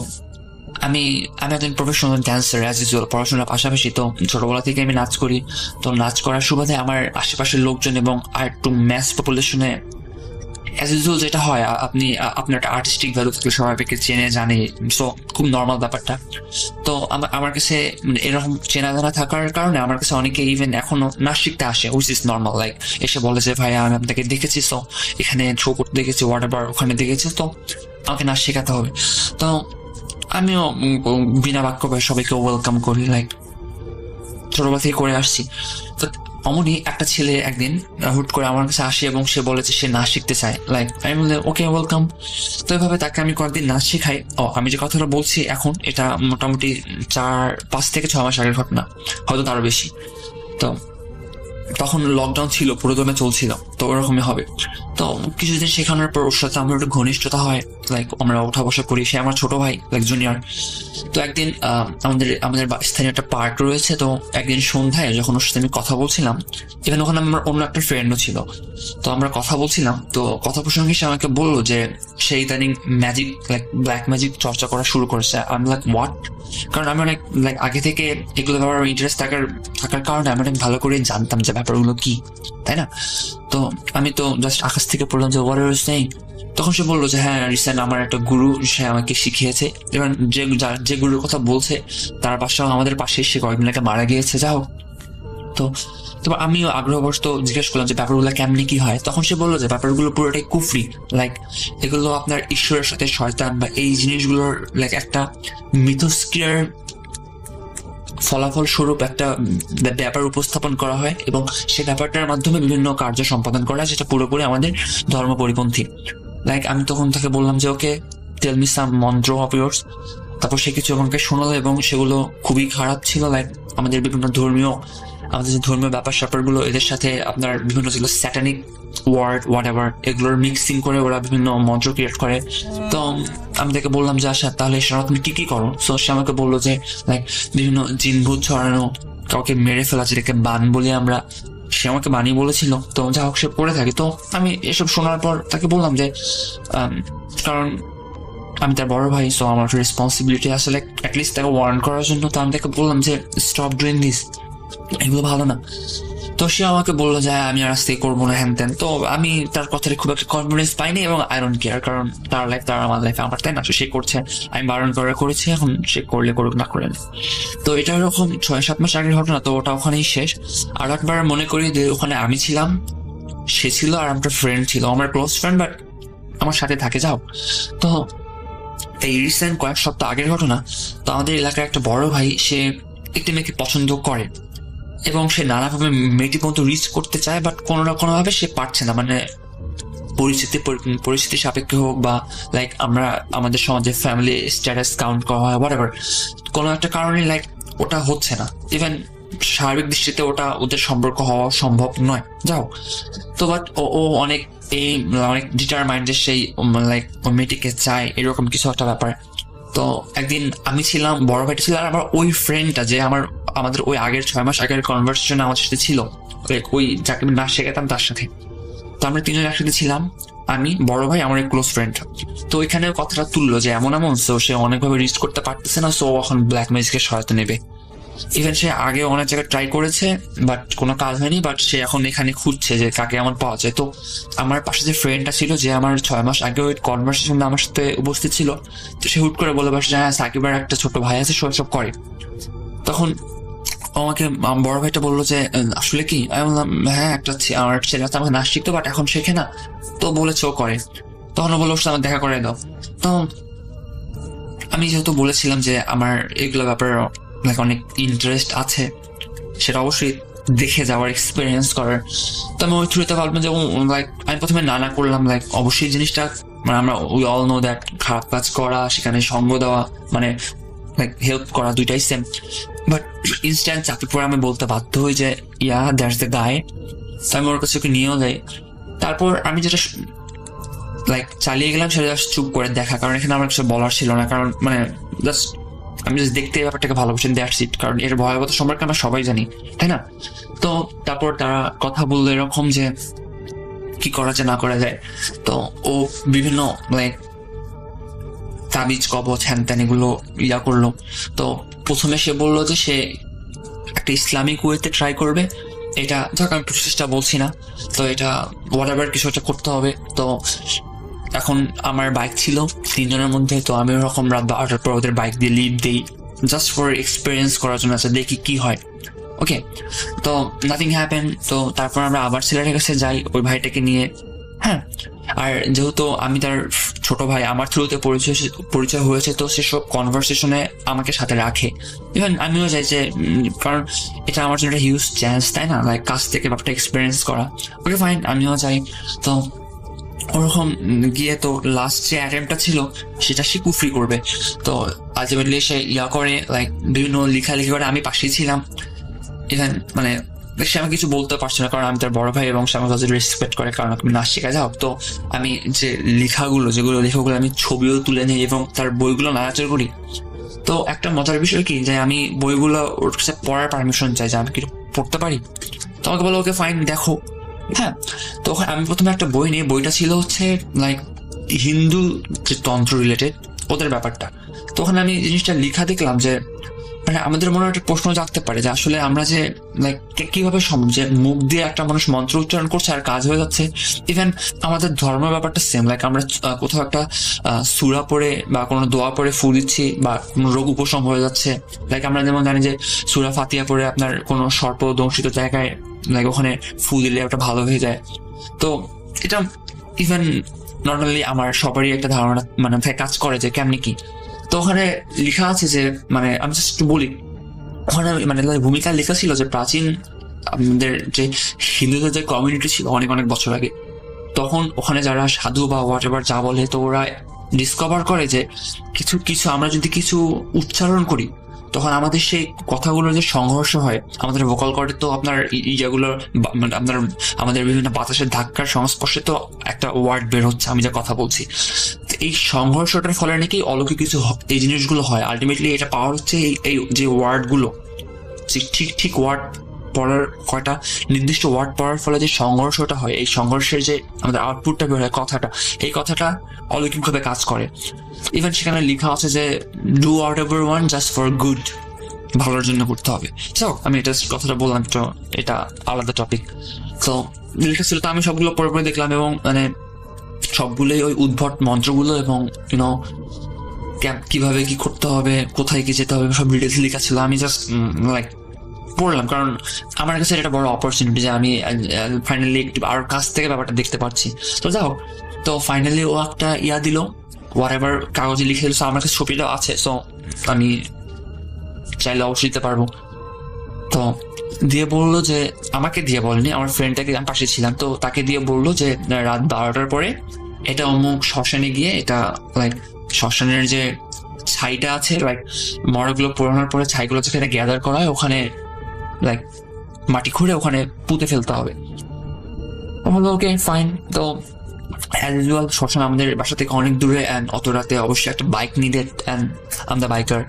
আমি একজন প্রফেশনাল ড্যান্সার, অ্যাজ ইউজুয়াল, পড়াশোনার পাশাপাশি। তো ছোটবেলা থেকে আমি নাচ করি। তো নাচ করার সুবাদে আমার আশেপাশের লোকজন এবং আর একটু ম্যাস পপুলেশনে অ্যাজ ইউজুয়াল যেটা হয়, আপনি আপনার একটা আর্টিস্টিক ভ্যালু থাকলে সবাই আপনাকে চেনে জানে, সো খুব নর্মাল ব্যাপারটা। তো আমার কাছে এরকম চেনা জানা থাকার কারণে আমার কাছে অনেকে ইভেন এখনো নাচ শিখতে আসে, উইচ ইজ নর্মাল। লাইক এসে বলে যে ভাইয়া আমি আপনাকে দেখেছি, সো এখানে শো করতে দেখেছি, হোয়াট এভার, ওখানে দেখেছি, তো আমাকে নাচ শেখাতে হবে। তো আমিও বিনা বাক্য সবাইকে ওয়েলকাম করি, লাইক ছোটবেলা থেকে করে আসছি। তো অমনি একটা ছেলে একদিন হুট করে আমার কাছে আসে এবং সে বলেছে সে নাচ শিখতে চায়। লাইক আমি বললাম ওকে ওয়েলকাম। তো এভাবে তাকে আমি কয়েকদিন নাচ শেখাই। আমি যে কথাটা বলছি এখন, এটা মোটামুটি 5 থেকে 6 মাস আগের ঘটনা, হয়তো তারও বেশি। তো তখন লকডাউন ছিল, পুরোদমে চলছিল, তো ওরকমই হবে। তো কিছুদিন শেখানোর পর ওর সাথে আমার একটু ঘনিষ্ঠতা হয়, লাইক আমরা ওঠা বসা করি। সে আমার ছোট ভাই, লাইক জুনিয়র। তো একদিন আমাদের স্থানীয় একটা পার্ক রয়েছে, তো একদিন সন্ধ্যায় যখন ওর সাথে আমি কথা বলছিলাম, ইভেন ওখানে আমার অন্য একটা ফ্রেন্ডও ছিল, তো আমরা কথা বলছিলাম। তো কথা প্রসঙ্গে সে আমাকে বললো যে সে ইদানিং ম্যাজিক, লাইক ব্ল্যাক ম্যাজিক চর্চা করা শুরু করেছে। আমি লাইক হোয়াট? কারণ আমি অনেক লাইক আগে থেকে এগুলো ব্যাপারে ইন্টারেস্ট থাকার কারণে আমি অনেক ভালো করে জানতাম যে ব্যাপারগুলো কি, তাই না? তো আমি তো জাস্ট আকাশ থেকে পড়লাম যে হোয়াট আর ইউ সেইং। তখন সে বললো যে হ্যাঁ, রিসেন্ট আমার একটা গুরু, সে আমাকে শিখিয়েছে। এবার যে গুরুর কথা বলছে তার পাশেও আমাদের পাশে সে কয়েকদিন আগে মারা গিয়েছে। যাও, তো আমিও আগ্রহবশত জিজ্ঞেস করলাম যে ব্যাপারগুলো কেমনি কি হয়। তখন সে বললো যে ব্যাপারগুলো পুরোটাই কুফরি, লাইক এগুলো আপনার ঈশ্বরের সাথে শয়তান বা এই জিনিসগুলোর লাইক একটা মিথস্ক্রিয়ার ফলাফল স্বরূপ একটা ব্যাপার উপস্থাপন করা হয় এবং সে ব্যাপারটার মাধ্যমে বিভিন্ন কার্য সম্পাদন করা, যেটা পুরোপুরি আমাদের ধর্ম পরিপন্থী। লাইক আমি তখন তাকে বললাম যে ওকে, টেল মি সাম মন্ত্র অফ ইয়ার্স। তারপর সে কিছু আমাকে শোনালো এবং সেগুলো খুবই খারাপ ছিল। লাইক আমাদের যে ধর্মীয় ব্যাপার স্যাপারগুলো, এদের সাথে আপনার বিভিন্ন যেগুলো স্যাটানিক ওয়ার্ড হোয়াট এভার, এগুলোর মিক্সিং করে ওরা বিভিন্ন মন্ত্র ক্রিয়েট করে। তো আমি তাকে বললাম যে আচ্ছা তাহলে এছাড়াও তুমি কি করো? সো সে আমাকে বললো যে লাইক বিভিন্ন জিনভূত ছড়ানো, কাউকে মেরে ফেলা, যেটাকে বান বলি আমরা, সে আমাকে বানিয়ে বলেছিল। তো যা হোক, সে পড়ে থাকে। তো আমি এসব শোনার পর তাকে বললাম যে কারণ আমি তার বড় ভাই, সো আমার রেসপন্সিবিলিটি আসলে অ্যাটলিস্ট তাকে ওয়ার্ন করার জন্য। তো আমি তাকে বললাম যে স্টপ ডুইং দিস, এগুলো ভালো না। তো সে আমাকে বললো যে আমি আর আজকে করবো না, হ্যান ত্যান। তো আমি তার কথাটা খুব একটা কনফিডেন্স পাইনি এবং আই ডোন্ট কেয়ার, কারণ তার লাইফ তার, আমার লাইফ আমার, তাই না? সে করছে, আমি বারণ করেছি, এখন সে করলে করুক, না করে না। তো এটা এরকম 6-7 মাস আগের ঘটনা। তো ওটা ওখানেই শেষ। আর একবার মনে করি যে ওখানে আমি ছিলাম, সে ছিল, আর আমার ফ্রেন্ড ছিল, আমার ক্লোজ ফ্রেন্ড, বাট আমার সাথে থাকে। যাও, তো এই রিসেন্ট কয়েক সপ্তাহ আগের ঘটনা। তো আমাদের এলাকার একটা বড় ভাই, সে একটি মেয়েকে পছন্দ করে এবং সে নানাভাবে মেয়েটি পর্যন্ত রিচ করতে চায়, বাট কোনো না কোনো ভাবে সে পারছে না। মানে পরিস্থিতি সাপেক্ষে হোক বা লাইক আমাদের সমাজে ফ্যামিলি স্ট্যাটাস কাউন্ট করা হয়, হোয়াট এভার, কোনো একটা কারণে লাইক ওটা হচ্ছে না। ইভেন সার্বিক দৃষ্টিতে ওটা ওদের সম্পর্ক হওয়া সম্ভব নয়। যাও, তো বাট ও অনেক ডিটারমাইন্ড যে সেই লাইক ওই মেয়েটিকে চায়, এরকম কিছু একটা ব্যাপার। তো একদিন আমি ছিলাম, বড় ভাইটা ছিল, আর আমার ওই ফ্রেন্ডটা যে আমাদের ওই আগের 6 মাস আগের কনভারসেশন আমার সাথে ছিল, ওই যাকে আমি নাচ শেখাতাম তার সাথে। তো আমরা 3জন একসাথে ছিলাম, আমি, বড় ভাই, আমার এক ক্লোজ ফ্রেন্ড। তো ওইখানে কথাটা তুললো যে এমন সো সে অনেকভাবে রিচ করতে পারতেছে না, সো এখন ব্ল্যাক ম্যাজিকের সহায়তা নেবে। ইভেন সে আগে অনেক জায়গায় ট্রাই করেছে, বাট কোনো কাজ হয়নি। বাট সে এখন এখানে খুঁজছে যে কাকে আমার পাওয়া যায়। তো আমার পাশে যে ফ্রেন্ডটা ছিল, যে আমার 6 মাস আগে ওই কনভারসেশনে আমার সাথে উপস্থিত ছিল, তো সে হুট করে বলে বসে যে হ্যাঁ, সাকিবের একটা ছোট ভাই আছে, সব করে। তখন আমাকে বড় ভাইটা বললো যে আসলে কি? আমি বললাম হ্যাঁ, আমার ছেলে আছে, আমাকে নাচ শিখতো, বাট এখন শেখে না। তো বলেছে ও করে। তখন ও বললো আমার দেখা করে দাও। তো আমি যেহেতু বলেছিলাম যে আমার এগুলো ব্যাপারে লাইক অনেক ইন্টারেস্ট আছে, সেটা অবশ্যই দেখে যাওয়ার, এক্সপিরিয়েন্স করার। তো আমি ওই থ্রুতে ভাবলাম যে লাইক আমি প্রথমে নানা করলাম, লাইক অবশ্যই জিনিসটা মানে আমরা উই অল নো দ্যাট খারাপ কাজ করা, সেখানে সঙ্গ দেওয়া, মানে লাইক হেল্প করা, দুইটাই সেম। বাট ইনস্ট্যান্ট চাকরি পরে আমি বলতে বাধ্য হই যে ইয়া দ্যাটস দ্য গাই। তো আমি ওর কাছে ওকে নিয়েও যাই। তারপর আমি যেটা লাইক চালিয়ে গেলাম সেটা জাস্ট চুপ করে দেখা, কারণ এখানে আমার কিছু বলার ছিল না। কারণ মানে জাস্ট আমি জাস্ট দেখতে ব্যাপারটাকে ভালোবাসি, দ্যাটস ইট। কারণ এর ভয়াবহতা সম্পর্কে আমরা সবাই জানি, তাই না? তো তারপর তারা কথা বললো এরকম যে কি করা যায় না করা যায়। তো ও বিভিন্ন লাইক তাবিজ, কবচ, হ্যান ত্যান এগুলো করলো। তো প্রথমে সে বললো যে সে একটা ইসলামিক ওয়েতে ট্রাই করবে এটা যাক আমি প্রচেষ্টা বলছি না, তো এটা হোয়াটএভার কিছু একটা করতে হবে। তো এখন আমার বাইক ছিল 3 জনের মধ্যে, তো আমি ওরকম রাত 12টার পর ওদের বাইক দিয়ে লিড দিই জাস্ট ফর এক্সপিরিয়েন্স করার জন্য, আচ্ছা দেখি কি হয়। ওকে, তো নাথিং হ্যাপেন। তো তারপর আমরা আবার ছেলেটার কাছে যাই ওই ভাইটাকে নিয়ে। হ্যাঁ, আর যেহেতু আমি তার ছোট ভাই, আমার থ্রুতে পরিচয় হয়েছে, তো সেসব কনভারসেশনে আমাকে সাথে রাখে। ইভেন আমিও যাই যে কারণ এটা আমার জন্য একটা হিউজ চ্যান্স, তাই না, লাইক কাছ থেকে ব্যাপারটা এক্সপিরিয়েন্স করা। ওকে ফাইন, আমিও যাই। তো ওরকম গিয়ে তো লাস্ট যে অ্যাটেম্পটা ছিল সেটা সে কুফরি করবে। তো আলটিমেটলি সে করে লাইক বিভিন্ন লেখালেখি করে, আমি পাশেই ছিলাম। ইভেন মানে সে আমাকে কিছু বলতে পারছে না, কারণ আমি তার বড় ভাই এবং সে আমার কাছে রেসপেক্ট করে, কারণ আমি নাচ শেখা যাও। তো আমি যে লেখাগুলো আমি ছবিও তুলে নিই এবং তার বইগুলো নাড়াচাড়া করি। তো একটা মজার বিষয় কি, যে আমি বইগুলো ওর কাছে পড়ার পারমিশন চাই, যে আমি কি পড়তে পারি। তো আমাকে বলো ওকে ফাইন দেখো। হ্যাঁ, তো আমি প্রথমে একটা বই নিই, বইটা ছিল হচ্ছে লাইক হিন্দু যে তন্ত্র রিলেটেড ওদের ব্যাপারটা। তো ওখানে আমি জিনিসটা লেখা দেখলাম যে মানে আমাদের মনে একটা প্রশ্ন জাগতে পারে যে আসলে আমরা যে লাইক কিভাবে সম্ভব যে মুখ দিয়ে একটা মানুষ মন্ত্র উচ্চারণ করছে আর কাজ হয়ে যাচ্ছে। ইভেন আমাদের ধর্মের ব্যাপারটা সেম, লাইক আমরা কোথাও একটা সূরা পড়ে বা কোনো দোয়া পড়ে ফু দিচ্ছি বা কোনো রোগ উপশম হয়ে যাচ্ছে। লাইক আমরা যেমন জানি যে সূরা ফাতিহা পড়ে আপনার কোনো সর্প দংশিত জায়গায় লাইক ওখানে ফু দিলে ওটা ভালো হয়ে যায়। তো এটা ইভেন নর্মালি আমার সবারই একটা ধারণা মানে কাজ করে যে কেমনি কি। তো ওখানে লেখা আছে যে মানে আমি জাস্ট একটু বলি, ওখানে মানে ভূমিকা লেখা ছিল যে প্রাচীন আমাদের যে হিন্দুদের যে কমিউনিটি ছিল অনেক অনেক বছর আগে, তখন ওখানে যারা সাধু বা হোয়াট এভার যা বলে, তো ওরা ডিসকভার করে যে কিছু আমরা যদি কিছু উচ্চারণ করি তখন আমাদের সেই কথাগুলোর যে সংঘর্ষ হয়, আমাদের ভোকাল কর্ডে তো আপনার ইয়েগুলোর মানে আপনার আমাদের বিভিন্ন বাতাসের ধাক্কার সংস্পর্শে তো একটা ওয়ার্ড বের হচ্ছে, আমি যা কথা বলছি। এই সংঘর্ষটার ফলে নাকি অলৌকিক কিছু এই জিনিসগুলো হয়। আলটিমেটলি এটা পাওয়ার হচ্ছে এই যে ওয়ার্ডগুলো, ঠিক ওয়ার্ড পড়ার, কয়টা নির্দিষ্ট ওয়ার্ড পড়ার ফলে যে সংঘর্ষটা হয়, এই সংঘর্ষের যে আমাদের আউটপুটটা বের হয় কথাটা, এই কথাটা অলৌকিকভাবে কাজ করে। ইভেন সেখানে লেখা আছে যে do what ever one just for good, ভালোর জন্য করতে হবে। যাও আমি এটা কথাটা বললাম, তো এটা আলাদা টপিক। তো লেখা ছিল, তো আমি সবগুলো পড়ে দেখলাম এবং মানে সবগুলোই ওই উদ্ভট মন্ত্রগুলো এবং ইউনো কিভাবে কি করতে হবে, কোথায় কি যেতে হবে, সব ডিটেলস লেখা ছিল। আমি জাস্ট লাইক পড়লাম, কারণ আমার কাছে এটা বড় অপরচুনিটি যে আমি ফাইনালি একটু আর কাছ থেকে ব্যাপারটা দেখতে পাচ্ছি। তো যাও, তো ফাইনালি ও একটা দিল হোয়াট এভার কাগজে লিখে দিল। আমার কাছে ছবিটা আছে, সো আমি চাইলে অবশ্যই দিতে পারবো। তো দিয়ে বললো যে, আমাকে দিয়ে বলেনি, আমার ফ্রেন্ডটাকে আমি পাশে ছিলাম, তো তাকে দিয়ে বললো যে রাত 12টার পরে এটা অমুক শ্মশানে গিয়ে, এটা লাইক শ্মশানের যে ছাইটা আছে, লাইক মরগুলো পোড়ানোর পরে ছাইগুলো যেখানে গ্যাদার করা হয় ওখানে লাইক মাটি খুঁড়ে ওখানে পুঁতে ফেলতে হবে। Okay fine. তো অ্যাজ ইউজুয়াল শ্মশান আমাদের বাসা থেকে অনেক দূরে, অ্যান্ড অত রাতে অবশ্যই একটা bike needed, and I'm the biker.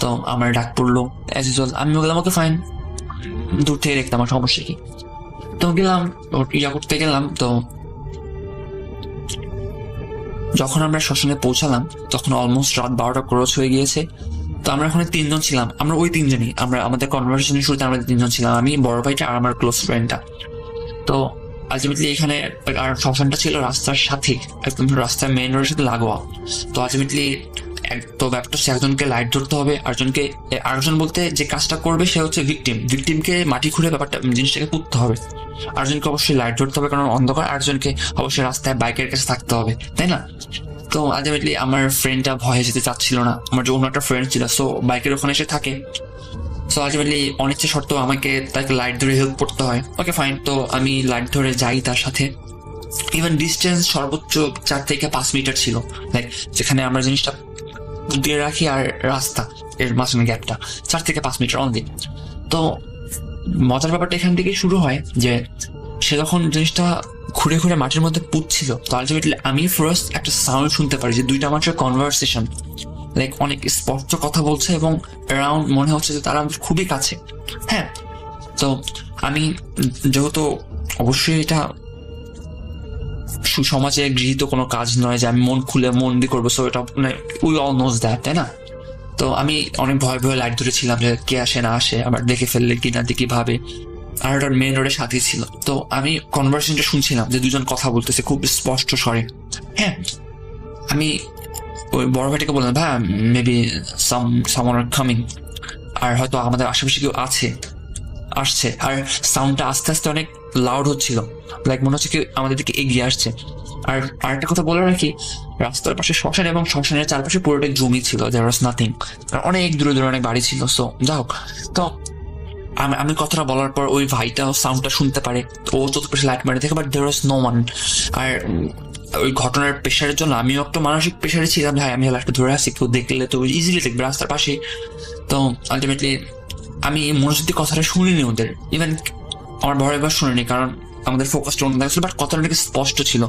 তো আমার ডাক পড়লো অ্যাজ ইউজুয়াল, আমি বললাম ওকে ফাইন, দূর থেকে দেখতাম আমার সমস্যা কি। তো গেলাম করতে গেলাম। তো যখন আমরা শ্মশানে পৌঁছালাম তখন অলমোস্ট রাত 12টা ক্রস হয়ে গিয়েছে। তো আমরা ওখানে 3 জন ছিলাম, আমরা ওই 3 জনই, আমরা আমাদের কনভারসেশনের শুরুতে আমরা 3 জন ছিলাম, আমি, বড় ভাইটা আর আমার ক্লোজ ফ্রেন্ডটা। তো আলটিমেটলি এখানে আর শ্মশানটা ছিল রাস্তার সাথে, একদম রাস্তার মেইন রোডের সাথে লাগোয়া। তো আলটিমেটলি তো ব্যাপারটা হচ্ছে একজনকে লাইট ধরতে হবে, আরেকজন বলতে যে কাজটা করবে সে হচ্ছে ভিকটিমকে মাটি খুঁড়ে ব্যাপারটা জিনিসটাকে পুঁততে হবে। আরেকজনকে অবশ্যই লাইট ধরতে হবে কারণ অন্ধকার, আরেকজনকে অবশ্যই রাস্তায় বাইকের কাছে থাকতে হবে, তাই না। তো আলটিমেটলি আমার ফ্রেন্ডটা ভয়ে যেতে চাচ্ছিল না, আমার যে অন্য একটা ফ্রেন্ড ছিল সো বাইকের ওখানে এসে থাকে। সো আলটিমেটলি অনিচ্ছা সত্ত্বেও আমাকে তাকে লাইট ধরে হেল্প করতে হয়। ওকে ফাইন, তো আমি লাইট ধরে যাই তার সাথে। ইভেন ডিস্টেন্স সর্বোচ্চ 4 থেকে 5 মিটার ছিল, লাইক যেখানে আমরা জিনিসটা দিয়ে রাখি আর রাস্তা এর মাঝখানে গ্যাপটা 4 থেকে 5 মিটার অনলি। তো মজার ব্যাপারটা এখান থেকে শুরু হয় যে সে যখন জিনিসটা ঘুরে ঘুরে মাটির মধ্যে পুঁতছিল, তো আলটিমেটলি আমি ফার্স্ট একটা সাউন্ড শুনতে পারি যে 2টা মানুষের কনভারসেশন, লাইক অনেক স্পষ্ট কথা বলছে এবং অ্যারাউন্ড মনে হচ্ছে যে তারা আমাদের খুবই কাছে। হ্যাঁ, তো আমি যেহেতু অবশ্যই এটা সুসমাজে গৃহীত কোনো কাজ নয় যে আমি মন খুলে মন দিয়ে করবো, সো এটা উই অল নোজ দ্যাট, তাই না। তো আমি অনেক ভয় লাইট ধরেছিলাম যে কে আসে না আসে, আবার দেখে ফেললে কি না দেখি ভাবে। আর ওটার মেন রোডের সাথেই ছিল। তো আমি কনভারসেশনটা শুনছিলাম যে দুজন কথা বলতেছে খুব স্পষ্ট স্বরে। হ্যাঁ, আমি ওই বড় ভাইটাকে বললাম, ভাই মেবি সামওয়ান আর কামিং, আর হয়তো আমাদের আশেপাশে কেউ আসছে। আর সাউন্ডটা আস্তে আস্তে অনেক লাউড হচ্ছিল, লাইক মনে হচ্ছে কেউ আমাদের দিকে এগিয়ে আসছে। আর আরেকটা কথা বলে রাখি, রাস্তার পাশে শ্মশান এবং শ্মশানের চারপাশে পুরোটাই জমি ছিল, দেয়ার ওয়াজ নাথিং। অনেক দূরে দূরে অনেক বাড়ি ছিল। সো যাই হোক, তো আমি কথাটা বলার পর ওই ভাইটা সাউন্ডটা শুনতে পারে, ও চতুর্পাশে লাইট মারে দেখে, but there was no one. আর ওই ঘটনার প্রেশারের জন্য আমিও একটা মানসিক প্রেশারে ছিলাম, ভাই আমি লাইটটা ধরে আসি, কেউ দেখলে তো ইজিলি দেখবে রাস্তার পাশে। তো আলটিমেটলি আমি মনোযোগ দিয়ে কথাটা শুনিনি ওদের, ইভেন আমার বড় এবার শুনিনি, কারণ আমাদের ফোকাসটা অন্য থাকছিল, বাট কথাটা নাকি স্পষ্ট ছিল।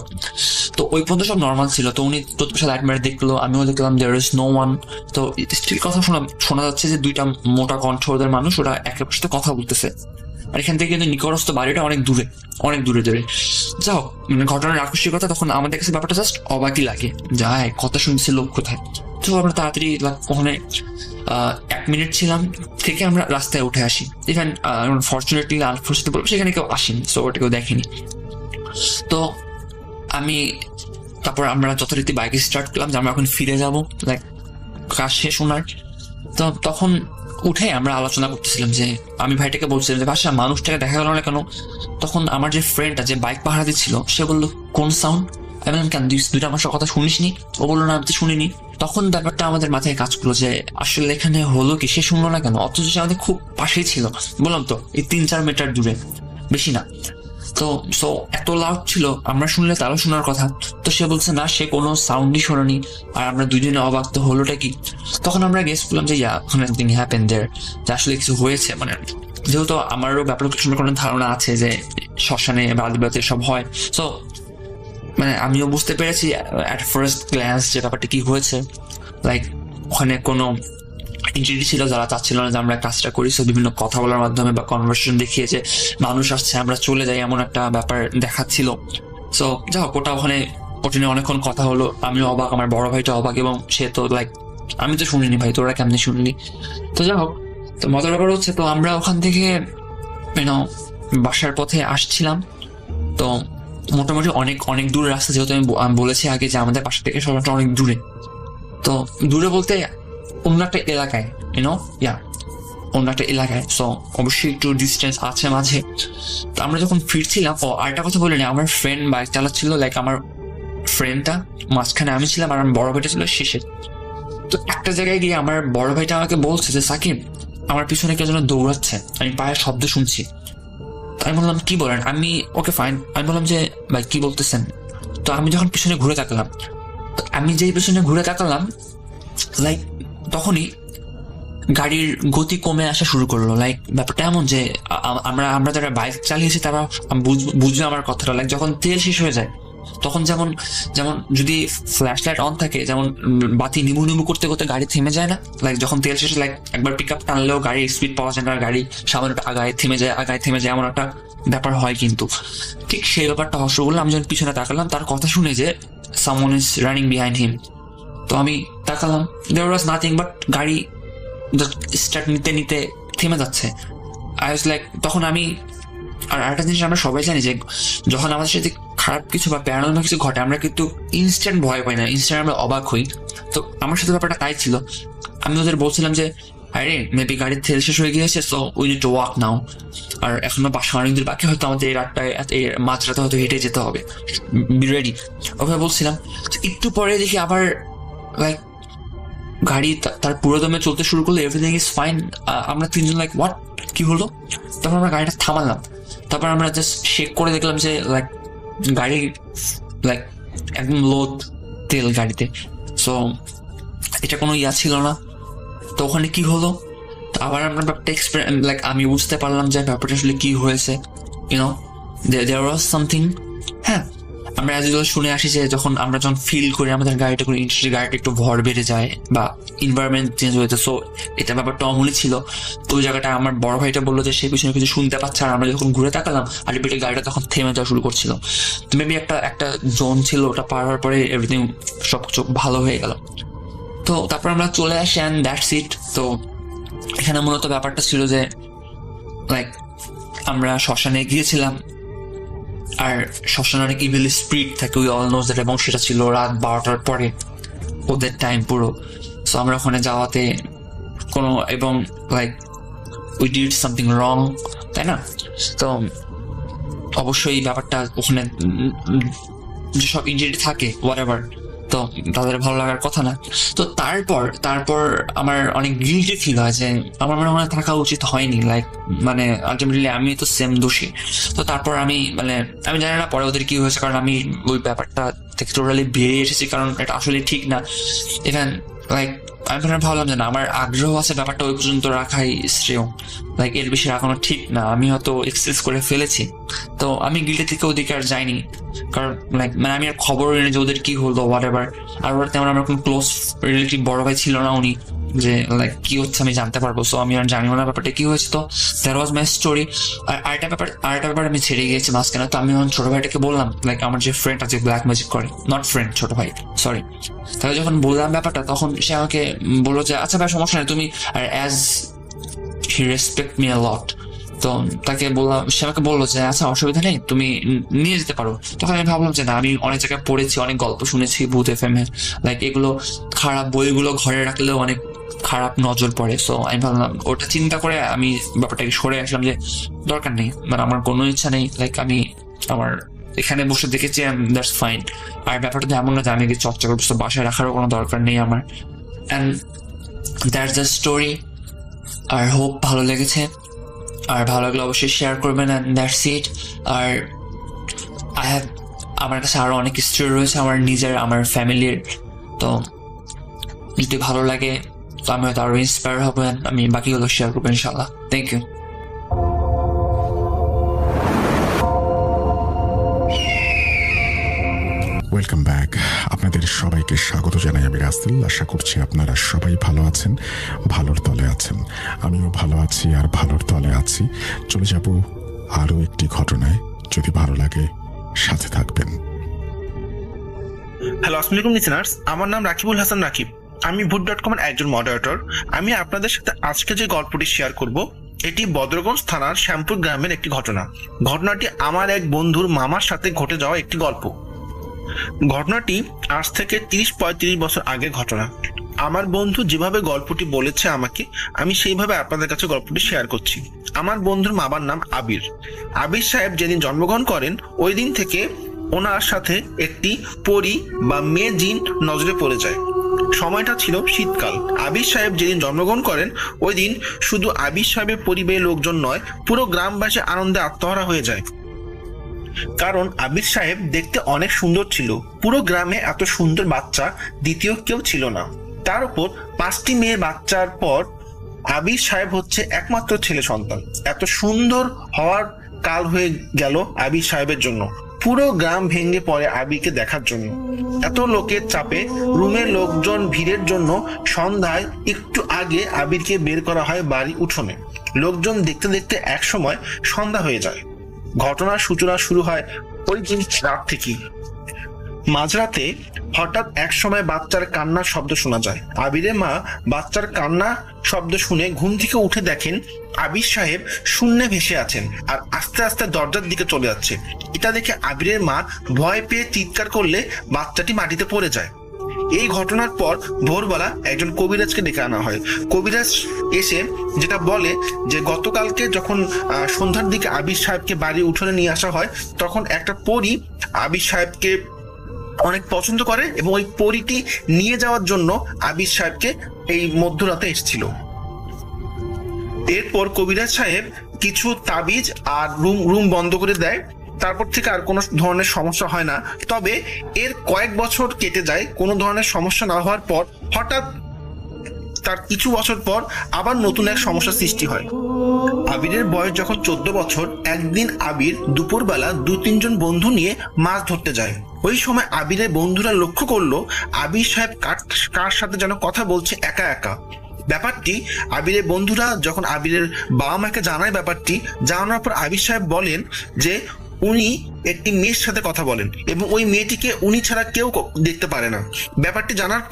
তো ওই পর্যন্ত সব নর্মাল ছিল। তো উনি চতুর্পাশে লাইট মেরে দেখলো, আমিও দেখলাম দেয়ার ইজ নো ওয়ান। তো স্টিল কথা শোনা যাচ্ছে যে দুইটা মোটা কণ্ঠ ওদের মানুষ, ওরা একে অপরের সাথে কথা বলতেছে। আর এখান থেকে কিন্তু নিকটস্থ বাড়িটা অনেক দূরে যাও। ঘটনার আকস্মিকতা তখন আমাদের কাছে ব্যাপারটা জাস্ট অবাকই লাগে, যায় কথা শুনছে লোক কোথায়। তো আমরা তাড়াতাড়ি ওখানে 1 মিনিট ছিলাম থেকে আমরা রাস্তায় উঠে আসি। ইভেন ফর্চুনেটলি আনফর্চুনেটলি বলবো সেখানে কেউ আসেনি, সো ওটা কেউ দেখেনি। তো তারপর আমরা যথারীতি বাইকে স্টার্ট করলাম যে আমরা এখন ফিরে যাবো, লাইক কাজ শেষ ওনার। তো তখন উঠে আমরা আলোচনা করতেছিলাম যে আমি ভাইটাকে বলছিলাম যে ভাষা মানুষটাকে দেখা গেল না কেন। তখন আমার যে ফ্রেন্ডটা যে বাইক পাহারা দিচ্ছিল সে বললো কোন সাউন্ড? আমি বললাম কেন দুইটা আমার কথা শুনিসনি? ও বললো না আমি তো শুনিনি। তখন ব্যাপারটা আমাদের মাথায় কাজ করলো যে আসলে এখানে হলো কি, সে শুনলো না কেন, অথচ সে আমাদের খুব পাশেই ছিল। বললাম তো এই 3-4 মিটার দূরে, বেশি না। তো এত লাউড ছিল, আমরা শুনলে তারও শোনার কথা। তো সে বলছে না, সে কোনো সাউন্ডই শোনেনি। আর আমরা দুজনে অবাক, তো হলোটা কি? তখন আমরা গেস করলাম যে সামথিং হ্যাপেন দেয়ার, যে আসলে কিছু হয়েছে। মানে যেহেতু আমারও ব্যাপারে কোনো ধারণা আছে যে শ্মশানে বা আদিবাসী সব হয়, সো মানে আমিও বুঝতে পেরেছি অ্যাট ফার্স্ট গ্ল্যান্স যে ব্যাপারটা কি হয়েছে। লাইক ওখানে কোনো এন্টিটি ছিল যারা চাচ্ছিল না যে আমরা কাজটা করি। সো বিভিন্ন কথা বলার মাধ্যমে বা কনভারসেশন দেখিয়ে যে মানুষ আসছে আমরা চলে যাই, এমন একটা ব্যাপার দেখাচ্ছিল। সো যাই হোক, ওটা নিয়ে অনেকক্ষণ কথা হলো। আমিও অবাক, আমার বড় ভাইটা অবাক, এবং সে তো লাইক আমি তো শুনিনি, ভাই তোরা কেমনি শুনলি? তো যাই হোক, তো মজার ব্যাপার হচ্ছে, তো আমরা ওখান থেকে বাসার পথে আসছিলাম। তো মোটামুটি অনেক দূরের রাস্তা, যেহেতু আমি বলেছি আগে যে আমাদের বাসা থেকে সবাই অনেক দূরে। তো দূরে বলতে অন্য একটা এলাকায়, অন্য একটা এলাকায়। সো অবশ্যই একটু ডিস্টেন্স আছে মাঝে। তো আমরা যখন ফিরছিলাম, আরেকটা কথা বলিনি, আমার ফ্রেন্ড বাইক চালাচ্ছিল, লাইক আমার ফ্রেন্ডটা মাঝখানে আমি ছিলাম, আর আমার বড় ভাইটা ছিল শেষে। তো একটা জায়গায় গিয়ে আমার বড় ভাইটা আমাকে বলছে যে সাকিব, আমার পিছনে কেউ যেন দৌড়াচ্ছে, আমি পায়ের শব্দ শুনছি। আমি বললাম কি বলেন? আমি ওকে ফাইন। আমি বললাম যে ভাই কি বলতেছেন? তো আমি যখন পিছনে ঘুরে তাকালাম, লাইক তখনই গাড়ির গতি কমে আসা শুরু করলো। লাইক ব্যাপারটা এমন যে আমরা যারা বাইক চালিয়েছি তারা বুঝবে আমার কথাটা। লাইক যখন তেল শেষ হয়ে যায়, তখন যেমন যদি ফ্ল্যাশ লাইট অন থাকে, যেমন বাতি নিমু করতে করতে গাড়ি থেমে যায় না, লাইক যখন তেল শেষে লাইক একবার পিক আপ টানলেও গাড়ির স্পিড পাওয়া যায় না, গাড়ি সামনে আগায় থেমে যায়, এমন একটা ব্যাপার হয়। কিন্তু ঠিক সেই ব্যাপারটা হর্ষ বললাম। আমি যখন পিছনে তাকালাম, তার কথা শুনে যে someone is running behind him. তো আমি তাকালাম, দেয়ার ওয়াজ নাথিং বাট গাড়ি স্টার্ট নিতে থেমে যাচ্ছে। আই ওয়াজ লাইক, তখন আমি আর একটা জিনিস আমরা সবাই জানি যে যখন আমাদের সাথে খারাপ কিছু বা প্যারানর্মাল কিছু ঘটে, আমরা কিন্তু ইনস্ট্যান্ট ভয় পাই না, ইনস্ট্যান্ট আমরা অবাক হই। তো আমার সাথে ব্যাপারটা তাই ছিল। আমি ওদের বলছিলাম যে আরে মেবি গাড়ির তেল শেষ হয়ে গিয়েছে, so we need to walk now. আর এখনো বাসা অনেক দূর বাকি, হয়তো আমাদের এই রাতটায় মাঝরাতে হয়তো হেঁটে যেতে হবে, বি রেডি। ওভাবে বলছিলাম। একটু পরে দেখি আবার লাইক গাড়ি তার পুরো দমে চলতে শুরু করলো, এভরিথিং ইজ ফাইন। আমরা তিনজন লাইক হোয়াট, কি হলো? তারপর আমরা গাড়িটা থামালাম। তারপর আমরা জাস্ট চেক করে দেখলাম যে লাইক গাড়ি লাইক একদম লোড তেল গাড়িতে। সো এটা কোনো ছিল না। তো ওখানে কি হলো, তো আবার আমরা ব্যাপারটা লাইক আমি বুঝতে পারলাম যে ব্যাপারটা আসলে কি হয়েছে। দেয়ার ওয়াজ সামথিং। হ্যাঁ, আমরা আজকাল শুনে আসি যে যখন ফিল করি আমাদের গাড়িটা করে ইন্ডাস্ট্রি গাড়িটা একটু ভর বেড়ে যায় বা এনভায়রনমেন্ট চেঞ্জ হয়েছে। সো এটা ব্যাপারটা অমনই ছিল। তো ওই জায়গাটা আমার বড় ভাইটা বললো যে সে পিছনে কিছু শুনতে পাচ্ছে, আর আমরা যখন ঘুরে তাকালাম আলটিমেটলি গাড়িটা তখন থেমে যাওয়া শুরু করছিল। তো মেবি একটা জোন ছিল, ওটা পার হওয়ার পরে এভরিথিং সব কিছু ভালো হয়ে গেল। তো তারপর আমরা চলে আসি অ্যান্ড দ্যাটস ইট। তো এখানে মূলত ব্যাপারটা ছিল যে লাইক আমরা শ্মশানে গিয়েছিলাম, আর শ্মশানে অনেক ইভিল স্পিরিট থাকে, উই অল নোজ দ্যাট, এবং সেটা ছিল রাত 12টার পরে ওদের টাইম পুরো। সো আমরা ওখানে যাওয়াতে কোনো, এবং like we did something wrong, তাই না? তো অবশ্যই ব্যাপারটা ওখানে যেসব ইনজিউরি থাকে হোয়াট এভার, তো তাদের ভালো লাগার কথা না। তো তারপর আমার অনেক গিল্টি ফিল হয় যে আমার মনে হয় থাকা উচিত হয়নি, লাইক মানে আলটিমেটলি আমি তো সেম দোষী। তো তারপর আমি জানি না পরে ওদের কি হয়েছে, কারণ আমি ওই ব্যাপারটা থেকে টোটালি বেরিয়ে এসেছি, কারণ এটা আসলে ঠিক না। ইভেন লাইক আমি ভাবলাম যে না, আমার আগ্রহ আছে ব্যাপারটা ওই পর্যন্ত রাখাই শ্রেয়, লাইক এর বেশি রাখানো ঠিক না, আমি হয়তো এক্সেস করে ফেলেছি। তো আমি গিল্ডে থেকে ওদিকে আর যাইনি, কারণ লাইক আমি আর খবর নিই যে ওদের কি হলো হোয়াট এভার। আর ওরা তেমন আমার কোনো ক্লোজ রিলেটিভ বড় ভাই ছিল না উনি, যে লাইক কি হচ্ছে আমি জানতে পারবো। সো আমি আর জানিও না ব্যাপারটা কি হয়েছে। তো দ্যাট ওয়াজ মাই স্টোরি। আর আরেকটা ব্যাপার আমি ছেড়ে গিয়েছি মাঝখানে। তো আমি আমার ছোট ভাইটাকে বললাম, লাইক আমার যে ফ্রেন্ড আছে ব্ল্যাক ম্যাজিক করে, নট ফ্রেন্ড, ছোট ভাই, সরি। তাহলে যখন বললাম ব্যাপারটা, তখন সে আমাকে বললো যে আচ্ছা ভাই সমস্যা নেই তুমি, আর as he respect me a lot, তো তাকে বললাম, সে আমাকে বললো যে আচ্ছা অসুবিধা নেই তুমি নিয়ে যেতে পারো। তখন আমি ভাবলাম যে না, আমি অনেক জায়গায় পড়েছি, অনেক গল্প শুনেছি ভূত FM এ, লাইক এগুলো খারাপ বইগুলো ঘরে রাখলেও অনেক খারাপ নজর পড়ে। সো আমি ভাবলাম, ওটা চিন্তা করে আমি ব্যাপারটাকে সরে আসলাম যে দরকার নেই, মানে আমার কোনো ইচ্ছা নেই, লাইক আমি আমার এখানে বসে দেখেছি, দ্যাটস ফাইন। আর ব্যাপারটা এমন না যে আমি চর্চা করবো, বাসায় রাখারও কোনো দরকার নেই আমার। And that's the story. আর হোপ ভালো লেগেছে, আর ভালো লাগলে অবশ্যই শেয়ার করবেন। And that's it. আর আমার কাছে আরো অনেক স্টোরি রয়েছে আমার নিজের, আমার ফ্যামিলির। তো যদি ভালো লাগে তো আমি হয়তো আরো ইন্সপায়ার হবেন, আমি বাকিগুলো শেয়ার করবো ইনশাল্লাহ। Thank you. Welcome back. আপনাদের সবাইকে স্বাগত জানাই আমি রাসেল। আশা করছি আপনারা সবাই ভালো আছেন, ভালোর তলে আছেন। আমিও ভালো আছি আর ভালোর তলে আছি। চলে যাব আরও একটি ঘটনায়, যদি ভালো লাগে সাথে থাকবেন। হ্যালো, আসসালামু আলাইকুম লিসেনার্স, আমার নাম রাকিবুল হাসান রাকিব। আমি ভূত.com এর একজন মডারেটর। আমি আপনাদের সাথে আজকে যে গল্পটি শেয়ার করব, এটি বদরগঞ্জ থানার শ্যামপুর গ্রামের একটি ঘটনা। ঘটনাটি আমার এক বন্ধুর মামার সাথে ঘটে যাওয়া একটি গল্প। ঘটনাটি আজ থেকে 30-35 বছর আগের ঘটনা। আমার বন্ধু যেভাবে গল্পটি বলেছে আমাকে, আমি সেইভাবে আপনাদের কাছে গল্পটি শেয়ার করছি। আমার বন্ধুর মামার নাম আবির। আবির সাহেব যেদিন জন্মগ্রহণ করেন, ওই দিন থেকে ওনার সাথে একটি পরী বা মেয়ে জিন নজরে পড়ে যায়। সময়টা ছিল শীতকাল। আবির সাহেব যেদিন জন্মগ্রহণ করেন, ওই দিন শুধু আবির সাহেবের পরিবারের লোকজন নয়, পুরো গ্রামবাসী আনন্দে আত্মহারা হয়ে যায়। কারণ আবির সাহেব দেখতে অনেক সুন্দর ছিল। পুরো গ্রামে এত সুন্দর বাচ্চা দ্বিতীয় কেউ ছিল না। তার উপর 5টি মেয়ে বাচ্চার পর আবির সাহেব হচ্ছে একমাত্র ছেলে সন্তান। এত সুন্দর হওয়ার কাল হয়ে গেল আবির সাহেবের জন্য। পুরো গ্রাম ভেঙে পড়ে আবিরকে দেখার জন্য। এত লোকের চাপে রুমের লোকজন ভিড়ের জন্য সন্ধ্যায় একটু আগে আবিরকে বের করা হয় বাড়ি উঠোনে। লোকজন দেখতে দেখতে এক সময় সন্ধ্যা হয়ে যায়। ঘটনার সূচনা শুরু হয় ওই দিন রাত থেকেই। মাঝরাতে হঠাৎ এক সময় বাচ্চার কান্নার শব্দ শোনা যায়। আবিরের মা বাচ্চার কান্না শব্দ শুনে ঘুম থেকে উঠে দেখেন আবির সাহেব শূন্যে ভেসে আছেন আর আস্তে আস্তে দরজার দিকে চলে যাচ্ছে। এটা দেখে আবিরের মা ভয় পেয়ে চিৎকার করলে বাচ্চাটি মাটিতে পড়ে যায়। এই ঘটনার পর ভোরবেলা একজন কবিরাজকে ডেকে আনা হয়। কবিরাজ এসে যেটা বলে যে গতকালকে যখন সন্ধ্যার দিকে আবির সাহেবকে বাড়ি উঠোনে নিয়ে আসা হয়, তখন একটা পরী আবির সাহেবকে অনেক পছন্দ করে এবং ওই পরীটি নিয়ে যাওয়ার জন্য আবির সাহেবকে এই মধ্যরাতে এসেছিল। এরপর কবিরাজ সাহেব কিছু তাবিজ আর রুম বন্ধ করে দেয়। তারপর থেকে আর কোনো ধরনের সমস্যা হয় না। তবে এর কয়েক বছর কেটে যায় কোনো ধরনের সমস্যা না হওয়ার পর হঠাৎ তার কিছু বছর পর আবার নতুন এক সমস্যার সৃষ্টি হয়। আবিরের বয়স যখন 14 বছর, একদিন আবির দুপুরবেলা 2-3 জন বন্ধু নিয়ে মাছ ধরতে যায়। ওই সময় আবিরের বন্ধুরা লক্ষ্য করলো আবির সাহেব কার সাথে যেন কথা বলছে একা একা। ব্যাপারটি আবিরের বন্ধুরা যখন আবিরের বাবা মাকে জানায়, ব্যাপারটি জানানোর পর আবির সাহেব বলেন যে উনি একটি মেয়ের সাথে কথা বলেন এবং ওই মেয়েটিকে উনি ছাড়া কেউ দেখতে পারে না। ব্যাপারটি জানার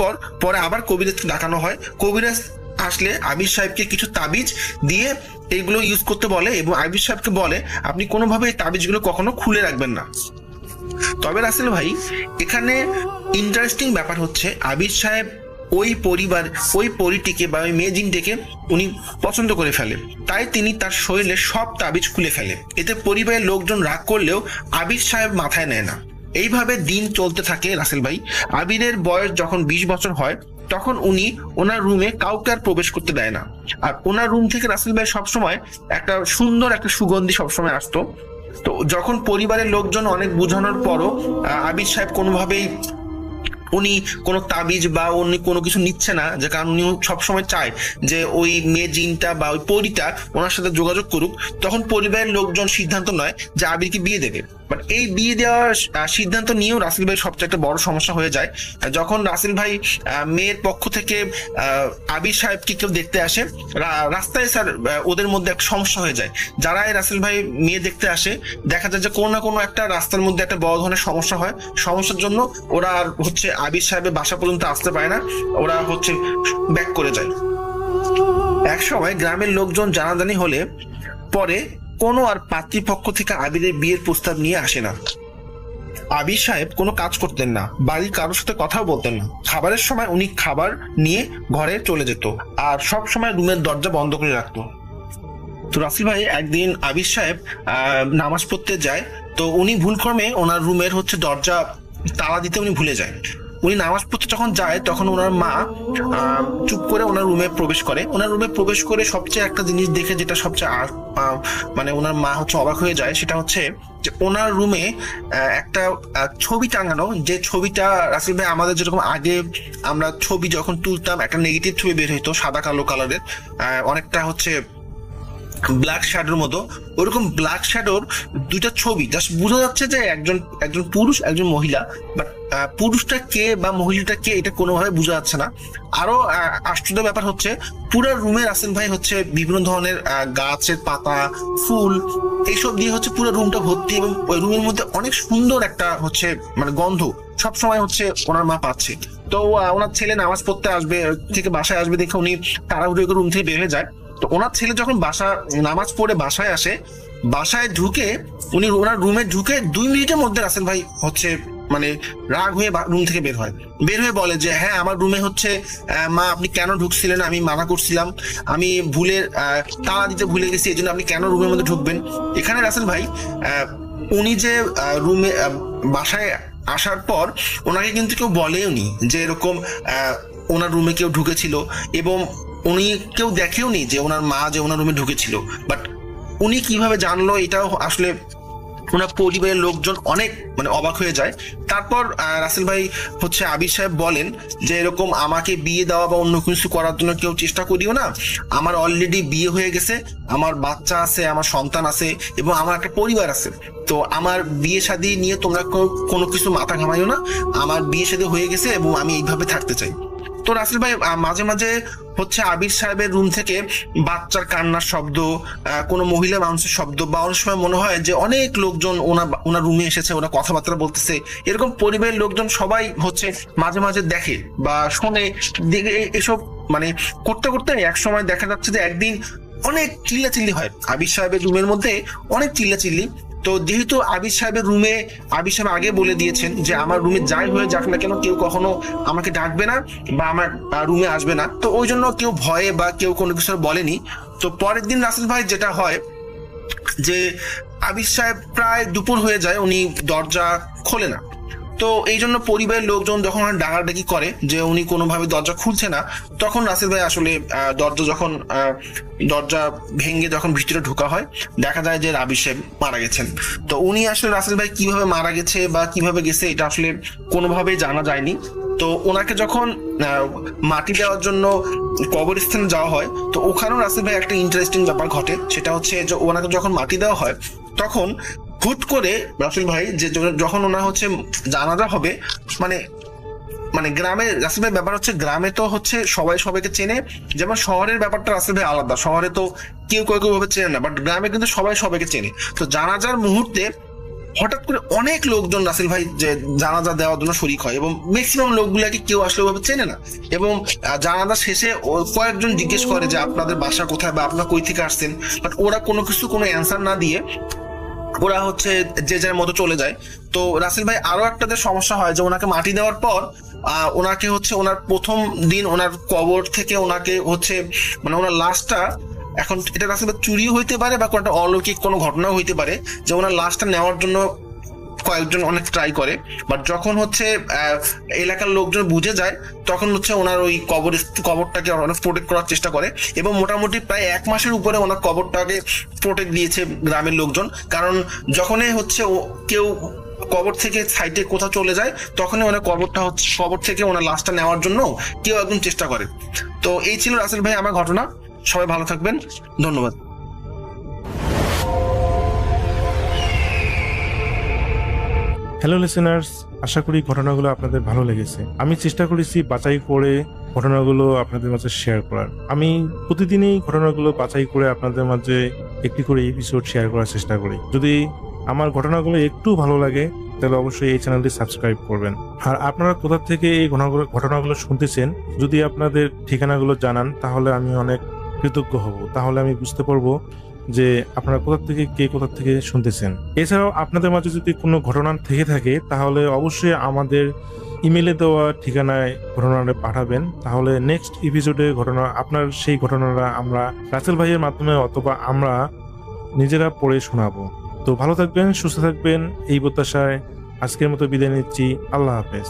পরে আবার কবিরাজকে ডাকানো হয়। কবিরাজ আসলে আবির সাহেবকে কিছু তাবিজ দিয়ে এইগুলো ইউজ করতে বলে এবং আবির সাহেবকে বলে আপনি কোনোভাবে এই তাবিজগুলো কখনো খুলে রাখবেন না। তবে রাসেল ভাই, এখানে ইন্টারেস্টিং ব্যাপার হচ্ছে আবির সাহেব ওই পরিটিকে বা ওই মেয়ে জিনটিকে উনি পছন্দ করে ফেলে, তাই তিনি তার শরীরে সব তাবিজ খুলে ফেলে। এতে পরিবারের লোকজন রাগ করলেও আবির সাহেব মাথায় নেয় না। এইভাবে দিন চলতে থাকে রাসেল ভাই। আবিরের বয়স যখন 20 বছর হয় তখন উনি ওনার রুমে কাউকে আর প্রবেশ করতে দেয় না। আর ওনার রুম থেকে রাসেল ভাই সবসময় একটা সুন্দর একটা সুগন্ধি সবসময় আসতো। তো যখন পরিবারের লোকজন অনেক বোঝানোর পরও আবির সাহেব কোনোভাবেই উনি কোনো তাবিজ বা উনি কোনো কিছু নিচ্ছে না, যে কারণ উনি সবসময় চায় যে ওই মেয়ে জিনটা বা ওই পরীটা ওনার সাথে যোগাযোগ করুক, তখন পরিবারের লোকজন সিদ্ধান্ত নয় যে আবিরকে বিয়ে দেবে। বাট এই বিয়ে দেওয়ার সিদ্ধান্ত নিয়েও রাসেল ভাই সবচেয়ে একটা বড় সমস্যা হয়ে যায়। যখন রাসেল ভাই মেয়ের পক্ষ থেকে আবির সাহেবকে কেউ দেখতে আসে রাস্তায়, স্যার ওদের মধ্যে একটা সমস্যা হয়ে যায়। যারা রাসেল ভাই মেয়ে দেখতে আসে দেখা যায় যে কোনো না কোনো একটা রাস্তার মধ্যে একটা বড় ধরনের সমস্যা হয়। সমস্যার জন্য ওরা আর হচ্ছে আবির সাহেবের বাসা পর্যন্ত আসতে পারে না, ওরা হচ্ছে ব্যাক করে যায়। এক সময় গ্রামের লোকজন জানাজানি হলে পরে কোনো আর পাত্রীপক্ষ থেকে আবিরের বিয়ের প্রস্তাব নিয়ে আসে না। আবির সাহেব কোনো কাজ করতেন না, বাড়ির কারোর সাথে কথাও বলতেন না। খাবারের সময় উনি খাবার নিয়ে ঘরে চলে যেত আর সব সময় রুমের দরজা বন্ধ করে রাখতো। তো রাসেল ভাই, একদিন আবির সাহেব নামাজ পড়তে যায়, তো উনি ভুলক্রমে ওনার রুমের হচ্ছে দরজা তালা দিতে উনি ভুলে যায়। উনি নামাজ পড়তে যখন যায় তখন ওনার মা চুপ করে ওনার রুমে প্রবেশ করে। ওনার রুমে প্রবেশ করে সবচেয়ে একটা জিনিস দেখে যেটা সবচেয়ে মানে ওনার মা হচ্ছে অবাক হয়ে যায়, সেটা হচ্ছে যে ওনার রুমে একটা ছবি টাঙানো, যে ছবিটা রাসেল ভাই আমাদের যেরকম আগে আমরা ছবি যখন তুলতাম একটা নেগেটিভ ছবি বের হইতো সাদা কালো কালারের, অনেকটা হচ্ছে ব্ল্যাক শ্যাডোর মতো, ওরকম ব্ল্যাক শ্যাডোর দুইটা ছবি। জাস্ট বোঝা যাচ্ছে যে একজন পুরুষ একজন মহিলা, বাট পুরুষটা কে বা মহিলাটা কে এটা কোনোভাবে বোঝা যাচ্ছে না। আরো আশ্চর্য ব্যাপার হচ্ছে পুরো রুমে রাসেল ভাই হচ্ছে বিভিন্ন ধরনের গাছের পাতা, ফুল, এইসব দিয়ে হচ্ছে পুরো রুমটা ভর্তি এবং ওই রুমের মধ্যে অনেক সুন্দর একটা হচ্ছে মানে গন্ধ সবসময় হচ্ছে ওনার মা পাচ্ছে। তো ওনার ছেলে নামাজ পড়তে আসবে থেকে বাসায় আসবে দেখে উনি তাড়াহুড়ো করে রুম থেকে বের হয়ে যায়। তো ওনার ছেলে যখন নামাজ পড়ে বাসায় আসে, বাসায় ঢুকে উনি ওনার রুমে ঢুকে 2 মিনিটের মধ্যে রাসেল ভাই হচ্ছে মানে রাগ হয়ে রুম থেকে বের হয়ে বলে যে হ্যাঁ আমার রুমে হচ্ছে মা আপনি কেন ঢুকছিলেন, আমি মানা করছিলাম, আমি তালা দিতে ভুলে গেছি, এই জন্য আপনি কেন রুমের মধ্যে ঢুকবেন। এখানে রাসেল ভাই উনি যে রুমে বাসায় আসার পর ওনাকে কিন্তু কেউ বলেওনি যে এরকম ওনার রুমে কেউ ঢুকেছিল, এবং উনি কেউ দেখেও নি যে ওনার মা যে ওনার রুমে ঢুকেছিল। বাট উনি কিভাবে জানলো এটাও আসলে ওনার পরিবারের লোকজন অনেক মানে অবাক হয়ে যায়। তারপর রাসেল ভাই হচ্ছে আবির সাহেব বলেন যে এরকম আমাকে বিয়ে দেওয়া বা অন্য কিছু করার জন্য কেউ চেষ্টা করিও না, আমার অলরেডি বিয়ে হয়ে গেছে, আমার বাচ্চা আছে, আমার সন্তান আছে এবং আমার একটা পরিবার আছে। তো আমার বিয়ে শাদী নিয়ে তোমরা কোনো কিছু মাথা ঘামাইও না, আমার বিয়ে শাদী হয়ে গেছে এবং আমি এইভাবে থাকতে চাই। তো রাসেল ভাই মাঝে মাঝে হচ্ছে আবির সাহেবের রুম থেকে বাচ্চার কান্নার শব্দ, কোনো মহিলা মানুষের শব্দ, বা অনেক সময় মনে হয় যে অনেক লোকজন ওনার রুমে এসেছে, ওরা কথাবার্তা বলতেছে, এরকম পরিবারের লোকজন সবাই হচ্ছে মাঝে মাঝে দেখে বা শোনে। এসব মানে করতে করতে এক সময় দেখা যাচ্ছে যে একদিন অনেক চিল্লাচিল্লি হয় আবির সাহেবের রুমের মধ্যে, অনেক চিল্লাচিল্লি। তো যেহেতু আবির সাহেব আগে বলে দিয়েছেন যে আমার রুমে যাই হয়ে যাক না কেন কেউ কখনো আমাকে ডাকবে না বা আমার রুমে আসবে না, তো ওই জন্য কেউ ভয়ে বা কেউ কোনো কিছু বলেনি। তো পরের দিন রাসেল ভাই যেটা হয় যে আবির সাহেব প্রায় দুপুর হয়ে যায়, উনি দরজা খোলে না। তো এই জন্য পরিবারের লোকজন যখন ডাকাডাকি করে যে উনি কোনোভাবে দরজা খুলছে না, তখন রাসেল ভাই আসলে দরজা ভেঙে যখন ভিতরে ঢোকা হয় দেখা যায় যে আবির সাহেব মারা গেছেন। তো উনি আসলে রাসেল ভাই কিভাবে মারা গেছে বা কিভাবে গেছে এটা আসলে কোনোভাবেই জানা যায়নি। তো ওনাকে যখন মাটি দেওয়ার জন্য কবরস্থানে যাওয়া হয়, তো ওখানেও রাসেল ভাই একটা ইন্টারেস্টিং ব্যাপার ঘটে, সেটা হচ্ছে যে ওনাকে যখন মাটি দেওয়া হয় তখন হুট করে রাসেল ভাই যে যখন ওনার হচ্ছে জানাজা হবে, মানে গ্রামে রাসেল ভাই ব্যাপার হচ্ছে গ্রামে তো হচ্ছে সবাই সবাইকে চেনে, যেমন শহরের ব্যাপারটা রাসেল ভাই আলাদা, শহরে তো কেউ কেউ ভাবে চেনে না, বাট গ্রামে কিন্তু সবাই সবাইকে চেনে। তো জানাজার মুহূর্তে হঠাৎ করে অনেক লোকজন রাসেল ভাই যে জানাজা দেওয়ার জন্য শরিক হয় এবং ম্যাক্সিমাম লোকগুলাকে কেউ আসলে ওভাবে চেনে না, এবং জানাজা শেষে কয়েকজন জিজ্ঞেস করে যে আপনাদের বাসা কোথায় বা আপনারা কই থেকে আসছেন, বাট ওরা কোনো অ্যান্সার না দিয়ে ওরা হচ্ছে যে যার মতো চলে যায়। তো রাসেল ভাই আরো একটা যে সমস্যা হয় যে ওনাকে মাটি দেওয়ার পর ওনাকে হচ্ছে ওনার প্রথম দিন ওনার কবর থেকে ওনাকে হচ্ছে মানে ওনার লাশটা, এখন এটা রাসেল ভাই চুরিও হইতে পারে বা কোনো অলৌকিক কোনো ঘটনাও হইতে পারে যে ওনার লাশটা নেওয়ার জন্য কয়েকজন অনেক ট্রাই করে, বাট যখন হচ্ছে এলাকার লোকজন বুঝে যায় তখন হচ্ছে ওনার ওই কবরটাকে অনেক প্রোটেক্ট করার চেষ্টা করে, এবং মোটামুটি প্রায় 1 মাসের উপরে ওনার কবরটাকে প্রোটেক্ট দিয়েছে গ্রামের লোকজন। কারণ যখনই হচ্ছে কেউ কবর থেকে সাইডে কোথাও চলে যায় তখনই ওনার কবর থেকে ওনার লাশটা নেওয়ার জন্য কেউ একদম চেষ্টা করে। তো এই ছিল রাসেল ভাই আমার ঘটনা। সবাই ভালো থাকবেন, ধন্যবাদ। হ্যালো লিসেনার্স, আশা করি ঘটনাগুলো আপনাদের ভালো লেগেছে। আমি চেষ্টা করেছি বাছাই করে ঘটনাগুলো আপনাদের মাঝে শেয়ার করার। আমি প্রতিদিনই ঘটনাগুলো বাছাই করে আপনাদের মাঝে একটি করে এপিসোড শেয়ার করার চেষ্টা করি। যদি আমার ঘটনাগুলো একটু ভালো লাগে তাহলে অবশ্যই এই চ্যানেলটি সাবস্ক্রাইব করবেন। আর আপনারা কোথা থেকে এই ঘটনাগুলো শুনতেছেন যদি আপনাদের ঠিকানাগুলো জানান তাহলে আমি অনেক কৃতজ্ঞ হব। তাহলে আমি বুঝতে পারবো যে আপনারা কোথা থেকে শুনতেছেন। এছাড়াও আপনাদের মাঝে যদি কোনো ঘটনা থেকে থাকে তাহলে অবশ্যই আমাদের ইমেলে দেওয়া ঠিকানায় ঘটনাটা পাঠাবেন। তাহলে নেক্সট এপিসোডে আপনার সেই ঘটনাটা আমরা রাসেল ভাইয়ের মাধ্যমে অথবা আমরা নিজেরা পড়ে শোনাবো। তো ভালো থাকবেন, সুস্থ থাকবেন, এই প্রত্যাশায় আজকের মতো বিদায় নিচ্ছি। আল্লাহ হাফেজ।